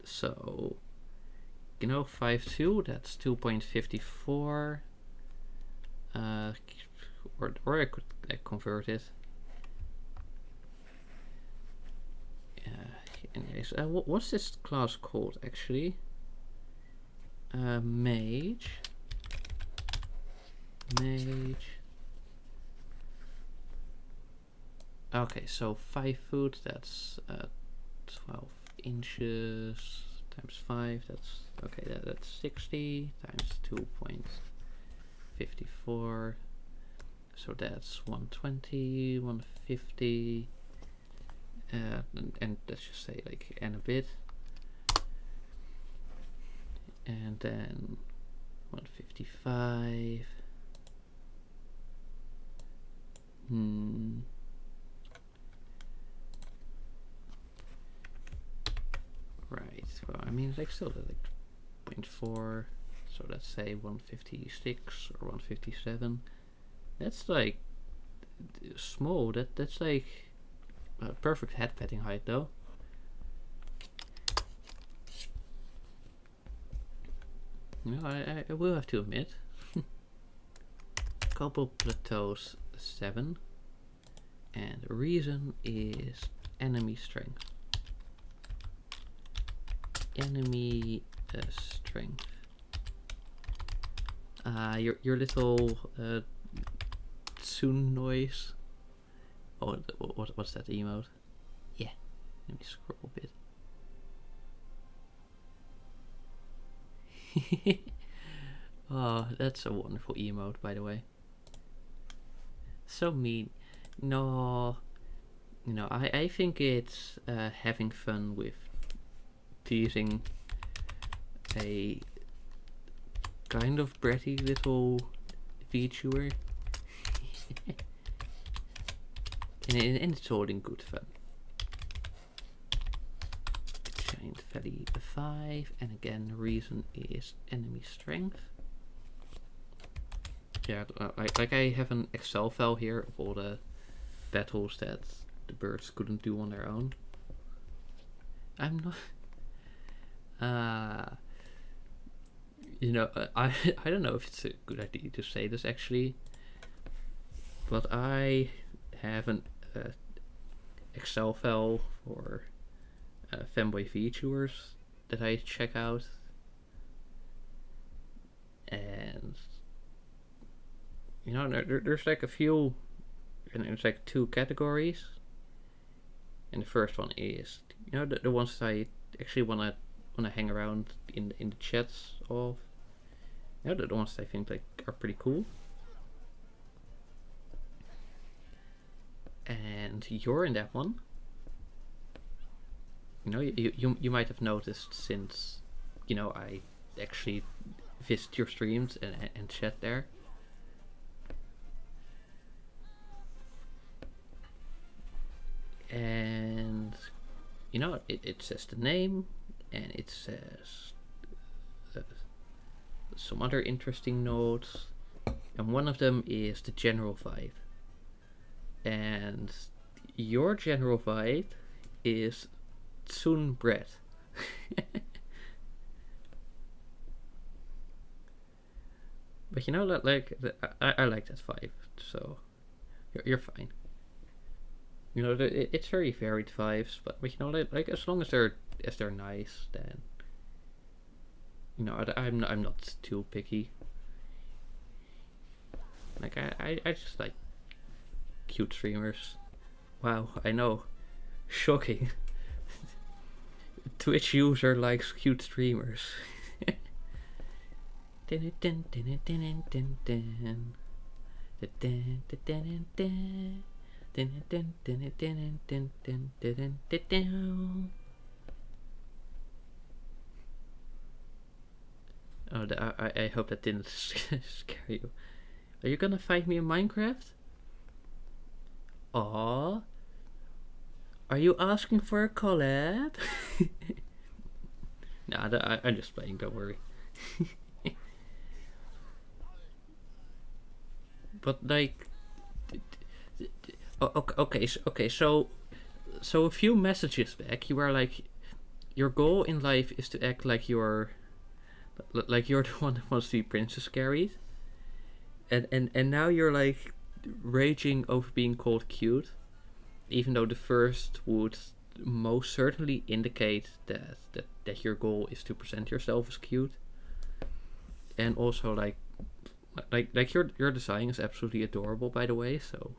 So, 5'2", that's 2.54. Or I could convert it. Anyways, what's this class called actually? Mage. Okay, so 5 foot, that's 12 inches times 5, that's okay, that's 60 times 2.54, so that's 120, 150, and let's just say like and a bit, and then 155. Right, well, I mean, like still like 0.4, so let's say 156 or 157. That's like small. That's like a perfect head petting height, though. I will have to admit, couple plateaus 7, and the reason is enemy strength. Strength. Your little soon noise. Oh, what's that emote? Yeah, let me scroll a bit. Oh, that's a wonderful emote, by the way. So mean. No, I think it's having fun with teasing a kind of bratty little VTuber. and it's all in good fun. Giant Valley 5, and again the reason is enemy strength. Yeah, like I have an Excel file here of all the battles that the birds couldn't do on their own. I'm not I don't know if it's a good idea to say this actually, but I have an Excel file for fanboy VTubers that I check out, and there's like a few, and there's like 2 categories, and the first one is the ones that I actually wanna hang around in the chats of. The ones that I think like are pretty cool. And you're in that one. You might have noticed since I actually visit your streams and chat there. And it says the name, and it says some other interesting notes, and one of them is the general vibe, and your general vibe is soon bread. But I like that vibe, so you're fine. It's very varied vibes, but like as long as they're nice, then I'm not too picky. Like I just like cute streamers. Wow, I know, shocking. Twitch user likes cute streamers. Oh, I hope that didn't scare you. Are you gonna fight me in Minecraft? Aww. Are you asking for a collab? No, Nah, I'm just playing, don't worry. But like, okay, so a few messages back, you were like, your goal in life is to act like you're the one that wants to be princess carried, and now you're like raging over being called cute, even though the first would most certainly indicate that your goal is to present yourself as cute, and also like your design is absolutely adorable, by the way. So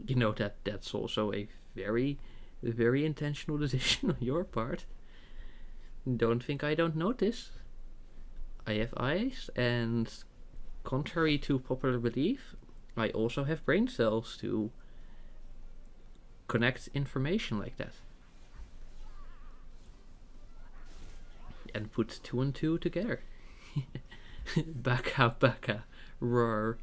you know that's also a very very intentional decision on your part. Don't think I don't notice. I have eyes, and contrary to popular belief, I also have brain cells to connect information like that. And put 2 and 2 together. Baka, roar.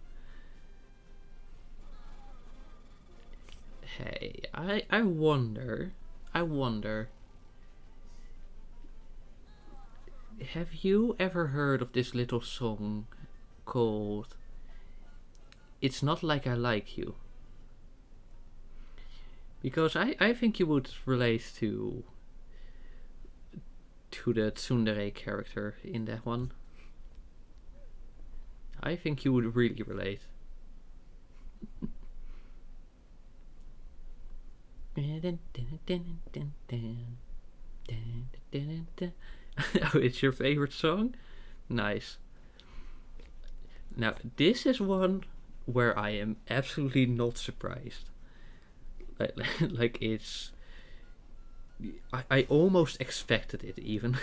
Hey, I wonder, have you ever heard of this little song called It's Not Like I Like You? Because I think you would relate to the tsundere character in that one. I think you would really relate. Oh, it's your favorite song? Nice. Now, this is one where I am absolutely not surprised. Like it's... I almost expected it, even.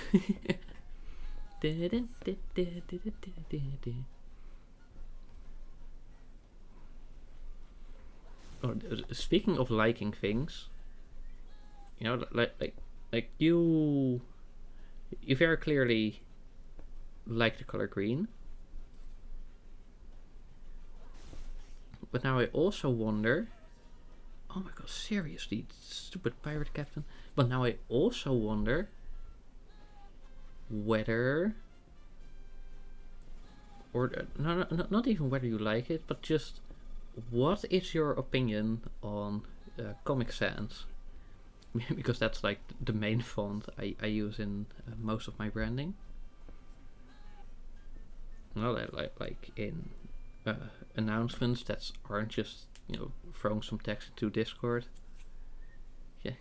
Oh, speaking of liking things, you know, like you very clearly like the color green, but now I also wonder. Oh my god, seriously, stupid pirate captain! But now I also wonder whether, or no, not even whether you like it, but just what is your opinion on Comic Sans? Because that's like the main font I use in most of my branding. Well, like in announcements that aren't just, you know, throwing some text into Discord. Yeah.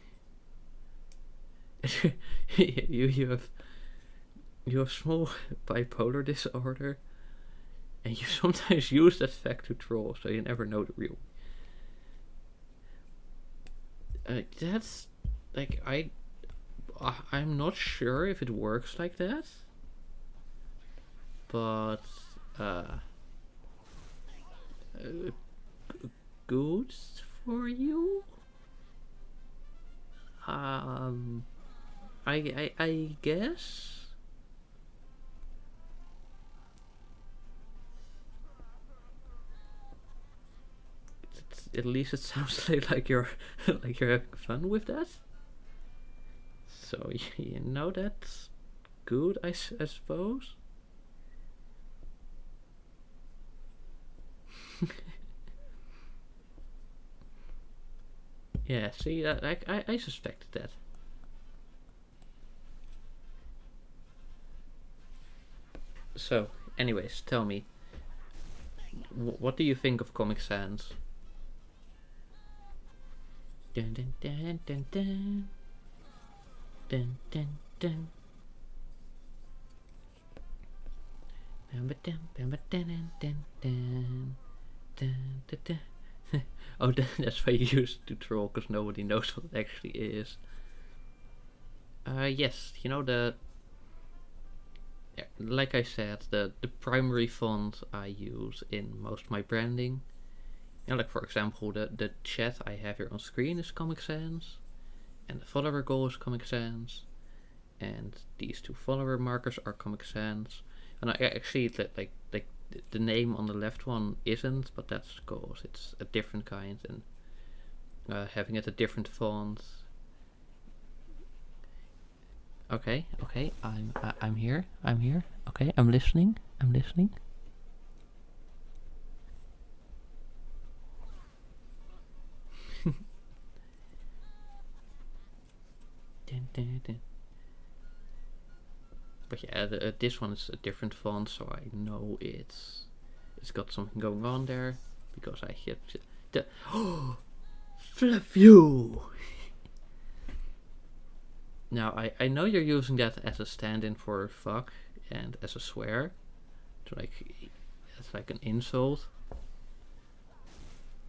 you have small bipolar disorder, and you sometimes use that fact to troll, so you never know the real. That's like I'm not sure if it works like that, but good for you. I guess. At least it sounds like you're having fun with that. So you know that's good, I suppose. Yeah, see, I suspected that. So, anyways, tell me, what do you think of Comic Sans? Dun dun dun dun dun dun dun dun. Oh, that's why you use it to troll, because nobody knows what it actually is. Yes, you know, like I said, the primary font I use in most of my branding. You know, like for example, the chat I have here on screen is Comic Sans, and the follower goal is Comic Sans, and these two follower markers are Comic Sans. And I actually like the name on the left one isn't, but that's because it's a different kind, and having it a different font Okay, okay, I'm here. I'm here. Okay, I'm listening. I'm listening. Dun, dun, dun. But yeah, this one is a different font, so I know it's got something going on there because I hit the fluff you. Now I know you're using that as a stand-in for fuck and as a swear, to it's like an insult.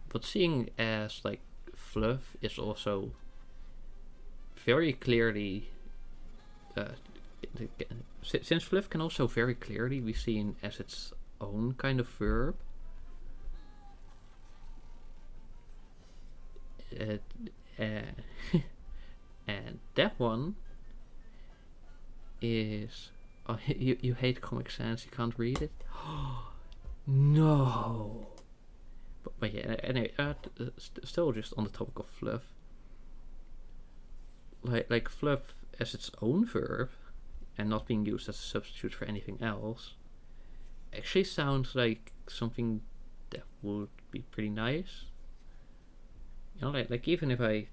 But seeing as like fluff is also very clearly, since fluff can also very clearly be seen as its own kind of verb. And that one is. Oh, you hate Comic Sans, you can't read it? No! But yeah, anyway, still just on the topic of fluff. Like fluff as its own verb and not being used as a substitute for anything else actually sounds like something that would be pretty nice. You know, like even if I'm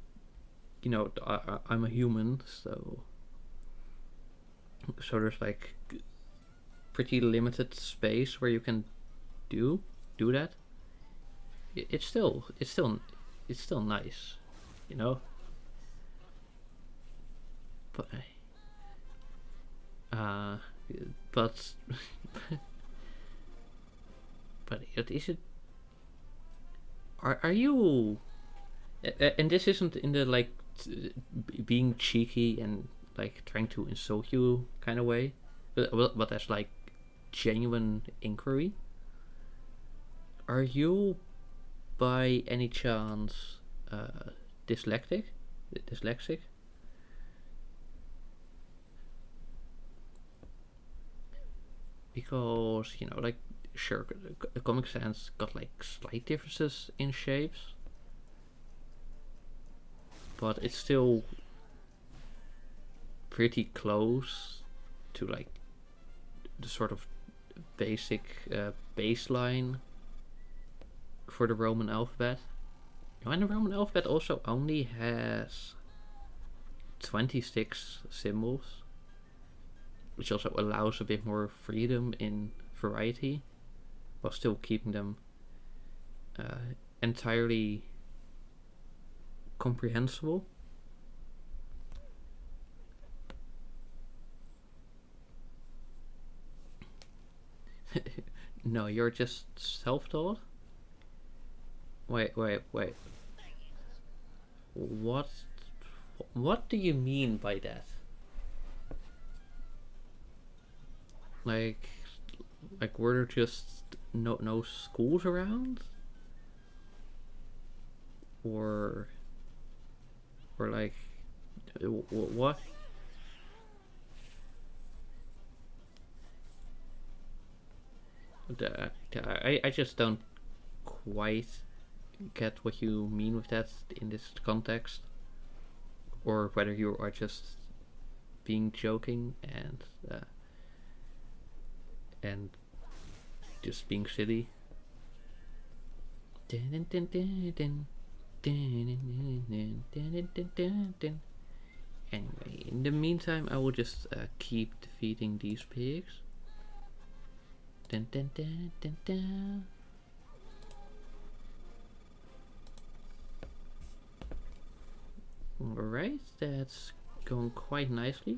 a human, so there's like pretty limited space where you can do that. It's still nice, you know. But but is it? Are you? And this isn't in the like being cheeky and like trying to insult you kind of way, but as like genuine inquiry. Are you by any chance dyslexic? Dyslexic? Because like sure, Comic Sans got like slight differences in shapes, but it's still pretty close to like the sort of basic baseline for the Roman alphabet. And the Roman alphabet also only has 26 symbols, which also allows a bit more freedom in variety, while still keeping them entirely comprehensible. No, you're just self-taught? Wait. What do you mean by that? Like were there just no schools around? Or like what? I just don't quite get what you mean with that in this context, or whether you are just being joking and just being silly. Anyway, in the meantime, I will just keep defeating these pigs. Alright, that's going quite nicely.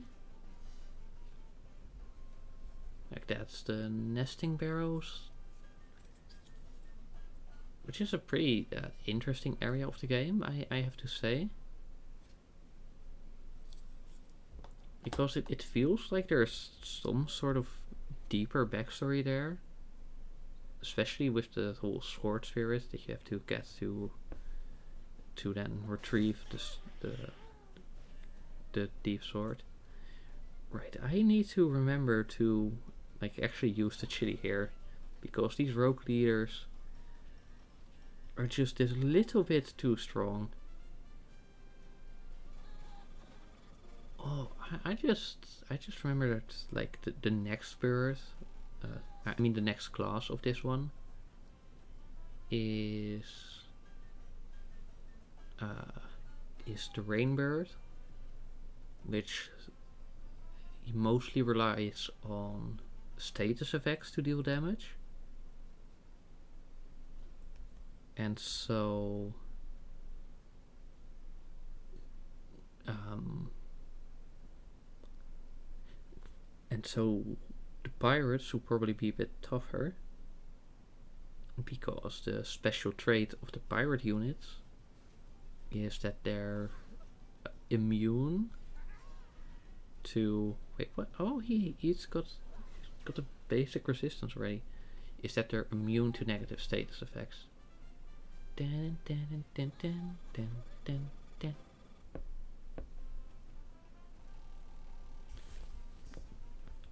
Like that's the nesting barrows, which is a pretty interesting area of the game, I have to say. Because it feels like there's some sort of deeper backstory there. Especially with the whole sword spirit that you have to get to then retrieve the deep sword. Right, I need to remember to like actually use the chili here, because these rogue leaders are just this little bit too strong. Oh, I just remember that like the next bird, I mean the next class of this one is the rainbird, which mostly relies on status effects to deal damage, and so the pirates will probably be a bit tougher, because the special trait of the pirate units is that they're immune to... Wait, what? Oh, he's got a basic resistance already. Is that they're immune to negative status effects. Dun, dun, dun, dun, dun, dun, dun.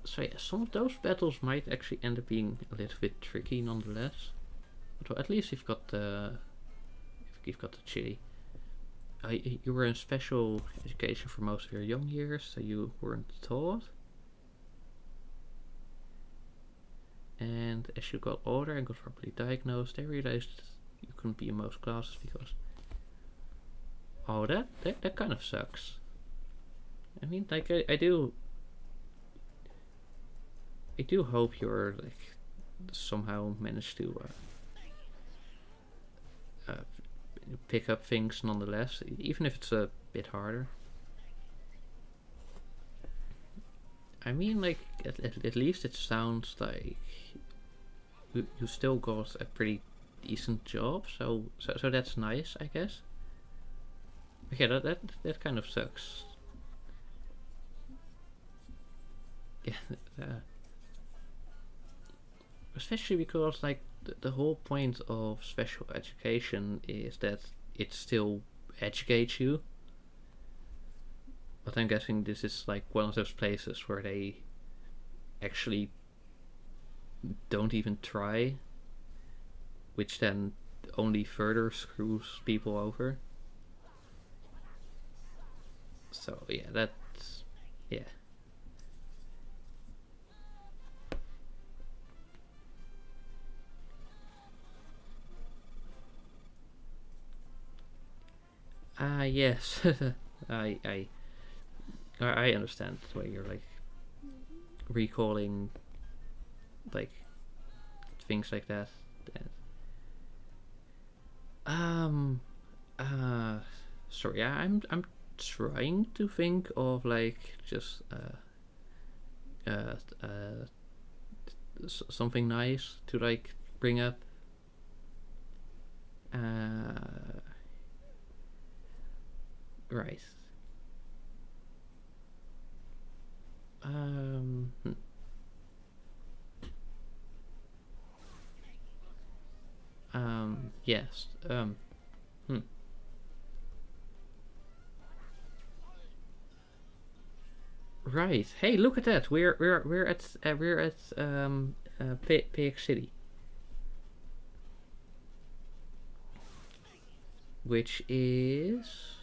So yeah, some of those battles might actually end up being a little bit tricky nonetheless. But well, at least you've got the chili. You were in special education for most of your young years, so you weren't taught. And as you got older and got properly diagnosed, they realized you couldn't be in most classes because... Oh, that kind of sucks. I mean, like, I do hope you're, like, somehow managed to pick up things nonetheless, even if it's a bit harder. I mean, like, at least it sounds like you still got a pretty decent job, so that's nice, I guess. Okay, that kind of sucks. Yeah, especially because, like, the whole point of special education is that it still educates you. But I'm guessing this is like one of those places where they actually don't even try, which then only further screws people over. So yeah, that's... yeah. Yes. I understand why you're like recalling like things like that. Sorry, I'm trying to think of like just something nice to like bring up. Right. Yes. Right. Hey, look at that. We're at PX City, which is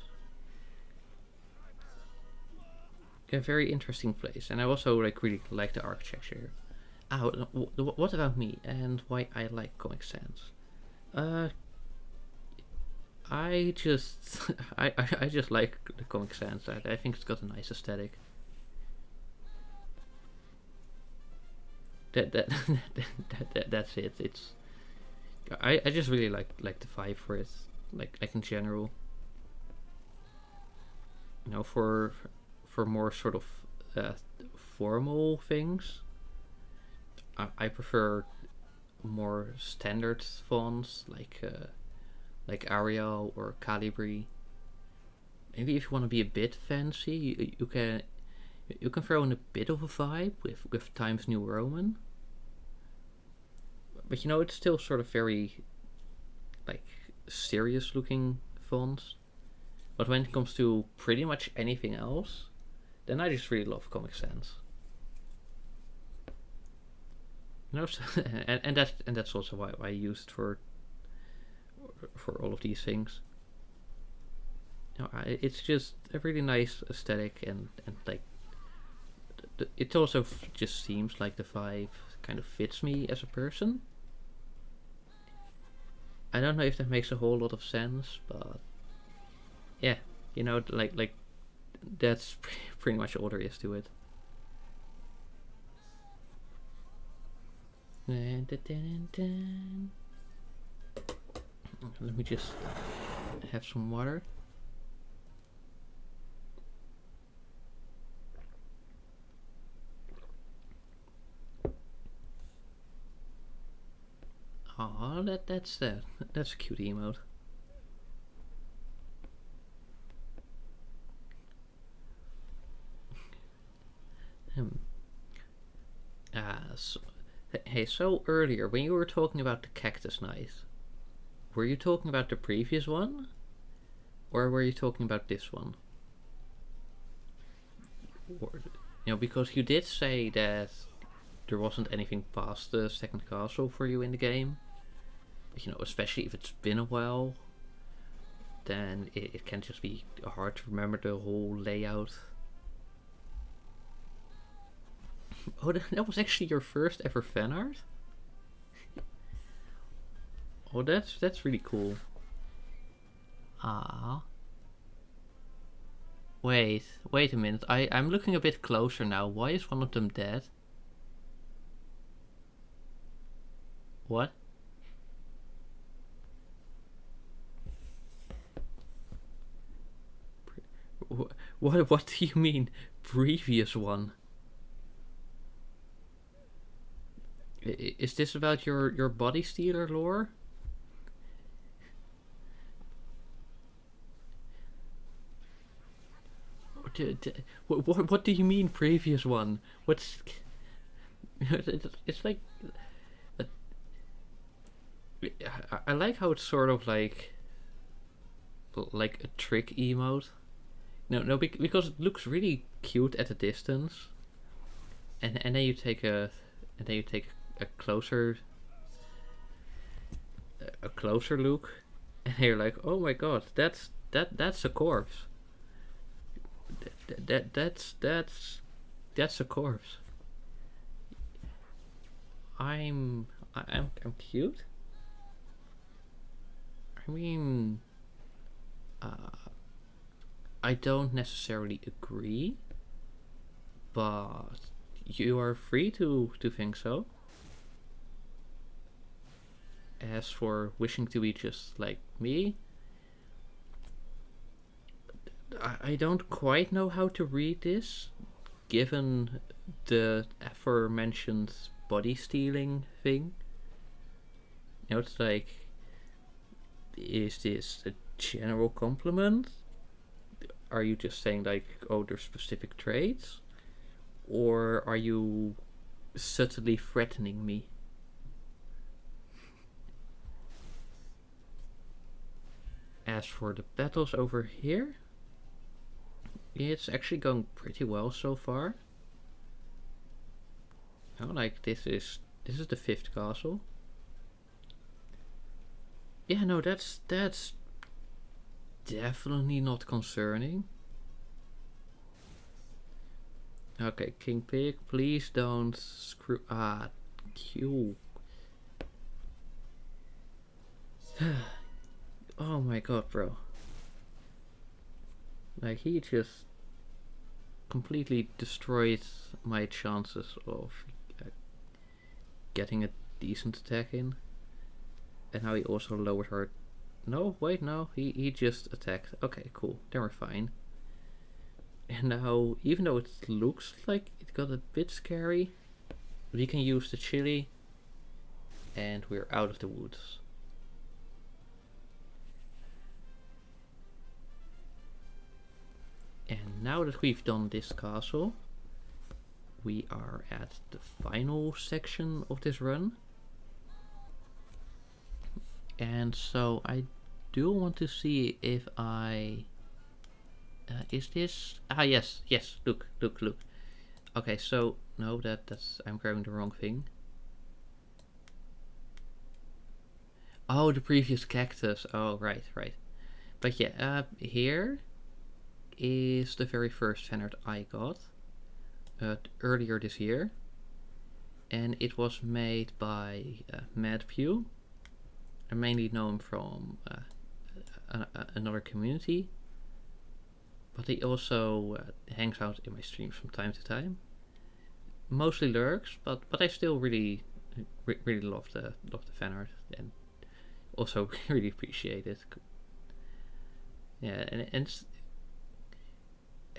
a very interesting place, and I also like really like the architecture. What about me and why I like Comic Sans? I just I just like the Comic Sans. I think it's got a nice aesthetic. That's it. It's I just really like the vibe for it, like in general. You know, for more sort of formal things, I prefer more standard fonts like Arial or Calibri. Maybe if you want to be a bit fancy, you can throw in a bit of a vibe with Times New Roman. But you know, it's still sort of very like serious looking fonts. But when it comes to pretty much anything else, then I just really love Comic Sans. You know, so, and that's also why I use it for all of these things. You know, it's just a really nice aesthetic and like it also just seems like the vibe kind of fits me as a person. I don't know if that makes a whole lot of sense, but yeah, you know, like that's pretty much all there is to it. Let me just have some water. Oh, that's a cute emote. So, hey, so earlier when you were talking about the cactus knife, were you talking about the previous one, or were you talking about this one? Or, you know, because you did say that there wasn't anything past the second castle for you in the game. But, you know, especially if it's been a while, then it can just be hard to remember the whole layout. Oh, that was actually your first ever fan art? Oh, that's really cool. Ah. Wait a minute. I'm looking a bit closer now. Why is one of them dead? What? What do you mean, previous one? Is this about your body stealer lore? What do you mean, previous one? What's it's like I like how it's sort of like a trick emote. No, because it looks really cute at a distance, and then you take a closer look, and you're like, oh my god, that's a corpse. That's a corpse. I'm cute. I mean, I don't necessarily agree, but you are free to think so. As for wishing to be just like me, I don't quite know how to read this, given the aforementioned body stealing thing. You know, it's like, is this a general compliment? Are you just saying like, oh, there's specific traits? Or are you subtly threatening me? As for the battles over here, it's actually going pretty well so far. Oh, like this is the 5th castle. Yeah, no, that's definitely not concerning. Okay, King Pig, please don't screw. Ah, Q. Oh my god, bro. Like, he just completely destroyed my chances of getting a decent attack in. And now he also lowered her. No, wait, no, he just attacked. Okay, cool, then we're fine. And now, even though it looks like it got a bit scary, we can use the chili, and we're out of the woods. And now that we've done this castle, we are at the final section of this run. And so I do want to see if I... is this... Ah, yes, look. Okay, so... No, that's... I'm grabbing the wrong thing. Oh, the previous cactus. Oh, right. But yeah, here is the very first fan art I got. earlier this year, and it was made by Mad Pew. I mainly know him from another community, but he also hangs out in my streams from time to time. Mostly lurks, but I still really love the fan art, and also really appreciate it. Yeah, and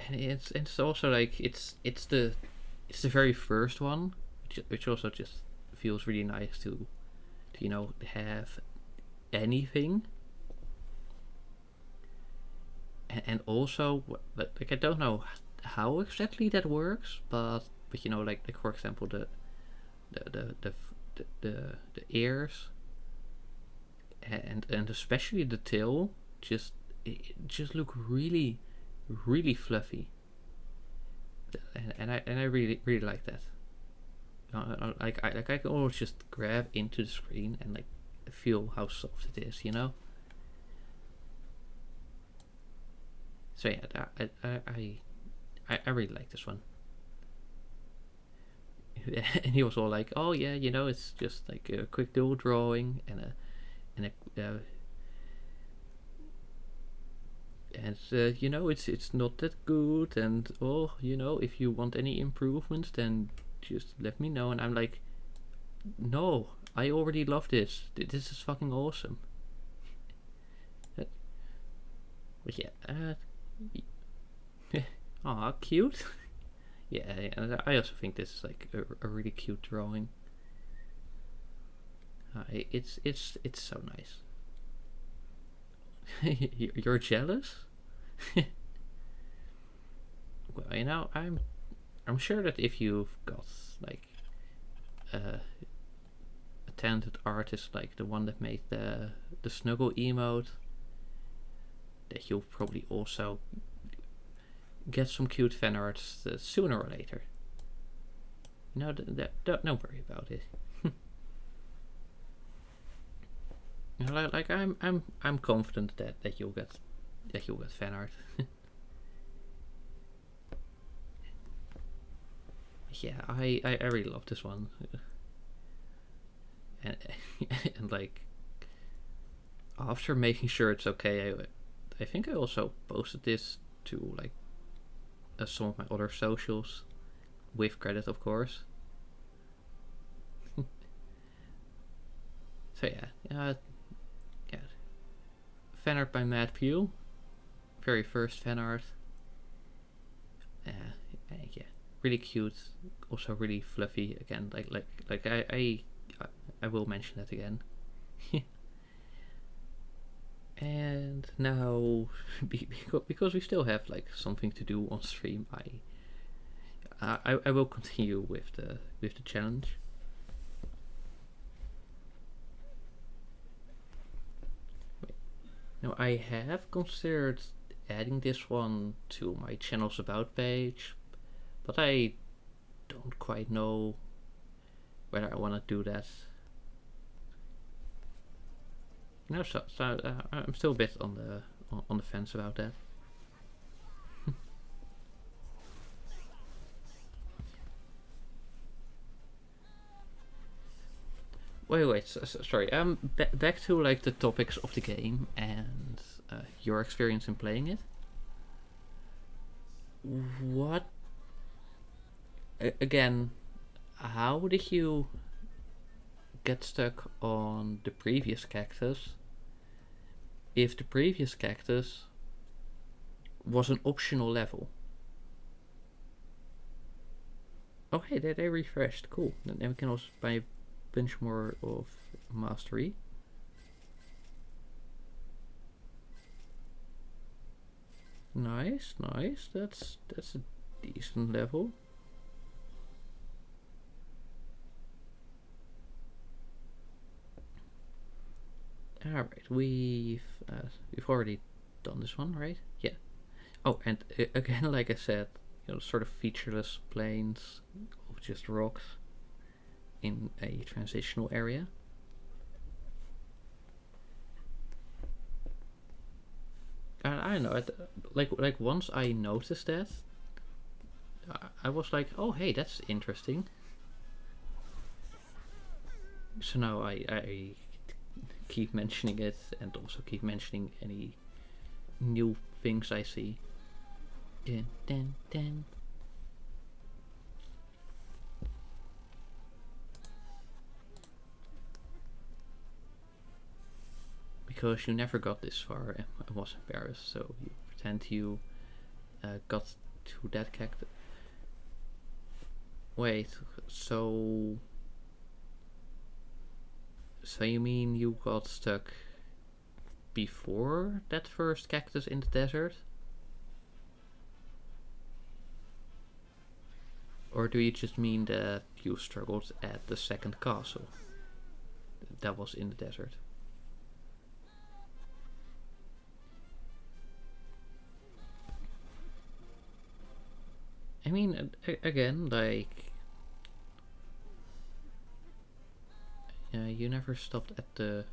it's also like it's the very first one, which also just feels really nice to have anything. And also, like, I don't know how exactly that works, but like for example the ears and especially the tail just look really fluffy, and I really like that. I can always just grab into the screen and like feel how soft it is, So yeah, I really like this one. And he was all like, "Oh yeah, it's just like a quick dual drawing and a it's not that good, and if you want any improvements, then just let me know." And I'm like, "No, I already love this. This is fucking awesome." But yeah, aw, cute. Yeah, I also think this is like a really cute drawing. It's so nice. You're jealous? Well, I'm sure that if you've got like a talented artist like the one that made the snuggle emote, that you'll probably also get some cute fan art sooner or later. Don't worry about it. Like I'm confident that you'll get fan art. Yeah, I really love this one, and and like after making sure it's okay, I think I also posted this to like some of my other socials, with credit of course. So yeah, fan art by Mad Pew, very first fan art. Yeah, really cute, also really fluffy. Again, like I will mention that again. And now, because we still have like something to do on stream, I will continue with the challenge. Now I have considered adding this one to my channel's about page, but I don't quite know whether I want to do that. So I'm still a bit on the fence about that. Wait. Sorry. Back to like the topics of the game and your experience in playing it. What? Again, how did you get stuck on the previous cactus if the previous cactus was an optional level? Okay, they refreshed. Cool. Then we can also buy a bunch more of mastery. Nice. That's a decent level. Alright, we've already done this one, right? Yeah. Oh, and again, like I said, sort of featureless plains of just rocks in a transitional area. I don't know. Like once I noticed that, I was like, oh hey, that's interesting. So now I keep mentioning it, and also keep mentioning any new things I see. Dun, dun, dun. Because you never got this far and was embarrassed, so you pretend you got to that cactus. Wait, so you mean you got stuck before that first cactus in the desert? Or do you just mean that you struggled at the second castle that was in the desert? I mean, again, like, you never stopped at the.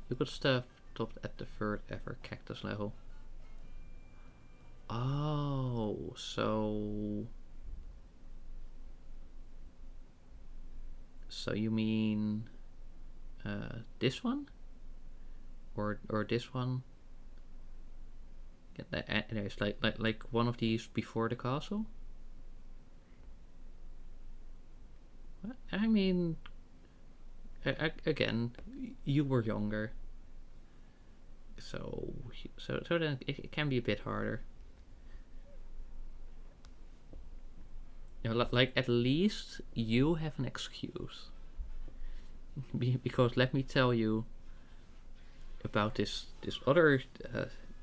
You got stopped at the third ever cactus level. Oh, so. So you mean this one, or this one? Anyways, like one of these before the castle. I mean, again, you were younger, so then it can be a bit harder. You know, like at least you have an excuse. Because let me tell you about this other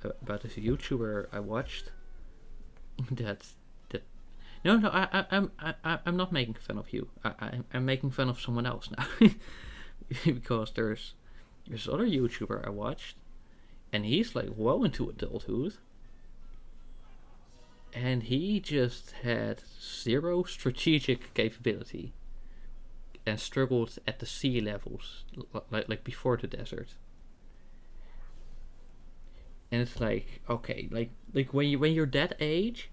about this YouTuber I watched. that no, I'm not making fun of you. I'm making fun of someone else now. Because there's other YouTuber I watched, and he's like well into adulthood, and he just had zero strategic capability and struggled at the sea levels, like before the desert. And it's like, okay, like when you're that age,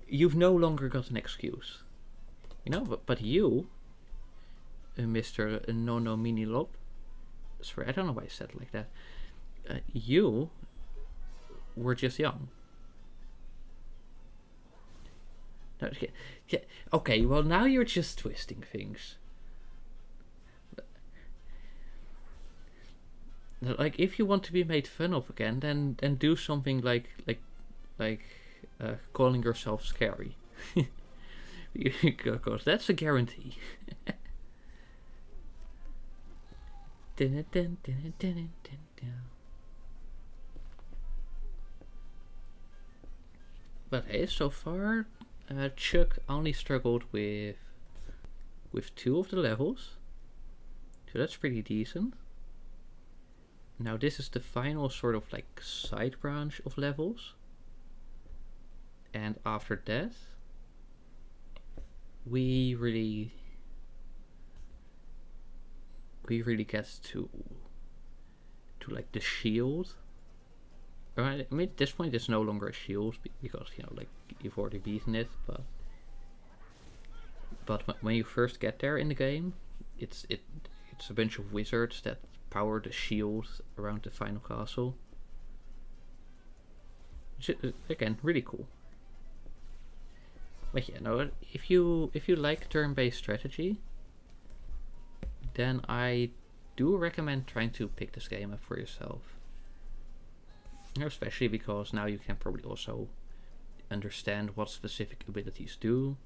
you've no longer got an excuse, you know. But you, Mr. Nono Minilop, sorry, I don't know why I said it like that. You were just young. No, okay, well now you're just twisting things. Like, if you want to be made fun of again, then do something like calling yourself scary. Because that's a guarantee. But hey, so far, Chuck only struggled with 2 of the levels, so that's pretty decent. Now this is the final sort of like side branch of levels, and after that we really get to like the shield. I mean, at this point it's no longer a shield because, you know, like, you've already beaten it, but when you first get there in the game, it's a bunch of wizards that power the shield around the final castle. Which, again, really cool. But yeah, no, if you like turn-based strategy, then I do recommend trying to pick this game up for yourself. Especially because now you can probably also understand what specific abilities do,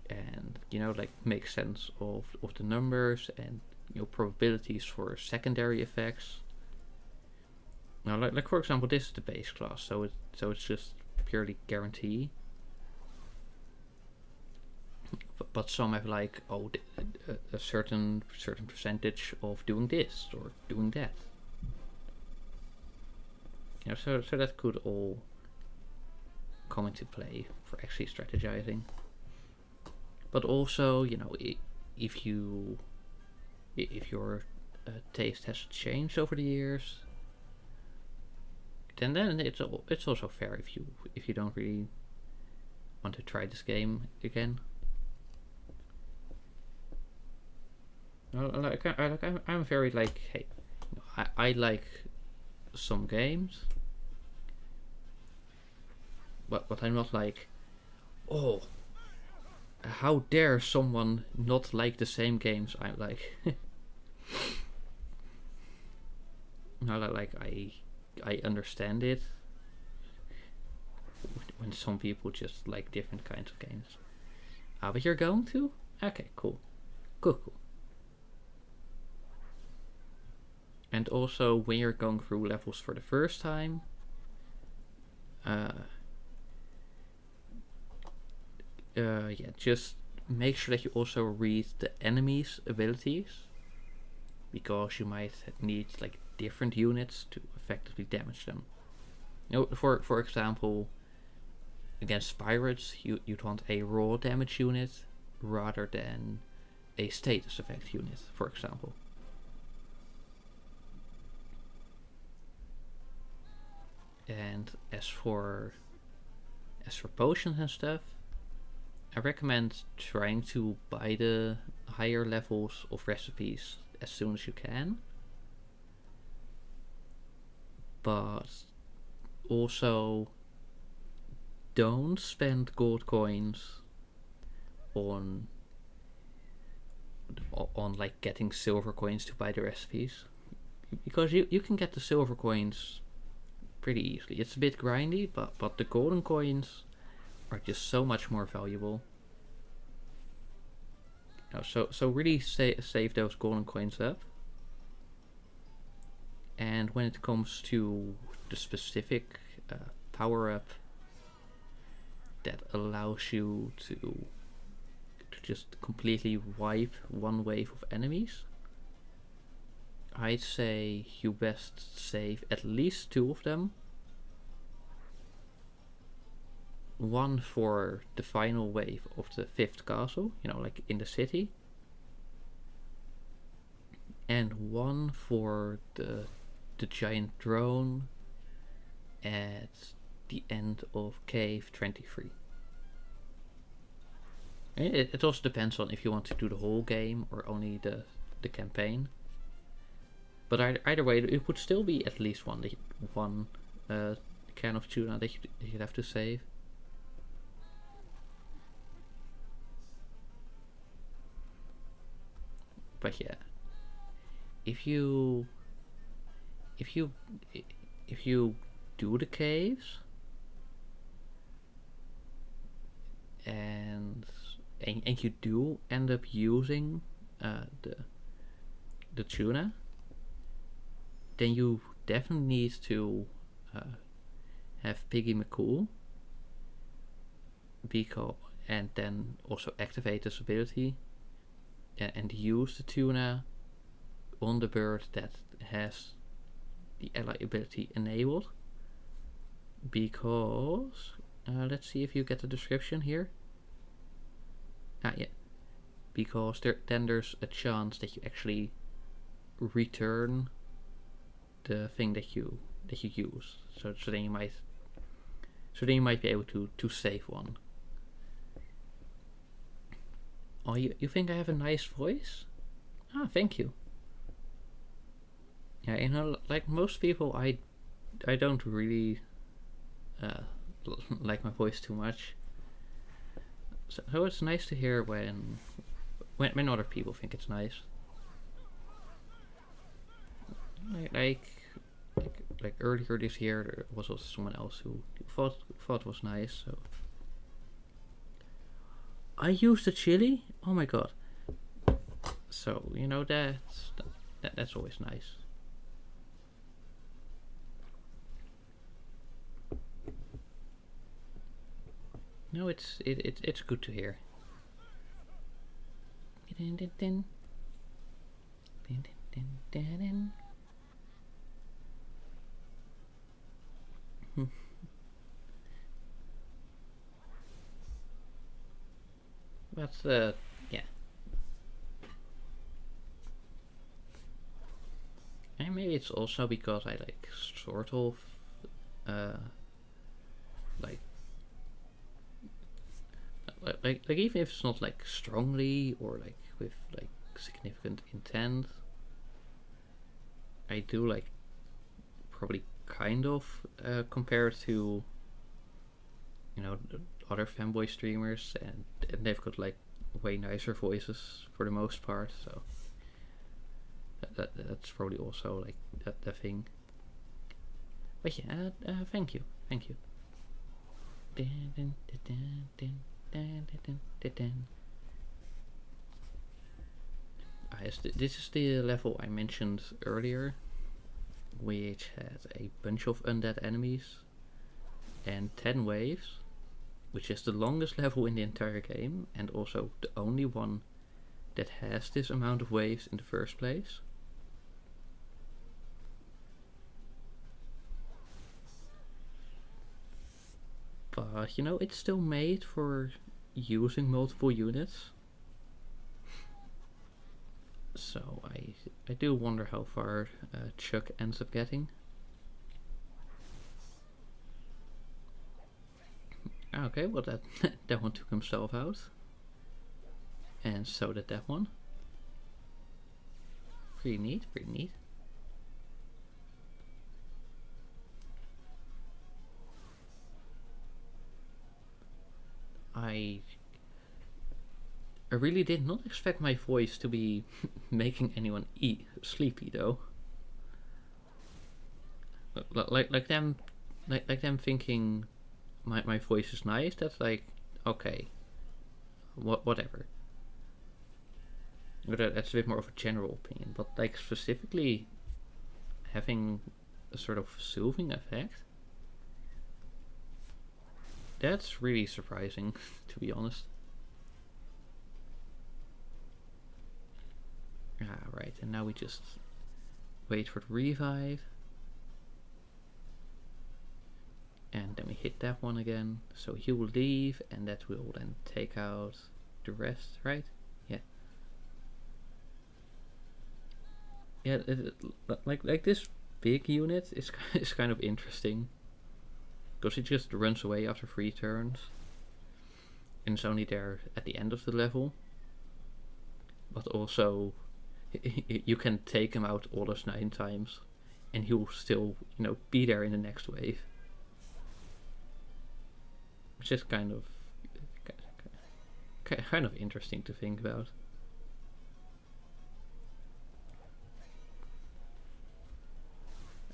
and, you know, like, make sense of the numbers and, you know, probabilities for secondary effects. Now, like for example, this is the base class, so it's just purely guarantee. But some have like, oh, a certain percentage of doing this or doing that. You know, so that could all come into play for actually strategizing. But also, you know, if your taste has changed over the years, then it's also fair if you don't really want to try this game again. I'm very like, hey, I like some games, but I'm not like, oh, how dare someone not like the same games I like. No, like I understand it when some people just like different kinds of games. But you're going to? Okay, cool. Cool. And also, when you're going through levels for the first time, yeah, just make sure that you also read the enemy's abilities, because you might need like different units to effectively damage them. You know, for example, against pirates, you'd want a raw damage unit rather than a status effect unit, for example. And as for potions and stuff, I recommend trying to buy the higher levels of recipes as soon as you can. But also, don't spend gold coins on like getting silver coins to buy the recipes, because you can get the silver coins pretty easily. It's a bit grindy, but the golden coins are just so much more valuable. You know, so really save those golden coins up. And when it comes to the specific power up that allows you to just completely wipe one wave of enemies, I'd say you best save at least 2 of them. One for the final wave of the 5th castle, you know, like in the city. And one for the giant drone at the end of cave 23. It also depends on if you want to do the whole game or only the campaign. But either way, it would still be at least one can of tuna that you'd have to save. But yeah, if you do the caves and you do end up using the tuna, then you definitely need to have Piggy McCool, and then also activate this ability and use the tuna on the bird that has the ally ability enabled, because let's see if you get the description here. Yeah, because then there's a chance that you actually return the thing that you use. So then you might be able to save one. Oh, you think I have a nice voice? Ah, thank you. Yeah, you know, like most people, I don't really like my voice too much. So it's nice to hear when other people think it's nice. Like earlier this year, there was also someone else who thought it was nice. So I used the chili. Oh my god. So you know that's always nice. No, it's good to hear. But yeah. And maybe it's also because I like sort of like like even if it's not like strongly or like with like significant intent, I do like probably kind of compared to, you know, other fanboy streamers, and they've got like way nicer voices for the most part, so that's probably also like the thing. But yeah, thank you. Yes, this is the level I mentioned earlier, which has a bunch of undead enemies and 10 waves, which is the longest level in the entire game, and also the only one that has this amount of waves in the first place. But, you know, it's still made for using multiple units. So I do wonder how far Chuck ends up getting. Okay, well that one took himself out. And so did that one. Pretty neat. I really did not expect my voice to be making anyone sleepy though. Like them thinking my voice is nice. That's like, okay, whatever. That's a bit more of a general opinion, but like specifically having a sort of soothing effect, that's really surprising, to be honest. Right, and now we just wait for the revive. And then we hit that one again. So he will leave, and that will then take out the rest, right? Yeah. Yeah, like this big unit is kind of interesting, because it just runs away after 3 turns, and it's only there at the end of the level. But also, you can take him out all those 9 times, and he will still, you know, be there in the next wave, which is kind of interesting to think about.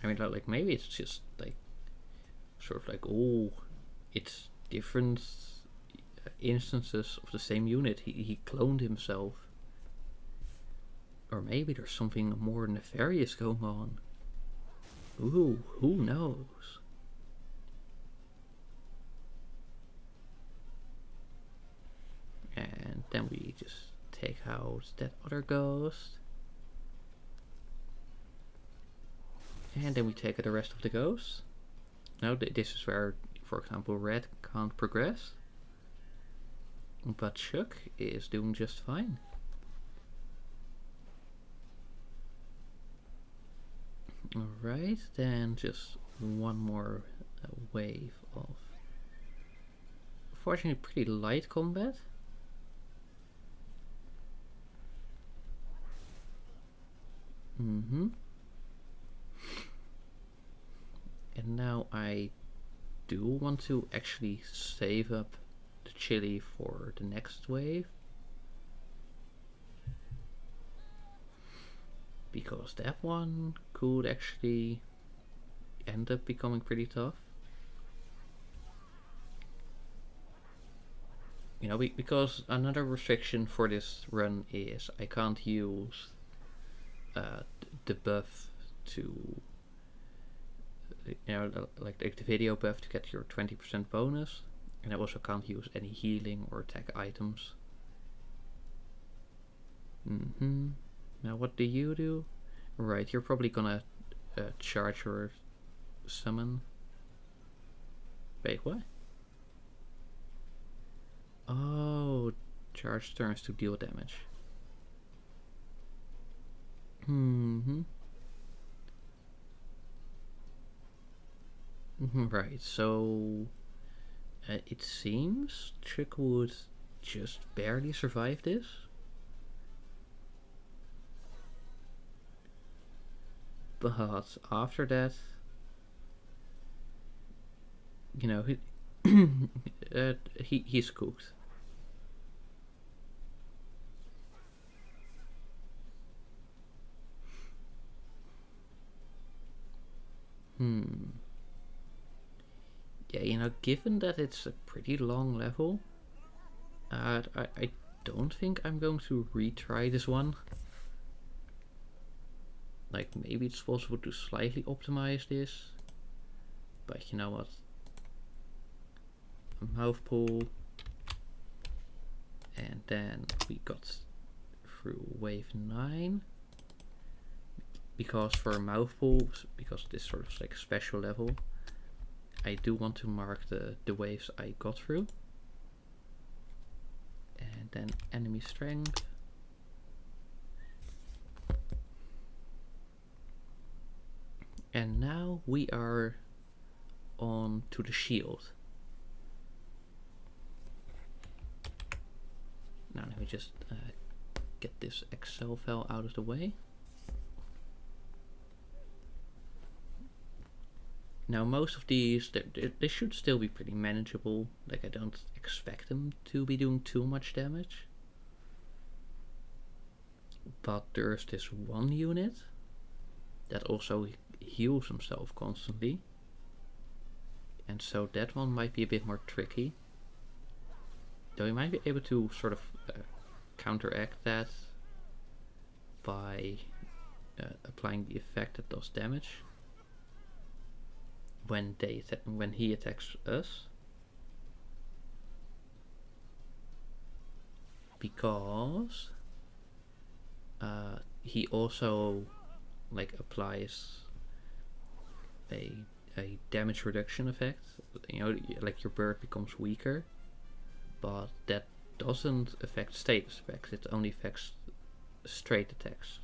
I mean, like maybe it's just like sort of like, oh, it's different instances of the same unit. He cloned himself. Or maybe there's something more nefarious going on. Ooh, who knows? And then we just take out that other ghost. And then we take out the rest of the ghosts. Now this is where, for example, Red can't progress. But Chuck is doing just fine. Alright, then just one more wave of, fortunately, pretty light combat. And now I do want to actually save up the chili for the next wave, because that one could actually end up becoming pretty tough. You know, because another restriction for this run is I can't use the buff to, you know, like the video buff to get your 20% bonus, and I also can't use any healing or attack items. Now what do you do? Right, you're probably gonna charge your summon. Wait, what? Oh, charge turns to deal damage. Right, so it seems Chick would just barely survive this. But after that, you know, he's cooked. Yeah, you know, given that it's a pretty long level, I don't think I'm going to retry this one. Like, maybe it's possible to slightly optimize this, but you know what? A mouth pull, and then we got through wave 9. Because for mouth pulls, because this sort of like special level, I do want to mark the waves I got through. And then enemy strength. And now we are on to the shield. Now let me just get this Excel file out of the way. Now most of these, they should still be pretty manageable. Like, I don't expect them to be doing too much damage. But there's this one unit that also heals himself constantly. And so that one might be a bit more tricky. Though we might be able to sort of counteract that by applying the effect that does damage when he attacks us, because he also like applies a damage reduction effect. You know, like your bird becomes weaker, but that doesn't affect status effects. It only affects straight attacks.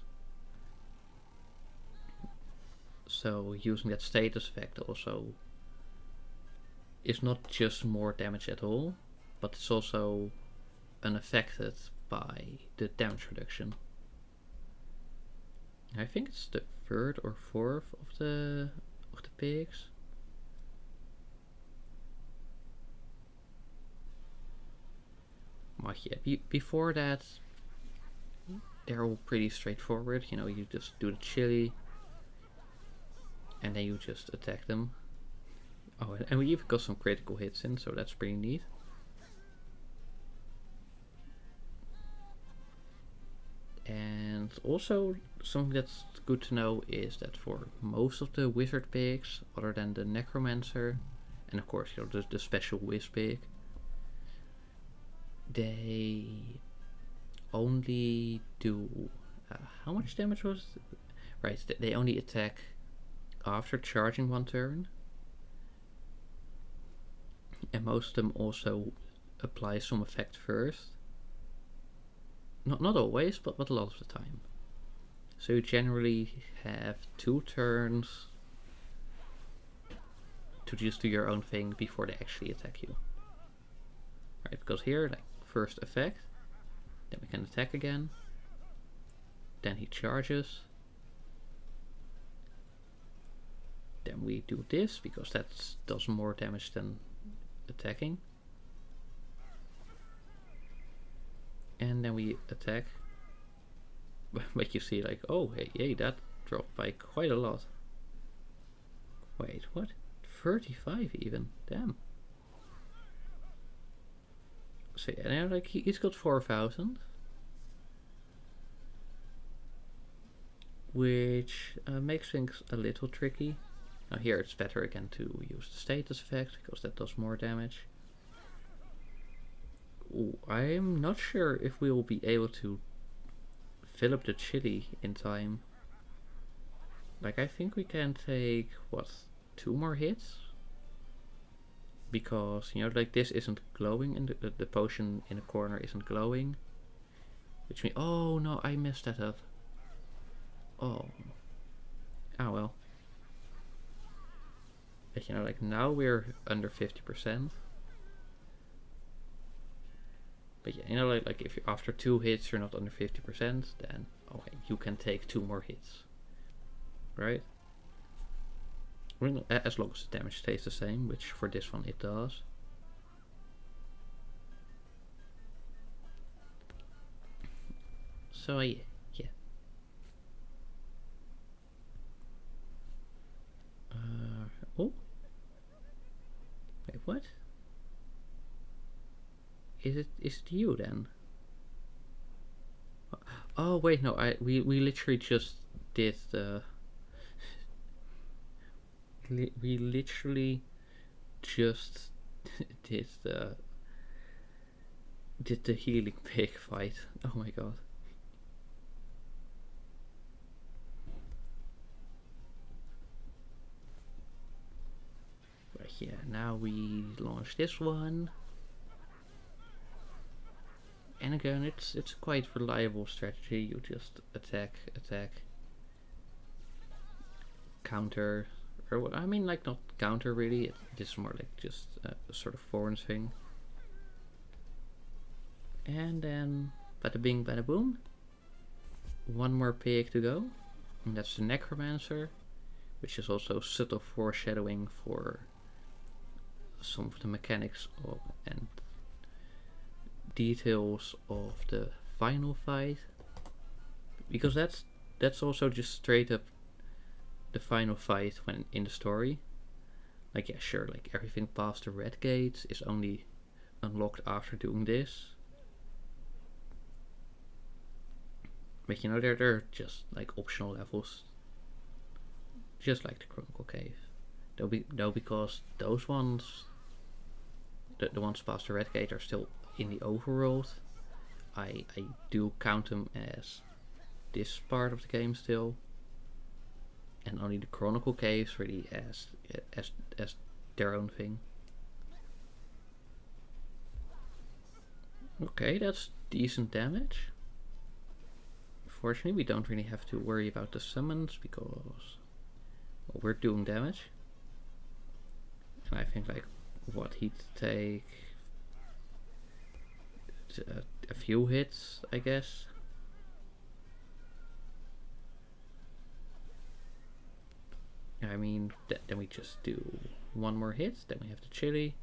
So using that status effect also is not just more damage at all, but it's also unaffected by the damage reduction. I think it's the 3rd or 4th of the pigs. But yeah, before that, they're all pretty straightforward. You know, you just do the chili, and then you just attack them. Oh, and we even got some critical hits in, so that's pretty neat. And also, something that's good to know is that for most of the wizard pigs, other than the necromancer, and of course, you know, the special whiz pig, they only do how much damage was it? Right, they only attack after charging one turn, and most of them also apply some effect first. Not always, but a lot of the time. So you generally have 2 turns to just do your own thing before they actually attack you. Right, because here, like, first effect, then we can attack again, then he charges, then we do this because that does more damage than attacking, and then we attack. But you see, like, oh hey, that dropped by quite a lot. Wait, what? 35 even? Damn. So yeah, like he's got 4,000, which makes things a little tricky. Now here it's better again to use the status effect because that does more damage. Ooh, I'm not sure if we will be able to fill up the chili in time. Like, I think we can take, what, 2 more hits? Because, you know, like, this isn't glowing, and the potion in the corner isn't glowing. Which means, oh no, I messed that up. Oh. Ah well. But you know, like, now we're under 50%. But yeah, you know, like if you after 2 hits you're not under 50%, then okay, you can take 2 more hits, right? Well, as long as the damage stays the same, which for this one it does. So yeah. Oh, wait, what? Is it you then? Oh wait, no, we literally just did the we literally just did the healing pig fight. Oh my god. Right, yeah, now we launch this one. And again, it's a quite reliable strategy. You just attack, counter, or what I mean, like not counter really. It's more like just a sort of forwards thing. And then bada bing, bada boom. One more pig to go, and that's the Necromancer, which is also subtle foreshadowing for some of the mechanics of and details of the final fight, because that's also just straight up the final fight when in the story. Like, yeah, sure, like everything past the red gate is only unlocked after doing this, but you know, they're just like optional levels, just like the Chronicle Cave. Though because those ones, the ones past the red gate, are still in the overworld. I do count them as this part of the game still, and only the Chronicle Caves really as their own thing. Okay, that's decent damage. Fortunately, we don't really have to worry about the summons because, well, we're doing damage. And I think, like, what, he'd take a few hits, I guess. I mean, then we just do one more hit, then we have the chili,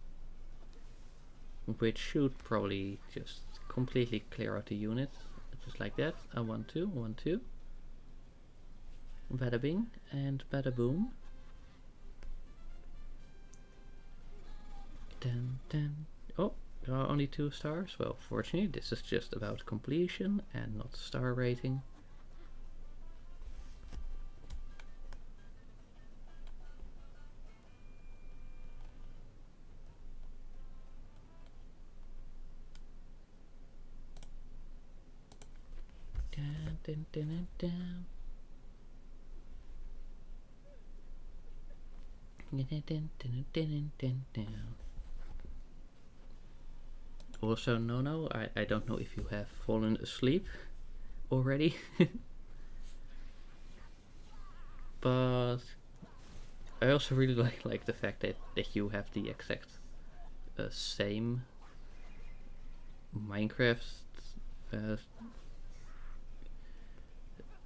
which should probably just completely clear out the unit, just like that. 1, 2, 1, 2. Bada bing and bada boom. Dun, dun. Oh, there are only 2 stars. Well, fortunately, this is just about completion and not star rating. Dun, dun, dun, dun. Also, no, I don't know if you have fallen asleep already. But I also really like the fact that you have the exact same Minecraft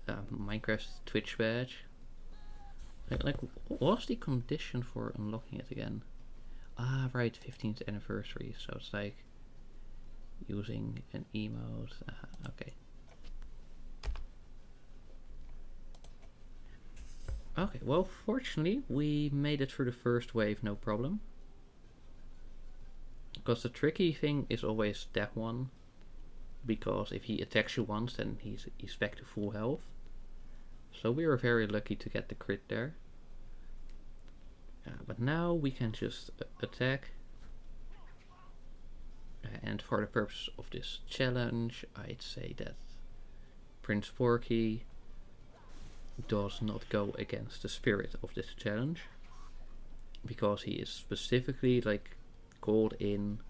Minecraft Twitch badge. Like, what was the condition for unlocking it again? Ah, right, 15th anniversary. So it's like using an emote. Okay. Okay, well, fortunately, we made it through the first wave, no problem. Because the tricky thing is always that one. Because if he attacks you once, then he's back to full health. So we were very lucky to get the crit there. But now we can just attack. And for the purpose of this challenge, I'd say that Prince Porky does not go against the spirit of this challenge, because he is specifically like called in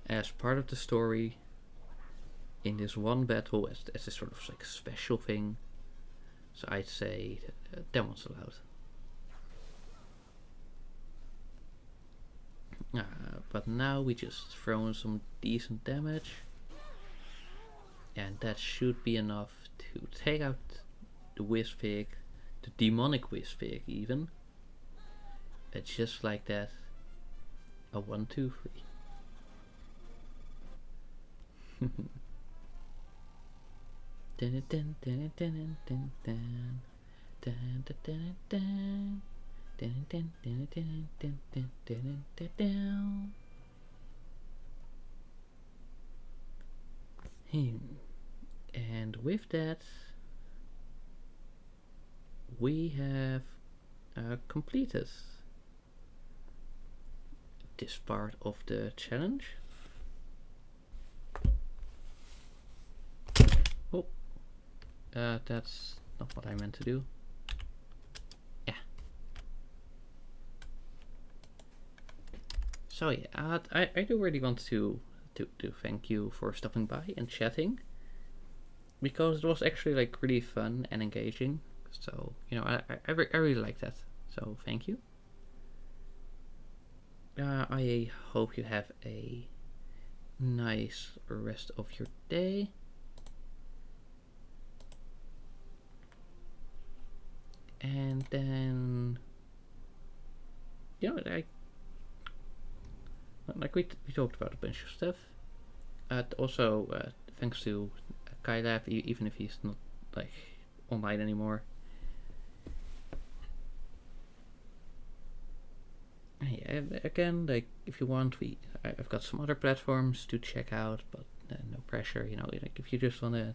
as part of the story in this one battle as a sort of like special thing. So I'd say that one's allowed. But now we just throw in some decent damage. And that should be enough to take out the Wispig, the demonic Wispig even. It's just like that. A 1, 2, 3. Dun, dun, dun, dun, dun, dun, dun, dun, dun, dun. Dun, dun, dun, dun, dun, dun, dun, dun, dun. And with that, we have completed this part of the challenge. Oh, that's not what I meant to do. Yeah. So yeah, I do really want to thank you for stopping by and chatting, because it was actually like really fun and engaging. So you know, I really like that. So thank you. I hope you have a nice rest of your day. And then, you know, like we talked about a bunch of stuff. Also, thanks to Kylab, even if he's not like online anymore. Yeah, again, like if you want, I've got some other platforms to check out, but no pressure. You know, like if you just want to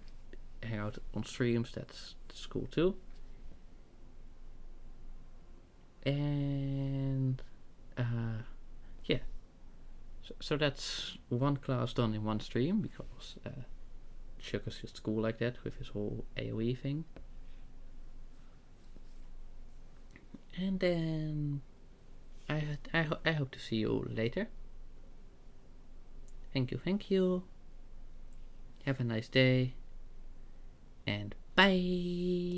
hang out on streams, that's cool too. And yeah, so that's one class done in one stream, because Sugar's just cool like that with his whole AoE thing. And then I hope to see you later. Thank you. Have a nice day, and bye.